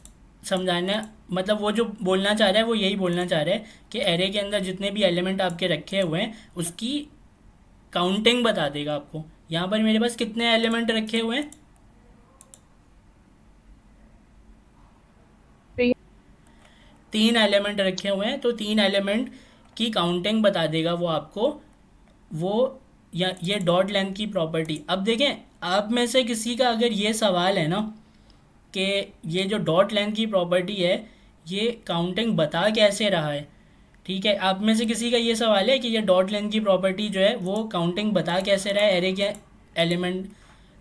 समझाना, मतलब वो जो बोलना चाह रहा है वो यही बोलना चाह रहा है कि एरे के अंदर जितने भी एलिमेंट आपके रखे हुए हैं उसकी काउंटिंग बता देगा आपको। यहाँ पर मेरे पास कितने एलिमेंट रखे हुए हैं, 3 एलिमेंट रखे हुए हैं, तो 3 एलिमेंट की काउंटिंग बता देगा वो आपको, वो या ये डॉट लेंथ की प्रॉपर्टी। अब देखें, आप में से किसी का अगर ये सवाल है ना कि ये जो डॉट लेंथ की प्रॉपर्टी है ये काउंटिंग बता कैसे रहा है, ठीक है, आप में से किसी का ये सवाल है कि ये डॉट लेंथ की प्रॉपर्टी जो है वो काउंटिंग बता कैसे रहा है, एरे के एलिमेंट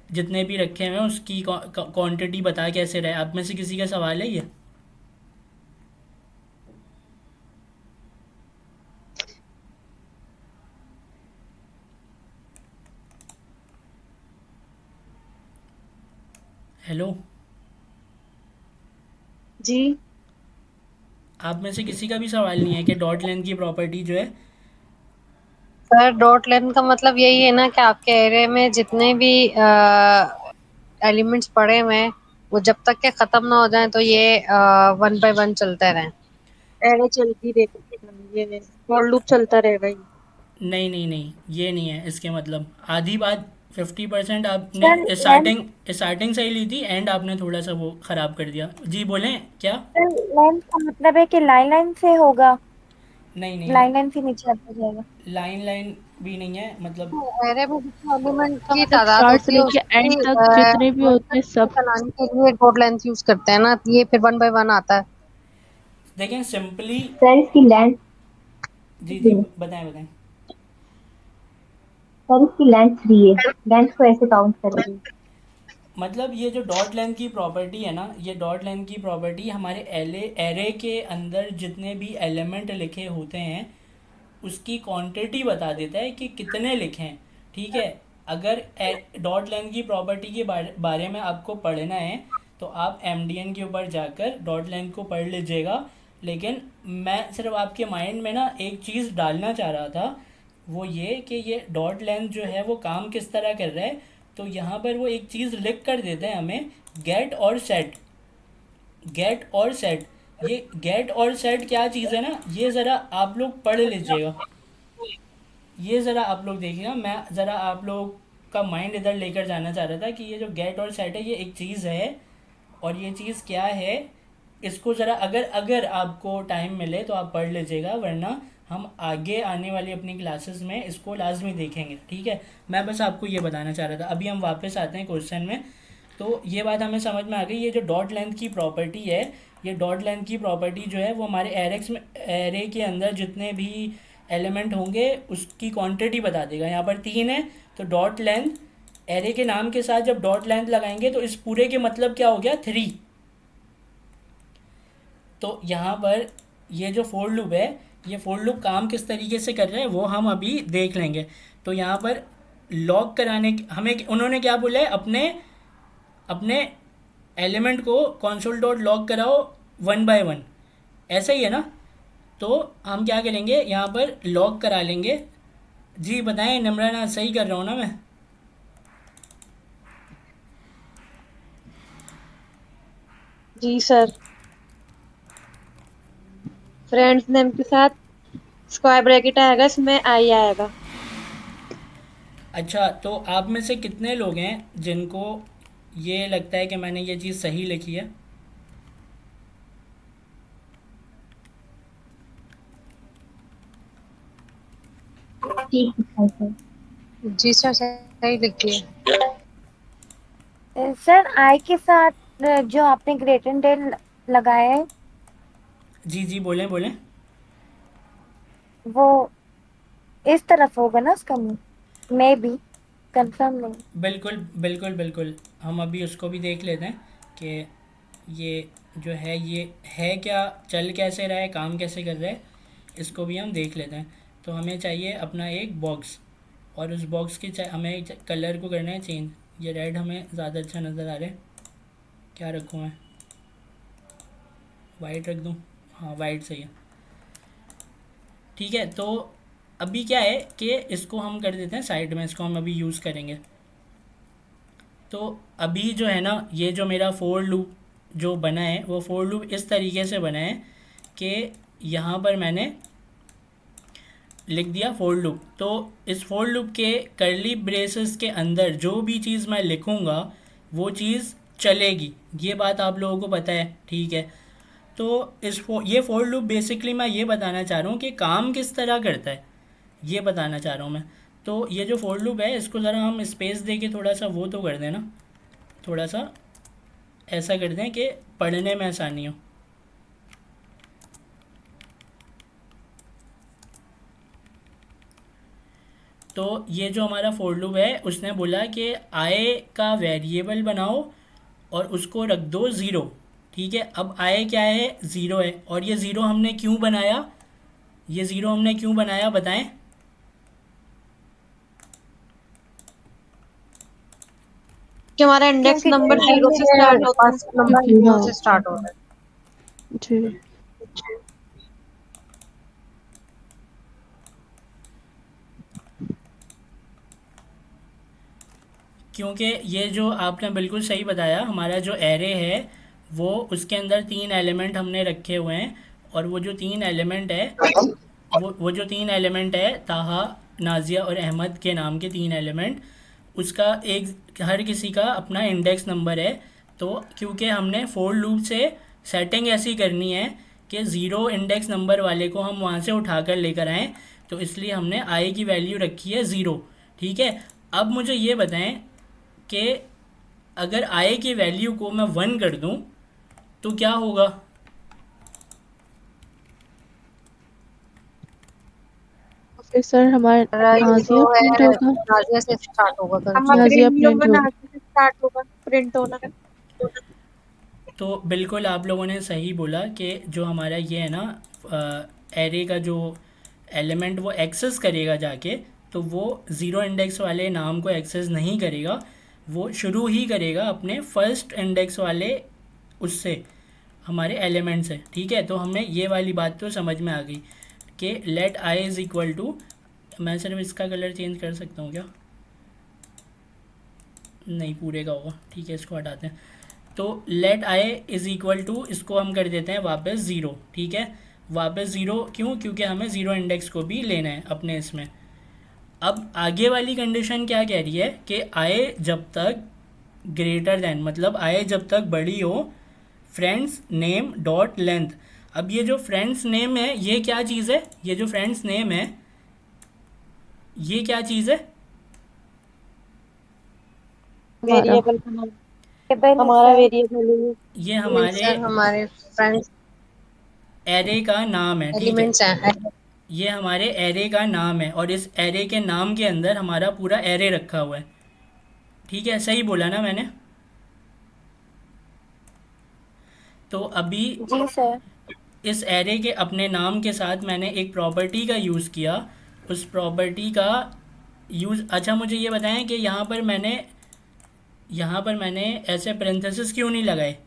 जितने भी रखे हुए हैं उसकी क्वांटिटी बता कैसे रहा है, आप में से किसी का सवाल है ये? हेलो जी, आप में से किसी का भी सवाल नहीं है कि डॉट लेंथ की प्रॉपर्टी जो है? सर डॉट लेंथ का मतलब यही है ना कि आपके एरे में जितने भी एलिमेंट्स पड़े हुए हैं वो जब तक के खत्म ना हो जाए तो ये 1 बाय 1 चलते रहें। एरे चलती रहेगी, ये फॉर लूप चलता रहेगा ये। नहीं नहीं नहीं, ये नहीं है इसके मतलब। आधी बात 50% सर आपने स्टार्टिंग से ही ली थी, एंड आपने थोड़ा सा वो ख़राब कर दिया। जी बोलें क्या? लेंथ का मतलब है कि लाइन लाइन से होगा, नहीं नहीं, लाइन लाइन से नीचे आता जाएगा। लाइन भी नहीं है, मतलब एरे में जितने एलिमेंट इसका की मतलब तादाद स्टार्ट से होती है लेके एंड उसकी तक जितने भी होते हैं सब। चलाने के लिए डॉट लेंथ यूज करते हैं ना, ये फिर 1 बाय 1 आता है। देखें सिंपली। सर इसकी लेंथ, जी जी बताएं बताएं। सर इसकी लेंथ 3 है, लेंथ को ऐसे काउंट करेंगे? मतलब ये जो डॉट लेंथ की प्रॉपर्टी है ना, ये डॉट लेंथ की प्रॉपर्टी हमारे एरे के अंदर जितने भी एलिमेंट लिखे होते हैं उसकी क्वांटिटी बता देता है कि कितने लिखे हैं। ठीक है, अगर डॉट लेंथ की प्रॉपर्टी के बारे में आपको पढ़ना है तो आप एमडीएन के ऊपर जाकर डॉट लेंथ को पढ़ लीजिएगा। लेकिन मैं सिर्फ आपके माइंड में ना एक चीज़ डालना चाह रहा था, वो ये कि ये डॉट लेंथ जो है वो काम किस तरह कर रहा है। तो यहाँ पर वो एक चीज़ लिख कर देते हैं हमें गेट और सेट, गेट और सेट, ये गेट और सेट क्या चीज़ है ना, ये ज़रा आप लोग पढ़ लीजिएगा, ये ज़रा आप लोग देखिएगा। मैं ज़रा आप लोग का माइंड इधर लेकर जाना चाह रहा था कि ये जो गेट और सेट है ये एक चीज़ है, और ये चीज़ क्या है इसको ज़रा अगर अगर आपको टाइम मिले तो आप पढ़ लीजिएगा, वरना हम आगे आने वाली अपनी क्लासेस में इसको लाजमी देखेंगे, ठीक है। मैं बस आपको ये बताना चाह रहा था। अभी हम वापस आते हैं क्वेश्चन में। तो ये बात हमें समझ में आ गई, ये जो डॉट लेंथ की प्रॉपर्टी है, ये डॉट लेंथ की प्रॉपर्टी जो है वो हमारे एरे के अंदर जितने भी एलिमेंट होंगे उसकी क्वांटिटी बता देगा। यहाँ पर 3 है तो डॉट लेंथ एरे के नाम के साथ जब डॉट लेंथ लगाएंगे तो इस पूरे के मतलब क्या हो गया 3। तो यहाँ पर ये जो फोर लूप है, ये फोर लूप काम किस तरीके से कर रहे हैं वो हम अभी देख लेंगे। तो यहाँ पर लॉग कराने हमें उन्होंने क्या बोला है, अपने अपने एलिमेंट को कंसोल डॉट लॉग कराओ 1 by 1, ऐसा ही है ना। तो हम क्या करेंगे, यहाँ पर लॉग करा लेंगे। जी बताएं निम्राना, सही कर रहा हूँ ना मैं? जी सर। फ्रेंड्स नेम के साथ स्क्वायर ब्रैकेट आएगा, इसमें आई आएगा। अच्छा, तो आप में से कितने लोग हैं जिनको ये लगता है कि मैंने ये चीज़ सही लिखी है? ठीक है सर। जी सर, सही लिखिए। सर आई के साथ जो आपने ग्रेट एंड डेल लगाया है जी जी बोलें बोलें। वो इस तरफ होगा ना उसका, मे बी कंफर्म नहीं। बिल्कुल बिल्कुल बिल्कुल, हम अभी उसको भी देख लेते हैं कि ये जो है ये है क्या, चल कैसे रहा है, काम कैसे कर रहा है, इसको भी हम देख लेते हैं। तो हमें चाहिए अपना एक बॉक्स, और उस बॉक्स के हमें कलर को करना है चेंज। ये रेड हमें ज़्यादा अच्छा नज़र आ रहा है, क्या रखूँ मैं, वाइट रख दूँ? हाँ वाइट सही है, ठीक है। तो अभी क्या है कि इसको हम कर देते हैं साइड में, इसको हम अभी यूज़ करेंगे। तो अभी जो है ना, ये जो मेरा फोर लूप जो बना है वो फोर लूप इस तरीके से बना है कि यहाँ पर मैंने लिख दिया फोर लूप। तो इस फोर लूप के करली ब्रेसेस के अंदर जो भी चीज़ मैं लिखूँगा वो चीज़ चलेगी, ये बात आप लोगों को पता है, ठीक है। तो ये फोर लूप बेसिकली मैं ये बताना चाह रहा हूँ कि काम किस तरह करता है, ये बताना चाह रहा हूँ मैं। तो ये जो फोर लूप है इसको ज़रा हम स्पेस दे के थोड़ा सा वो तो कर दें ना, थोड़ा सा ऐसा कर दें कि पढ़ने में आसानी हो। तो ये जो हमारा फोर लूप है उसने बोला कि आई का वेरिएबल बनाओ और उसको रख दो 0, ठीक है। अब आई क्या है, 0 है, और ये 0 हमने क्यों बनाया, ये 0 हमने क्यों बनाया बताएं? कि हमारा इंडेक्स नंबर 0 से स्टार्ट होता है। नंबर 0 से स्टार्ट हो रहा है। जी क्योंकि ये जो आपने बिल्कुल सही बताया, हमारा जो एरे है वो उसके अंदर 3 एलिमेंट हमने रखे हुए हैं, और वो जो 3 एलिमेंट है वो जो 3 एलिमेंट है ताहा, नाजिया और अहमद के नाम के 3 एलिमेंट, उसका एक हर किसी का अपना इंडेक्स नंबर है। तो क्योंकि हमने फोर लूप से सेटिंग ऐसी करनी है कि 0 इंडेक्स नंबर वाले को हम वहाँ से उठाकर लेकर आएँ, तो इसलिए हमने आई की वैल्यू रखी है 0, ठीक है। अब मुझे ये बताएं कि अगर आई की वैल्यू को मैं 1 कर दूं तो क्या होगा? फिर सर हमारा नाजिया प्रिंट होगा, नाजिया से स्टार्ट होगा नाजिया प्रिंट होगा। स्टार्ट होगा प्रिंट होना। तो बिल्कुल आप लोगों ने सही बोला कि जो हमारा ये है ना एरे का जो एलिमेंट वो एक्सेस करेगा जाके, तो वो 0 इंडेक्स वाले नाम को एक्सेस नहीं करेगा, वो शुरू ही करेगा अपने फर्स्ट इंडेक्स वाले उससे, हमारे एलिमेंट से, ठीक है। तो हमें ये वाली बात तो समझ में आ गई कि let I is equal to, मैं सिर्फ इसका कलर चेंज कर सकता हूँ क्या? नहीं, पूरे का होगा, ठीक है, इसको हटाते हैं। तो let I is equal to, इसको हम कर देते हैं वापस ज़ीरो, ठीक है। वापस ज़ीरो क्यों? क्योंकि हमें ज़ीरो इंडेक्स को भी लेना है अपने इसमें। अब आगे वाली कंडीशन क्या कह रही है कि आई जब तक ग्रेटर देन, मतलब आई जब तक बड़ी हो फ्रेंड्स नेम डॉट लेंथ। अब ये जो फ्रेंड्स नेम है ये क्या चीज़ है? ये जो फ्रेंड्स नेम है ये क्या चीज़ है? वेरिएबल का नाम, टेबल हमारा है वेरिएबल है ये। ये हमारे सर हमारे फ्रेंड्स एरे का नाम है, ठीक है। एलिमेंट्स हैं। ये हमारे एरे का नाम है और इस एरे के नाम के अंदर हमारा पूरा एरे रखा हुआ है, ठीक है। सही बोला ना मैंने? तो अभी जी सर। इस एरे के अपने नाम के साथ मैंने एक प्रॉपर्टी का यूज़ किया। उस प्रॉपर्टी का यूज़, अच्छा मुझे ये बताएं कि यहाँ पर मैंने ऐसे पेरेंथेसिस क्यों नहीं लगाए?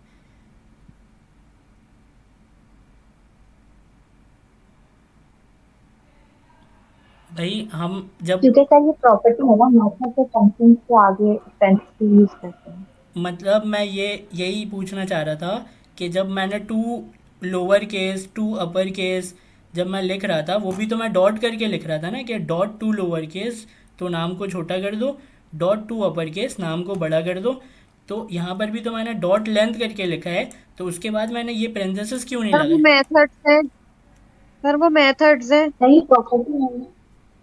भाई हम जब, क्योंकि सर ये प्रॉपर्टी है ना, मेथड के फंक्शन के आगे पेरेंथेसिस यूज करते हैं। मतलब मैं यही पूछना चाह रहा था कि जब मैंने to lower case to upper case जब मैं लिख रहा था, वो भी तो मैं डॉट करके लिख रहा था ना, कि डॉट टू लोअर केस तो नाम को छोटा कर दो, डॉट टू अपर केस नाम को बड़ा कर दो। तो यहाँ पर भी तो मैंने डॉट लेंथ करके लिखा है, तो उसके बाद मैंने ये पेरेंथेसिस क्यों नहीं सर वो लगाए? मेथड्स है, सर वो मेथड्स है। सही प्रॉपर्टी है।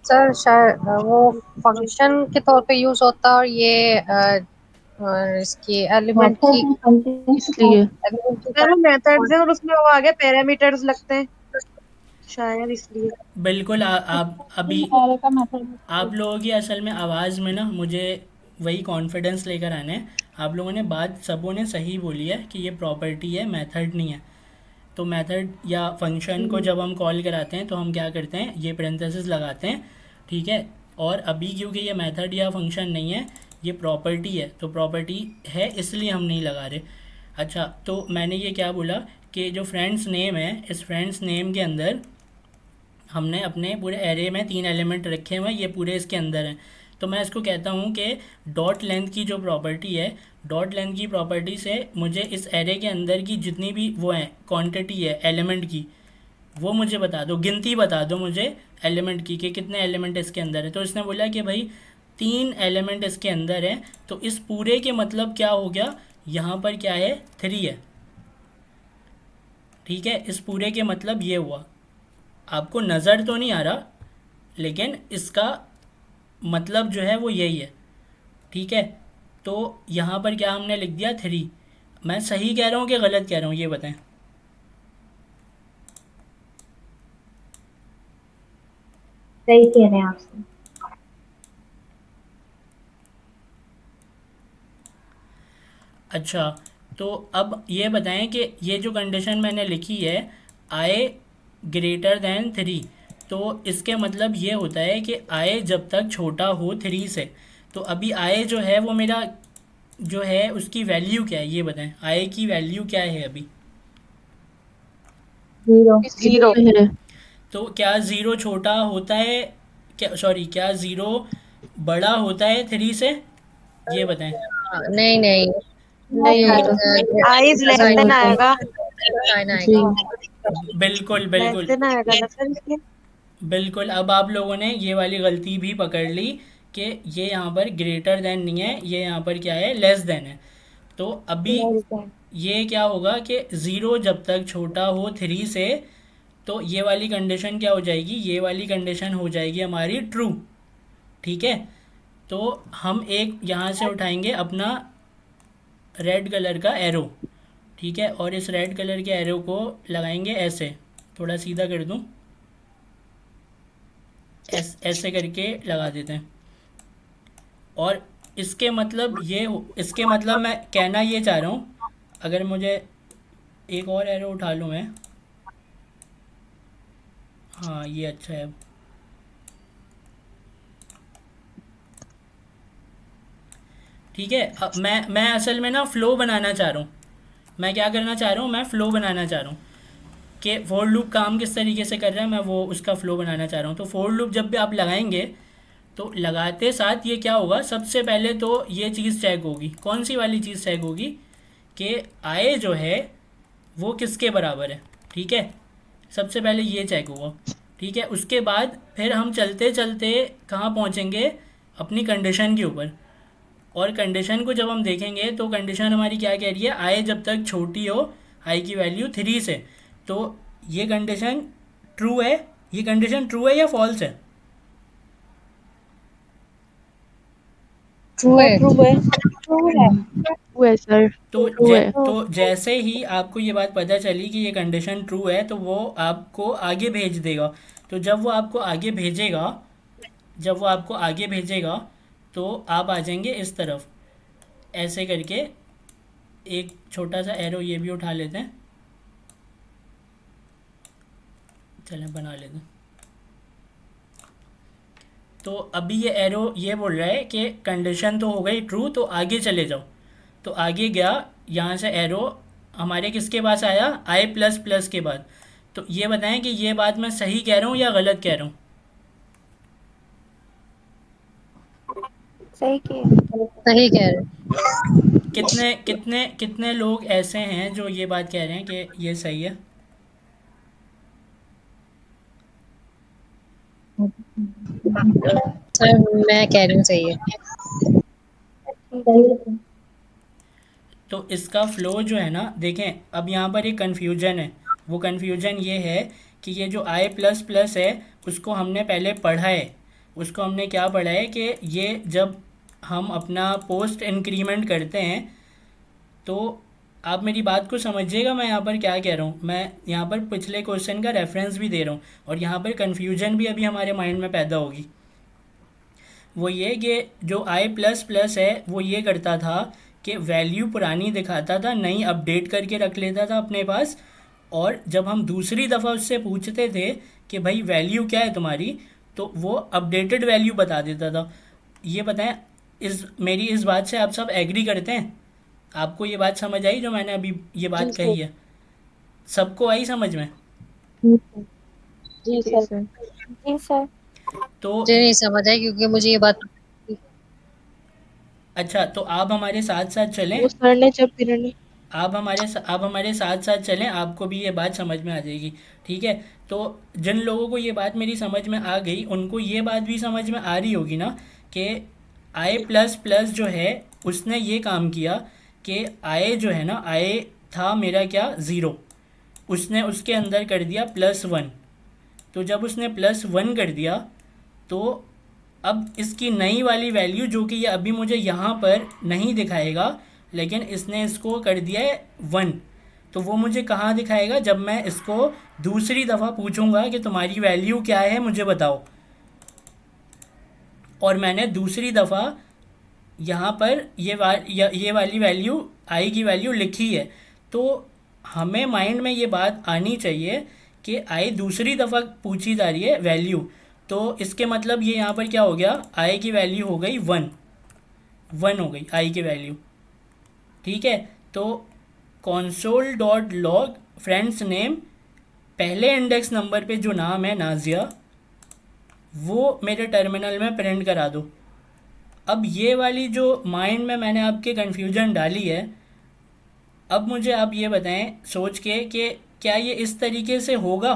सर शायद वो फंक्शन के तौर पे यूज होता है, और ये इसकी एलिमेंट मेथड की में फंक्शन इसलिए एलिमेंट सर वो मेथड्स है की और उसमें वो आगे पैरामीटर्स लगते हैं, शायद इसलिए। बिल्कुल आप अभी एरे का मेथड आप लोगों की असल में आवाज़ में ना मुझे वही कॉन्फिडेंस लेकर आना है। आप लोगों ने बात सबों ने सही बोली है कि ये प्रॉपर्टी है, मेथड नहीं है। तो मेथड या फंक्शन को जब हम कॉल कराते हैं तो हम क्या करते हैं, ये पेरेंथेसिस लगाते हैं, ठीक है। और अभी क्योंकि ये मेथड या फंक्शन नहीं है, ये प्रॉपर्टी है, तो प्रॉपर्टी है इसलिए हम नहीं लगा रहे। अच्छा, तो मैंने ये क्या बोला कि जो फ्रेंड्स नेम है, इस फ्रेंड्स नेम के अंदर हमने अपने पूरे एरे में 3 एलिमेंट रखे हुए हैं, ये पूरे इसके अंदर हैं। तो मैं इसको कहता हूँ कि डॉट लेंथ की जो प्रॉपर्टी है, डॉट लेंथ की प्रॉपर्टी से मुझे इस एरे के अंदर की जितनी भी वो हैं क्वांटिटी है एलिमेंट की, वो मुझे बता दो, गिनती बता दो मुझे एलिमेंट की कि कितने एलिमेंट इसके अंदर है। तो इसने बोला कि भाई 3 एलिमेंट इसके अंदर है, तो इस पूरे के मतलब क्या हो गया, यहाँ पर क्या है 3 है, ठीक है। इस पूरे के मतलब ये हुआ, आपको नज़र तो नहीं आ रहा लेकिन इसका मतलब जो है वो यही है, ठीक है। तो यहाँ पर क्या हमने लिख दिया 3। मैं सही कह रहा हूँ कि गलत कह रहा हूँ, ये बताएं। सही कह रहे हैं आपसे। अच्छा, तो अब ये बताएं कि ये जो कंडीशन मैंने लिखी है आई ग्रेटर दैन 3, तो इसके मतलब ये होता है कि आई जब तक छोटा हो 3 से। तो अभी आई जो है वो मेरा जो है उसकी वैल्यू क्या है, ये बताएं। आई की वैल्यू क्या है अभी? जीरो। है। तो क्या ज़ीरो छोटा होता है, क्या सॉरी, क्या ज़ीरो बड़ा होता है 3 से, ये बताएं। नहीं नहीं नहीं होता। आइज लेस देन आएगा, जी। बिल्कुल लेस बिल्कुल देन आएगा ना सर इसके। बिल्कुल। अब आप लोगों ने ये वाली गलती भी पकड़ ली कि ये यहाँ पर ग्रेटर देन नहीं है, ये यहाँ पर क्या है, लेस देन है। तो अभी ये क्या होगा कि ज़ीरो जब तक छोटा हो 3 से, तो ये वाली कंडीशन क्या हो जाएगी, ये वाली कंडीशन हो जाएगी हमारी ट्रू, ठीक है। तो हम एक यहाँ से उठाएंगे अपना रेड कलर का एरो, ठीक है, और इस रेड कलर के एरो को लगाएंगे ऐसे, थोड़ा सीधा कर दूँ, ऐसे करके लगा देते हैं। और इसके मतलब इसके मतलब मैं कहना ये चाह रहा हूँ, अगर मुझे एक और एरो उठा लूँ मैं, हाँ ये अच्छा है। ठीक है, अब मैं असल में ना फ़्लो बनाना चाह रहा हूँ। मैं क्या करना चाह रहा हूँ, मैं फ़्लो बनाना चाह रहा हूँ कि फोर लूप काम किस तरीके से कर रहा है, मैं वो उसका फ़्लो बनाना चाह रहा हूँ। तो फोर लूप जब भी आप लगाएंगे तो लगाते साथ ये क्या होगा, सबसे पहले तो ये चीज़ चेक होगी, कौन सी वाली चीज़ चेक होगी कि i जो है वो किसके बराबर है, ठीक है। सबसे पहले ये चेक हुआ, ठीक है। उसके बाद फिर हम चलते चलते कहाँ पहुँचेंगे, अपनी कंडीशन के ऊपर। और कंडीशन को जब हम देखेंगे तो कंडीशन हमारी क्या कह रही है, आई जब तक छोटी हो आई की वैल्यू 3 से, तो ये कंडीशन ट्रू है। ये कंडीशन ट्रू है या फॉल्स है? ट्रू है। ट्रू है। ट्रू है। ट्रू है सर, तो ट्रू है। तो जैसे ही आपको ये बात पता चली कि ये कंडीशन ट्रू है तो वो आपको आगे भेज देगा। तो जब वो आपको आगे भेजेगा, तो आप आ जाएंगे इस तरफ ऐसे करके। एक छोटा सा एरो ये भी उठा लेते हैं, चलें बना लेते हैं। तो अभी ये एरो ये बोल रहा है कि कंडीशन तो हो गई ट्रू, तो आगे चले जाओ। तो आगे गया, यहाँ से एरो हमारे किसके पास आया, आई प्लस प्लस के बाद। तो ये बताएं कि ये बात मैं सही कह रहा हूँ या गलत कह रहा हूँ? सही किया। सही कह रहे। कितने कितने कितने लोग ऐसे हैं जो ये बात कह रहे हैं कि ये सही है? सर मैं कह रही हूँ सही है। तो इसका फ़्लो जो है ना, देखें अब यहाँ पर एक कन्फ्यूजन है। वो कन्फ्यूजन ये है कि ये जो आई प्लस प्लस है उसको हमने पहले पढ़ा है। उसको हमने क्या पढ़ा है कि ये जब हम अपना पोस्ट इंक्रीमेंट करते हैं, तो आप मेरी बात को समझिएगा मैं यहाँ पर क्या कह रहा हूँ। मैं यहाँ पर पिछले क्वेश्चन का रेफरेंस भी दे रहा हूँ और यहाँ पर कन्फ्यूजन भी अभी हमारे माइंड में पैदा होगी। वो ये कि जो आई प्लस प्लस है वो ये करता था कि वैल्यू पुरानी दिखाता था, नई अपडेट करके रख लेता था अपने पास। और जब हम दूसरी दफ़ा उससे पूछते थे कि भाई वैल्यू क्या है तुम्हारी, तो वो अपडेटेड वैल्यू बता देता था। ये बताएं, मेरी इस बात से आप सब एग्री करते हैं? आपको ये बात समझ आई जो मैंने अभी ये बात कही है? सबको आई समझ में? जी सर। जी सर। तो मुझे नहीं समझ आई क्योंकि मुझे ये बात अच्छा, तो आप हमारे साथ साथ चलें। वो सर ने जब पीरियड आप हमारे साथ साथ चलें, आपको भी ये बात समझ में आ जाएगी, ठीक है। तो जिन लोगों को ये बात मेरी समझ में आ गई उनको ये बात भी समझ में आ रही होगी ना कि आई प्लस प्लस जो है उसने ये काम किया कि आई जो है ना, आई था मेरा क्या, ज़ीरो, उसने उसके अंदर कर दिया +1। तो जब उसने +1 कर दिया तो अब इसकी नई वाली वैल्यू जो कि ये अभी मुझे यहाँ पर नहीं दिखाएगा, लेकिन इसने इसको कर दिया है 1, तो वो मुझे कहाँ दिखाएगा, जब मैं इसको दूसरी दफ़ा पूछूंगा कि तुम्हारी वैल्यू क्या है मुझे बताओ। और मैंने दूसरी दफ़ा यहाँ पर ये वाली वैल्यू आई की वैल्यू लिखी है। तो हमें माइंड में ये बात आनी चाहिए कि आई दूसरी दफ़ा पूछी जा रही है वैल्यू, तो इसके मतलब ये यहाँ पर क्या हो गया, आई की वैल्यू हो गई 1 हो गई आई की वैल्यू, ठीक है। तो console.log फ्रेंड्स नेम, पहले इंडेक्स नंबर पे जो नाम है नाजिया, वो मेरे टर्मिनल में प्रिंट करा दो। अब ये वाली जो माइंड में मैंने आपके कन्फ्यूजन डाली है, अब मुझे आप ये बताएं सोच के कि क्या ये इस तरीके से होगा?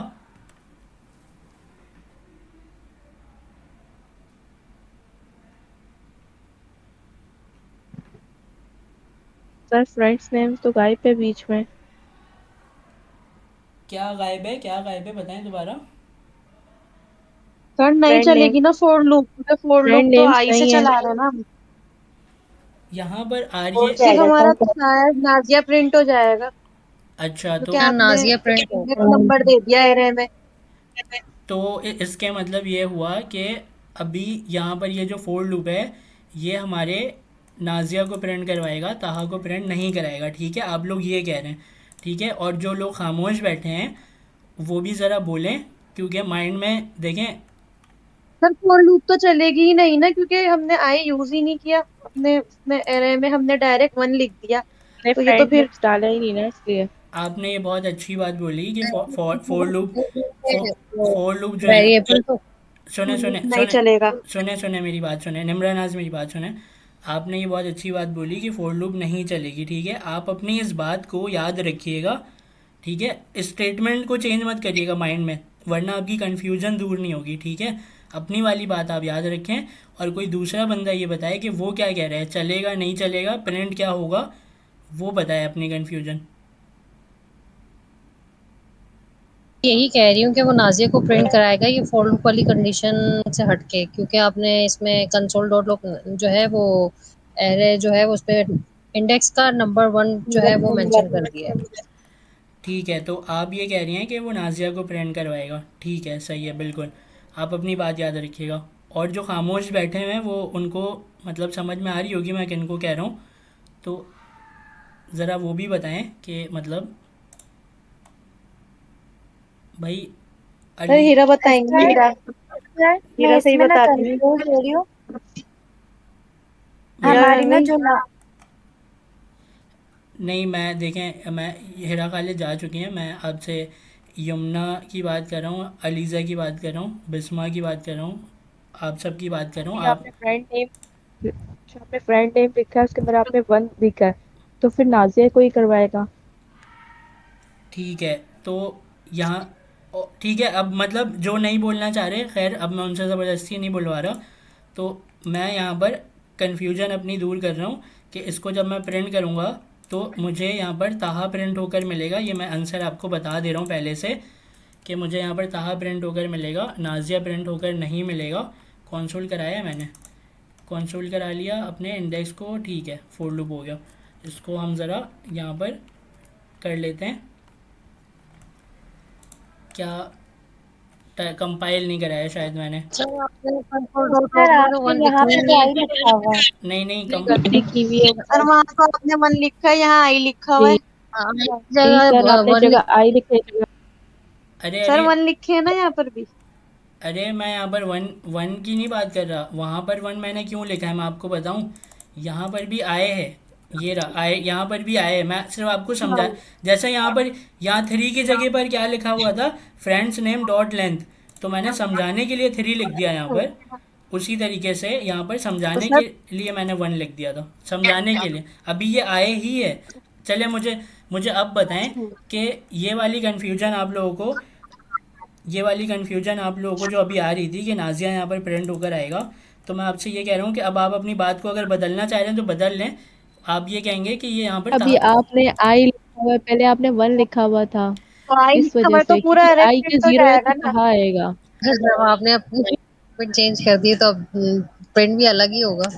सर फ्रेंड्स नेम तो गायब है बीच में। क्या गायब है, क्या गायब है, बताएं दोबारा। सर नहीं फ्रेंड नेम, चलेगी ना for loop, for loop friend तो नेम्स आई से नहीं है। चला रहे हैं ना हम। यहाँ पर आर हो ये सिर्फ जाएगा हमारा सर। तो शायद नाजिया प्रिंट हो जाएगा अच्छा, क्योंकि हाँ, आपने नाजिया प्रिंट हो। इंडेक्स नंबर दे दिया एरे में। तो इसके मतलब ये हुआ कि अभी यहाँ पर ये जो फोर लूप है ये हमारे नाजिया को प्रिंट करवाएगा, ताहा को प्रिंट नहीं कराएगा, ठीक है। आप लोग ये कह रहे हैं, ठीक है। और जो लोग खामोश बैठे हैं वो भी ज़रा बोलें, क्योंकि माइंड में देखें। सर फोर लूप तो चलेगी ही नहीं ना, क्योंकि हमने आई यूज ही नहीं किया अपने उसमें एरे में, हमने डायरेक्ट 1 लिख दिया। ने तो ये तो फ्रेंड फिर नेम्स डाला ही नहीं ना इसलिए। आपने ये बहुत अच्छी बात बोली कि फोर लूप जो है ना, वेरिएबल तो सुने सुने नहीं सुने चलेगा। सुने सुने मेरी बात सुने, निम्रा नाज मेरी बात सुने। आपने ये बहुत अच्छी बात बोली कि फोर लूप नहीं चलेगी, ठीक है। आप अपनी इस बात को याद रखिएगा, ठीक है। इस स्टेटमेंट को चेंज मत करिएगा माइंड में, वरना आपकी कन्फ्यूजन दूर नहीं होगी, ठीक है। अपनी वाली बात आप याद रखें, और कोई दूसरा बंदा ये बताए कि वो क्या कह रहा है, चलेगा नहीं चलेगा, प्रिंट क्या होगा, वो बताए अपनी कन्फ्यूजन। यही कह रही हूँ कि वो नाजिया को प्रिंट कराएगा ये फॉर लूप वाली कंडीशन से हटके, क्योंकि आपने इसमें कंसोल डॉट लॉग जो है वो एरे जो है उस पे इंडेक्स का नंबर 1 जो है वो मेंशन कर दिया है। ठीक है, तो आप ये कह रही हैं कि वो नाजिया को प्रिंट करवाएगा, ठीक है, सही है, बिल्कुल। आप अपनी बात याद रखिएगा। और जो खामोश बैठे हुए हैं वो, उनको मतलब समझ में आ रही होगी मैं किनको कह रहा हूँ, तो ज़रा वो भी बताएं कि मतलब भाई सर अली। हीरा बताएंगे। सर हीरा सर मैं हीरा सही इसमें ना बताती है। कंफ्यूज हो रही हूँ। हीरा हमारी ना नहीं। जो ना नहीं, मैं देखें, मैं हिरा खालिद जा चुकी हैं, मैं आपसे यमुना की बात कर रहा हूँ, अलीज़ा की बात कर रहा हूँ, बिस्मा की बात कर रहा हूँ, आप सब की बात कर रहा हूँ। अभी आप आपने फ्रेंड नेम लिखा है, उसके अंदर आपने 1 लिखा है, तो फिर नाजिया को ही करवाएगा। ठीक है, तो यहाँ ठीक है, अब मतलब जो नहीं बोलना चाह रहे, खैर अब मैं उनसे ज़बरदस्ती नहीं बुलवा रहा, तो मैं यहाँ पर कन्फ्यूजन अपनी दूर कर रहा हूँ कि इसको जब मैं प्रिंट करूँगा तो मुझे यहाँ पर ताहा प्रिंट होकर मिलेगा। ये मैं आंसर आपको बता दे रहा हूँ पहले से कि मुझे यहाँ पर ताहा प्रिंट होकर मिलेगा, नाजिया प्रिंट होकर नहीं मिलेगा। कंसोल कराया है मैंने, कंसोल करा लिया अपने इंडेक्स को, ठीक है, फोर लूप हो गया। इसको हम ज़रा यहाँ पर कर लेते हैं, क्या कंपाइल नहीं कराया शायद मैंने। सर आपने कंसोल डॉट सर लॉग में तो आपके 1 यहाँ लिखा पे ही तो नहीं आई लिखा हुआ है। नहीं नहीं ये कम गलती की हुई है सर वहाँ तो आपने 1 लिखा है, यहाँ आई लिखा हुआ है। जी। है। जी सर, जगह आपने 1 जगह आई लिखे जगह अरे सर अरे 1 लिखे है ना यहाँ पर भी। अरे मैं यहाँ पर वन वन की नहीं बात कर रहा, वहाँ पर वन मैंने क्यों लिखा है मैं आपको बताऊँ। यहाँ पर भी आए है, ये रहा आए, यहाँ पर भी आए है, मैं सिर्फ आपको समझा। जैसे यहाँ पर, यहाँ थ्री की जगह पर क्या लिखा हुआ था, फ्रेंड्स नेम डॉट लेंथ, तो मैंने समझाने के लिए थ्री लिख दिया यहाँ पर। उसी तरीके से यहाँ पर तो समझाने सर के लिए मैंने वन लिख दिया था, समझाने के लिए। अभी ये आए ही है। चले, मुझे मुझे अब बताएं कि ये वाली कन्फ्यूजन आप लोगों को जो अभी आ रही थी कि नाजिया यहाँ पर प्रेजेंट होकर आएगा, तो मैं आपसे ये कह रहा हूँ कि अब आप अपनी बात को अगर बदलना चाह रहे हैं तो बदल लें। आप ये कहेंगे कि ये यहाँ पर अभी आपने आई लिखा हुआ है, पहले आपने 1 लिखा हुआ था, तो आई इस लिखा वजह हुआ है तो से, पूरा क्योंकि अरे आई प्रिंट के तो 0 है तो जाएगा ना। कहाँ आएगा। जब आपने अपनी प्रिंट चेंज कर दी तो अब प्रिंट भी अलग ही होगा।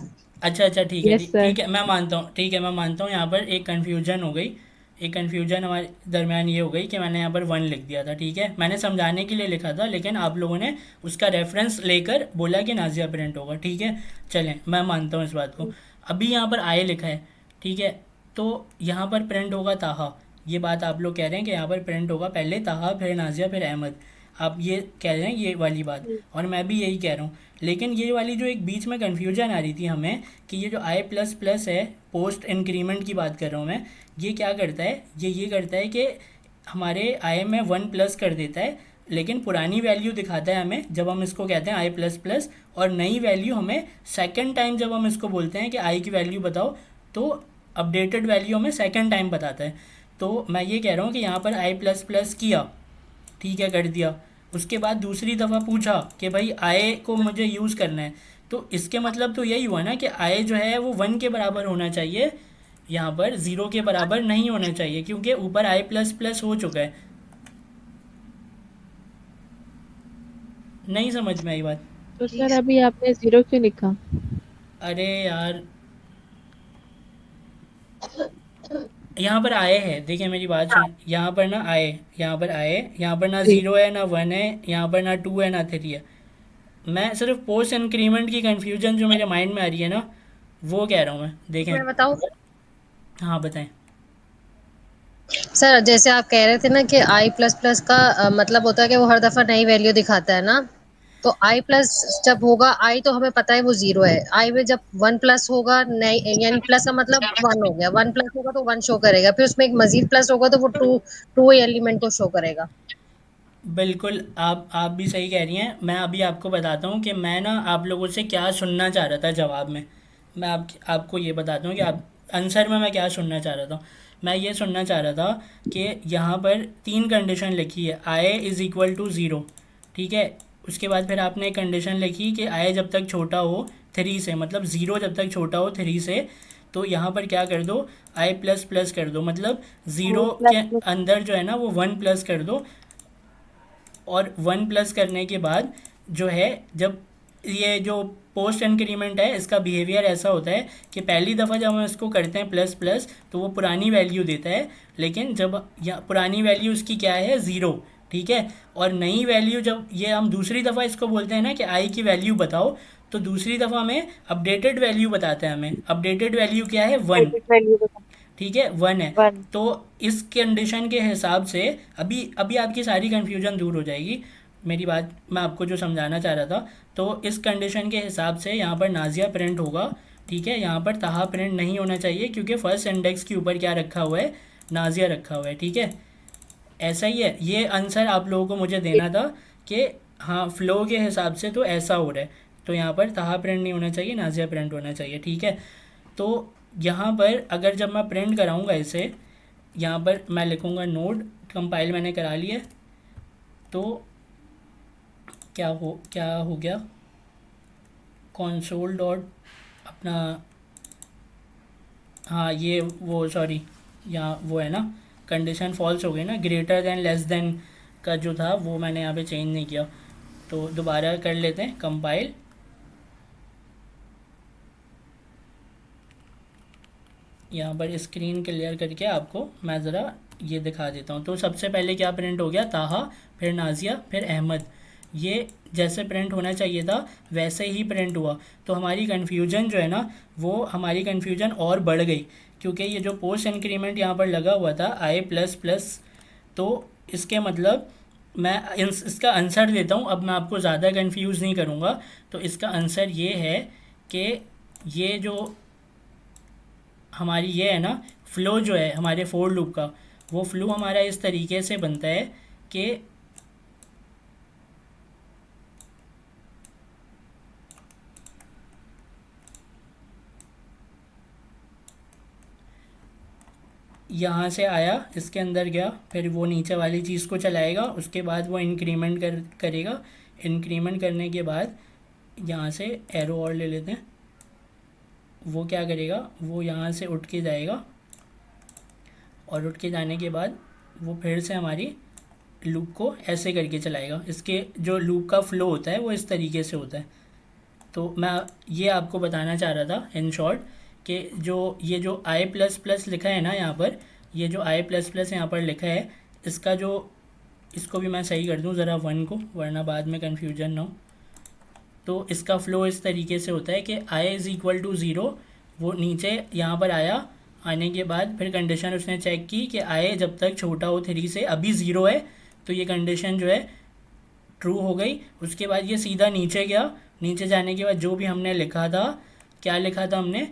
अच्छा अच्छा, ठीक है, यस ठीक सर। ठीक है, मैं मानता हूँ, ठीक है, मैं मानता हूँ यहाँ पर एक कन्फ्यूजन हो गई। एक कन्फ्यूजन हमारे दरमियान ये हो गई कि मैंने यहाँ पर वन लिख दिया था, ठीक है, मैंने समझाने के लिए लिखा था, लेकिन आप लोगों ने उसका रेफरेंस लेकर बोला कि नाजिया प्रिंट होगा, ठीक है। चलें, मैं मानता हूँ इस बात को। अभी यहाँ पर आए लिखा है, ठीक है, तो यहाँ पर प्रिंट होगा ताहा। ये बात आप लोग कह रहे हैं कि यहाँ पर प्रिंट होगा पहले ताहा, फिर नाजिया, फिर अहमद। आप ये कह रहे हैं ये वाली बात, और मैं भी यही कह रहा हूँ। लेकिन ये वाली जो एक बीच में कन्फ्यूजन आ रही थी हमें कि ये जो आई प्लस प्लस है, पोस्ट इंक्रीमेंट की बात कर रहा हूँ मैं, ये क्या करता है, ये करता है कि हमारे आई में 1 प्लस कर देता है, लेकिन पुरानी वैल्यू दिखाता है हमें जब हम इसको कहते हैं आई प्लस प्लस, और नई वैल्यू हमें सेकंड टाइम जब हम इसको बोलते हैं कि आई की वैल्यू बताओ, तो अपडेटेड वैल्यू हमें सेकंड टाइम बताता है। तो मैं ये कह रहा हूँ कि यहाँ पर आई प्लस प्लस किया, ठीक है, कर दिया, उसके बाद दूसरी दफ़ा पूछा कि भाई आए को मुझे यूज़ करना है, तो इसके मतलब तो यही हुआ ना कि आए जो है वो 1 के बराबर होना चाहिए, यहाँ पर 0 के बराबर नहीं होना चाहिए, क्योंकि ऊपर आई प्लस प्लस हो चुका है। नहीं समझ में आई बात। तो सर अभी आपने 0 क्यों लिखा। अरे यार, यहाँ पर आए है, देखिए मेरी बात सुन, यहाँ पर ना आए, यहाँ पर आए, यहाँ पर ना जी 0 है ना 1 है, यहाँ पर ना 2 है ना 3 है। मैं सिर्फ पोस्ट इंक्रीमेंट की कन्फ्यूजन जो मेरे माइंड में आ रही है ना, वो कह रहा हूँ मैं, देखें। मैं बताऊं हाँ बताएं। सर, जैसे आप कह रहे थे ना कि आई प्लस प्लस का मतलब होता है कि वो हर दफा नई वैल्यू दिखाता है ना, तो आई प्लस जब होगा, आई तो हमें पता है वो 0 है, आई में जब 1 प्लस होगा, नई यानी प्लस का मतलब 1 हो गया, 1 प्लस होगा तो 1 शो करेगा, फिर उसमें एक मजीद प्लस होगा तो वो टू एलिमेंट को शो करेगा। बिल्कुल, आप भी सही कह रही हैं। मैं अभी आपको बताता हूँ कि मैं ना आप लोगों से क्या सुनना चाह रहा था जवाब में। मैं आपको ये बताता हूँ कि आप आंसर में मैं क्या सुनना चाह रहा था। मैं ये सुनना चाह रहा था कि यहाँ पर 3 कंडीशन लिखी है, आई इज़ इक्वल टू 0, ठीक है। उसके बाद फिर आपने एक कंडीशन लिखी कि आई जब तक छोटा हो 3 से, मतलब 0 जब तक छोटा हो 3 से, तो यहाँ पर क्या कर दो, आई प्लस प्लस कर दो, मतलब 0 के अंदर जो है ना वो 1 प्लस कर दो। और 1 प्लस करने के बाद जो है, जब ये जो पोस्ट इंक्रीमेंट है इसका बिहेवियर ऐसा होता है कि पहली दफ़ा जब हम इसको करते हैं प्लस प्लस तो वो पुरानी वैल्यू देता है, लेकिन जब पुरानी वैल्यू उसकी क्या है 0, ठीक है। और नई वैल्यू जब ये हम दूसरी दफ़ा इसको बोलते हैं ना कि आई की वैल्यू बताओ, तो दूसरी दफ़ा में अपडेटेड वैल्यू बताता है हमें। अपडेटेड वैल्यू क्या है 1, ठीक है 1 है। 1 तो इस कंडीशन के हिसाब से अभी अभी आपकी सारी कन्फ्यूजन दूर हो जाएगी। मेरी बात मैं आपको जो समझाना चाह रहा था, तो इस कंडीशन के हिसाब से यहाँ पर नाजिया प्रिंट होगा, ठीक है। यहाँ पर ताहा प्रिंट नहीं होना चाहिए क्योंकि फर्स्ट इंडेक्स के ऊपर क्या रखा हुआ है, नाजिया रखा हुआ है, ठीक है। ऐसा ही है, ये आंसर आप लोगों को मुझे देना था कि हाँ फ्लो के हिसाब से तो ऐसा हो रहा है, तो यहाँ पर ताहा प्रिंट नहीं होना चाहिए, नाजिया प्रिंट होना चाहिए, ठीक है। तो यहाँ पर अगर जब मैं प्रिंट कराऊँगा इसे, यहाँ पर मैं लिखूँगा नोड, कंपाइल मैंने करा लिया, तो क्या हो गया, कंसोल डॉट अपना, हाँ ये वो सॉरी यहाँ वो है ना, कंडीशन फॉल्स हो गई ना, ग्रेटर देन लेस देन का जो था वो मैंने यहाँ पे चेंज नहीं किया। तो दोबारा कर लेते हैं कंपाइल, यहाँ पर स्क्रीन क्लियर करके आपको मैं ज़रा ये दिखा देता हूँ। तो सबसे पहले क्या प्रिंट हो गया, ताहा, फिर नाजिया, फिर अहमद। ये जैसे प्रिंट होना चाहिए था वैसे ही प्रिंट हुआ। तो हमारी कन्फ्यूजन जो है ना, वो हमारी कन्फ्यूजन और बढ़ गई, क्योंकि ये जो पोस्ट इंक्रीमेंट यहाँ पर लगा हुआ था आई प्लस प्लस, तो इसके मतलब मैं इसका आंसर देता हूँ। अब मैं आपको ज़्यादा कंफ्यूज नहीं करूँगा। तो इसका आंसर ये है कि ये जो हमारी ये है ना फ़्लो जो है हमारे फोर लूप का, वो फ़्लो हमारा इस तरीके से बनता है कि यहाँ से आया, इसके अंदर गया, फिर वो नीचे वाली चीज़ को चलाएगा, उसके बाद वो इंक्रीमेंट करेगा। इंक्रीमेंट करने के बाद यहाँ से एरो और ले लेते हैं, वो क्या करेगा, वो यहाँ से उठ के जाएगा, और उठ के जाने के बाद वो फिर से हमारी लूप को ऐसे करके चलाएगा। इसके जो लूप का फ़्लो होता है वो इस तरीके से होता है। तो मैं ये आपको बताना चाह रहा था इन शॉर्ट कि ये जो आई प्लस प्लस लिखा है ना यहाँ पर, ये जो आई प्लस प्लस यहाँ पर लिखा है, इसका जो, इसको भी मैं सही कर दूँ ज़रा 1 को, वरना बाद में कन्फ्यूजन ना हो। तो इसका फ़्लो इस तरीके से होता है कि आई इज़ इक्वल टू 0, वो नीचे यहाँ पर आया, आने के बाद फिर कंडीशन उसने चेक की कि आई जब तक छोटा हो 3 से, अभी 0 है, तो ये कंडीशन जो है ट्रू हो गई। उसके बाद ये सीधा नीचे गया, नीचे जाने के बाद जो भी हमने लिखा था, क्या लिखा था हमने,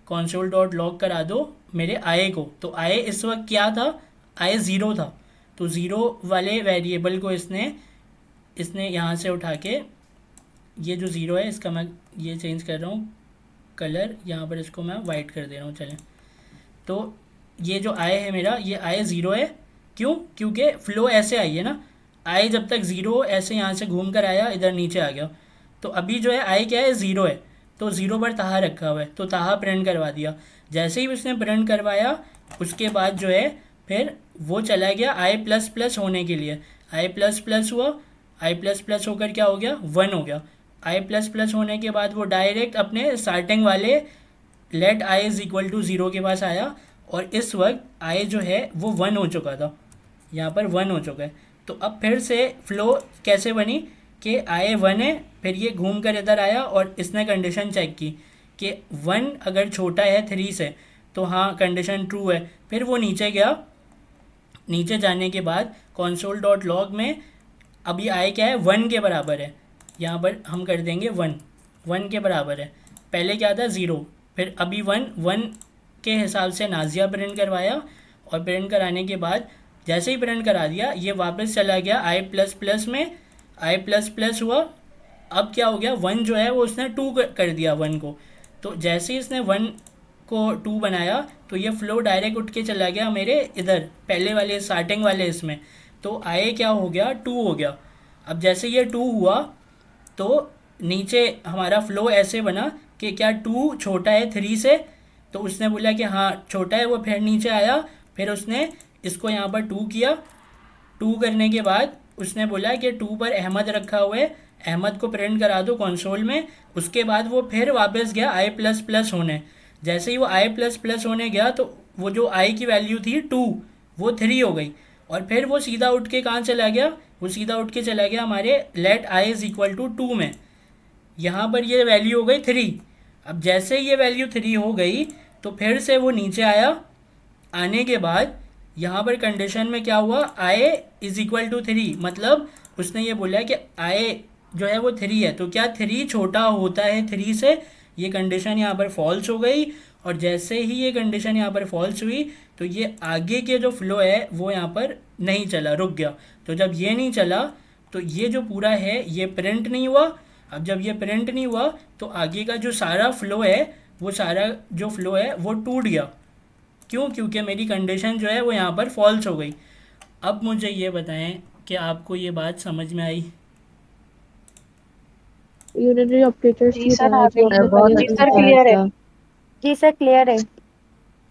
कंसोल डॉट लॉग करा दो मेरे आई को। तो आई इस वक्त क्या था, आई 0 था, तो 0 वाले वेरिएबल को इसने यहाँ से उठा के, ये जो 0 है इसका मैं ये चेंज कर रहा हूँ कलर, यहाँ पर इसको मैं वाइट कर दे रहा हूँ। चलें, तो ये जो आई है मेरा, ये आई 0 है। क्यों, क्योंकि फ़्लो ऐसे आई है ना, आई जब तक 0 ऐसे यहाँ से घूम कर आया, इधर नीचे आ गया। तो अभी जो है आई क्या है, 0 है, तो 0 पर ताहा रखा हुआ है, तो ताहा प्रिंट करवा दिया। जैसे ही उसने प्रिंट करवाया, उसके बाद जो है फिर वो चला गया आई प्लस प्लस होने के लिए। आई प्लस प्लस हुआ, आई प्लस प्लस होकर क्या हो गया, 1 हो गया। आई प्लस प्लस होने के बाद वो डायरेक्ट अपने स्टार्टिंग वाले let I is equal to 0 के पास आया, और इस वक्त आई जो है वो 1 हो चुका था, यहाँ पर 1 हो चुका है। तो अब फिर से फ़्लो कैसे बनी कि आई 1 है, फिर ये घूम कर इधर आया और इसने कंडीशन चेक की कि 1 अगर छोटा है 3 से, तो हाँ कंडीशन ट्रू है। फिर वो नीचे गया, नीचे जाने के बाद कंसोल डॉट लॉग में अभी आई क्या है, 1 के बराबर है, यहाँ पर हम कर देंगे 1 के बराबर है। पहले क्या था 0, फिर अभी 1 के हिसाब से नाजिया प्रिंट करवाया, और प्रिंट कराने के बाद जैसे ही प्रिंट करा दिया, ये वापस चला गया आई प्लस प्लस में, आई प्लस प्लस हुआ। अब क्या हो गया, 1 जो है वो उसने 2 कर दिया 1 को, तो जैसे ही इसने 1 को 2 बनाया तो ये फ्लो डायरेक्ट उठ के चला गया मेरे इधर पहले वाले स्टार्टिंग वाले इसमें, तो आई क्या हो गया 2 हो गया। अब जैसे ये 2 हुआ तो नीचे हमारा फ्लो ऐसे बना कि क्या 2 छोटा है 3 से, तो उसने बोला कि हाँ छोटा है, वो फिर नीचे आया, फिर उसने इसको यहाँ पर 2 किया। 2 करने के बाद उसने बोला कि 2 पर अहमद रखा हुआ है, अहमद को प्रिंट करा दो कंसोल में। उसके बाद वो फिर वापस गया आई प्लस प्लस होने। जैसे ही वो आई प्लस प्लस होने गया तो वो जो आई की वैल्यू थी 2 वो 3 हो गई, और फिर वो सीधा उठ के कहाँ चला गया, वो सीधा उठ के चला गया हमारे let I is equal to 2 में। यहाँ पर ये वैल्यू हो गई 3। अब जैसे ये वैल्यू 3 हो गई तो फिर से वो नीचे आया। आने के बाद यहाँ पर कंडीशन में क्या हुआ, आई इज़ इक्वल टू 3, मतलब उसने ये बोला कि आई जो है वो 3 है, तो क्या 3 छोटा होता है 3 से। ये कंडीशन यहाँ पर फॉल्स हो गई, और जैसे ही ये कंडीशन यहाँ पर फॉल्स हुई तो ये आगे के जो फ्लो है वो यहाँ पर नहीं चला, रुक गया। तो जब ये नहीं चला तो ये जो पूरा है ये प्रिंट नहीं हुआ। अब जब ये प्रिंट नहीं हुआ तो आगे का जो सारा फ्लो है वो सारा जो फ्लो है वो टूट गया। क्यों? क्योंकि मेरी कंडीशन जो है वो यहाँ पर फॉल्स हो गई। अब मुझे ये बताएं कि आपको ये बात समझ में आई? यूनिटरी ऑपरेटर्स जी की सर, तरह आ जो गई। हमने बहुत पहले जी सर समझाया क्लियर है। था। जी सर क्लियर है।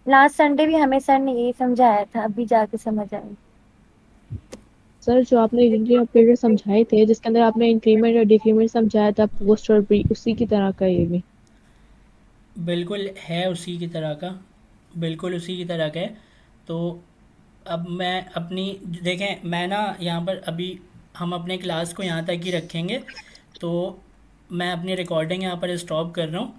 लास्ट संडे भी हमें सर ने यही समझाया था, अभी जाके समझ आया। सर जो आपने यूनिटरी ऑपरेटर समझाए थे जिसके अंदर आपने इंक्रीमेंट और डिक्रीमेंट समझाया था पोस्ट और प्री, उसी की तरह का ये भी। बिल्कुल है उसी की तरह का, बिल्कुल उसी की तरह का है। तो अब मैं अपनी देखें, मैं ना यहाँ पर अभी हम अपने क्लास को यहाँ तक ही रखेंगे, तो मैं अपनी रिकॉर्डिंग यहाँ पर स्टॉप कर रहा हूँ।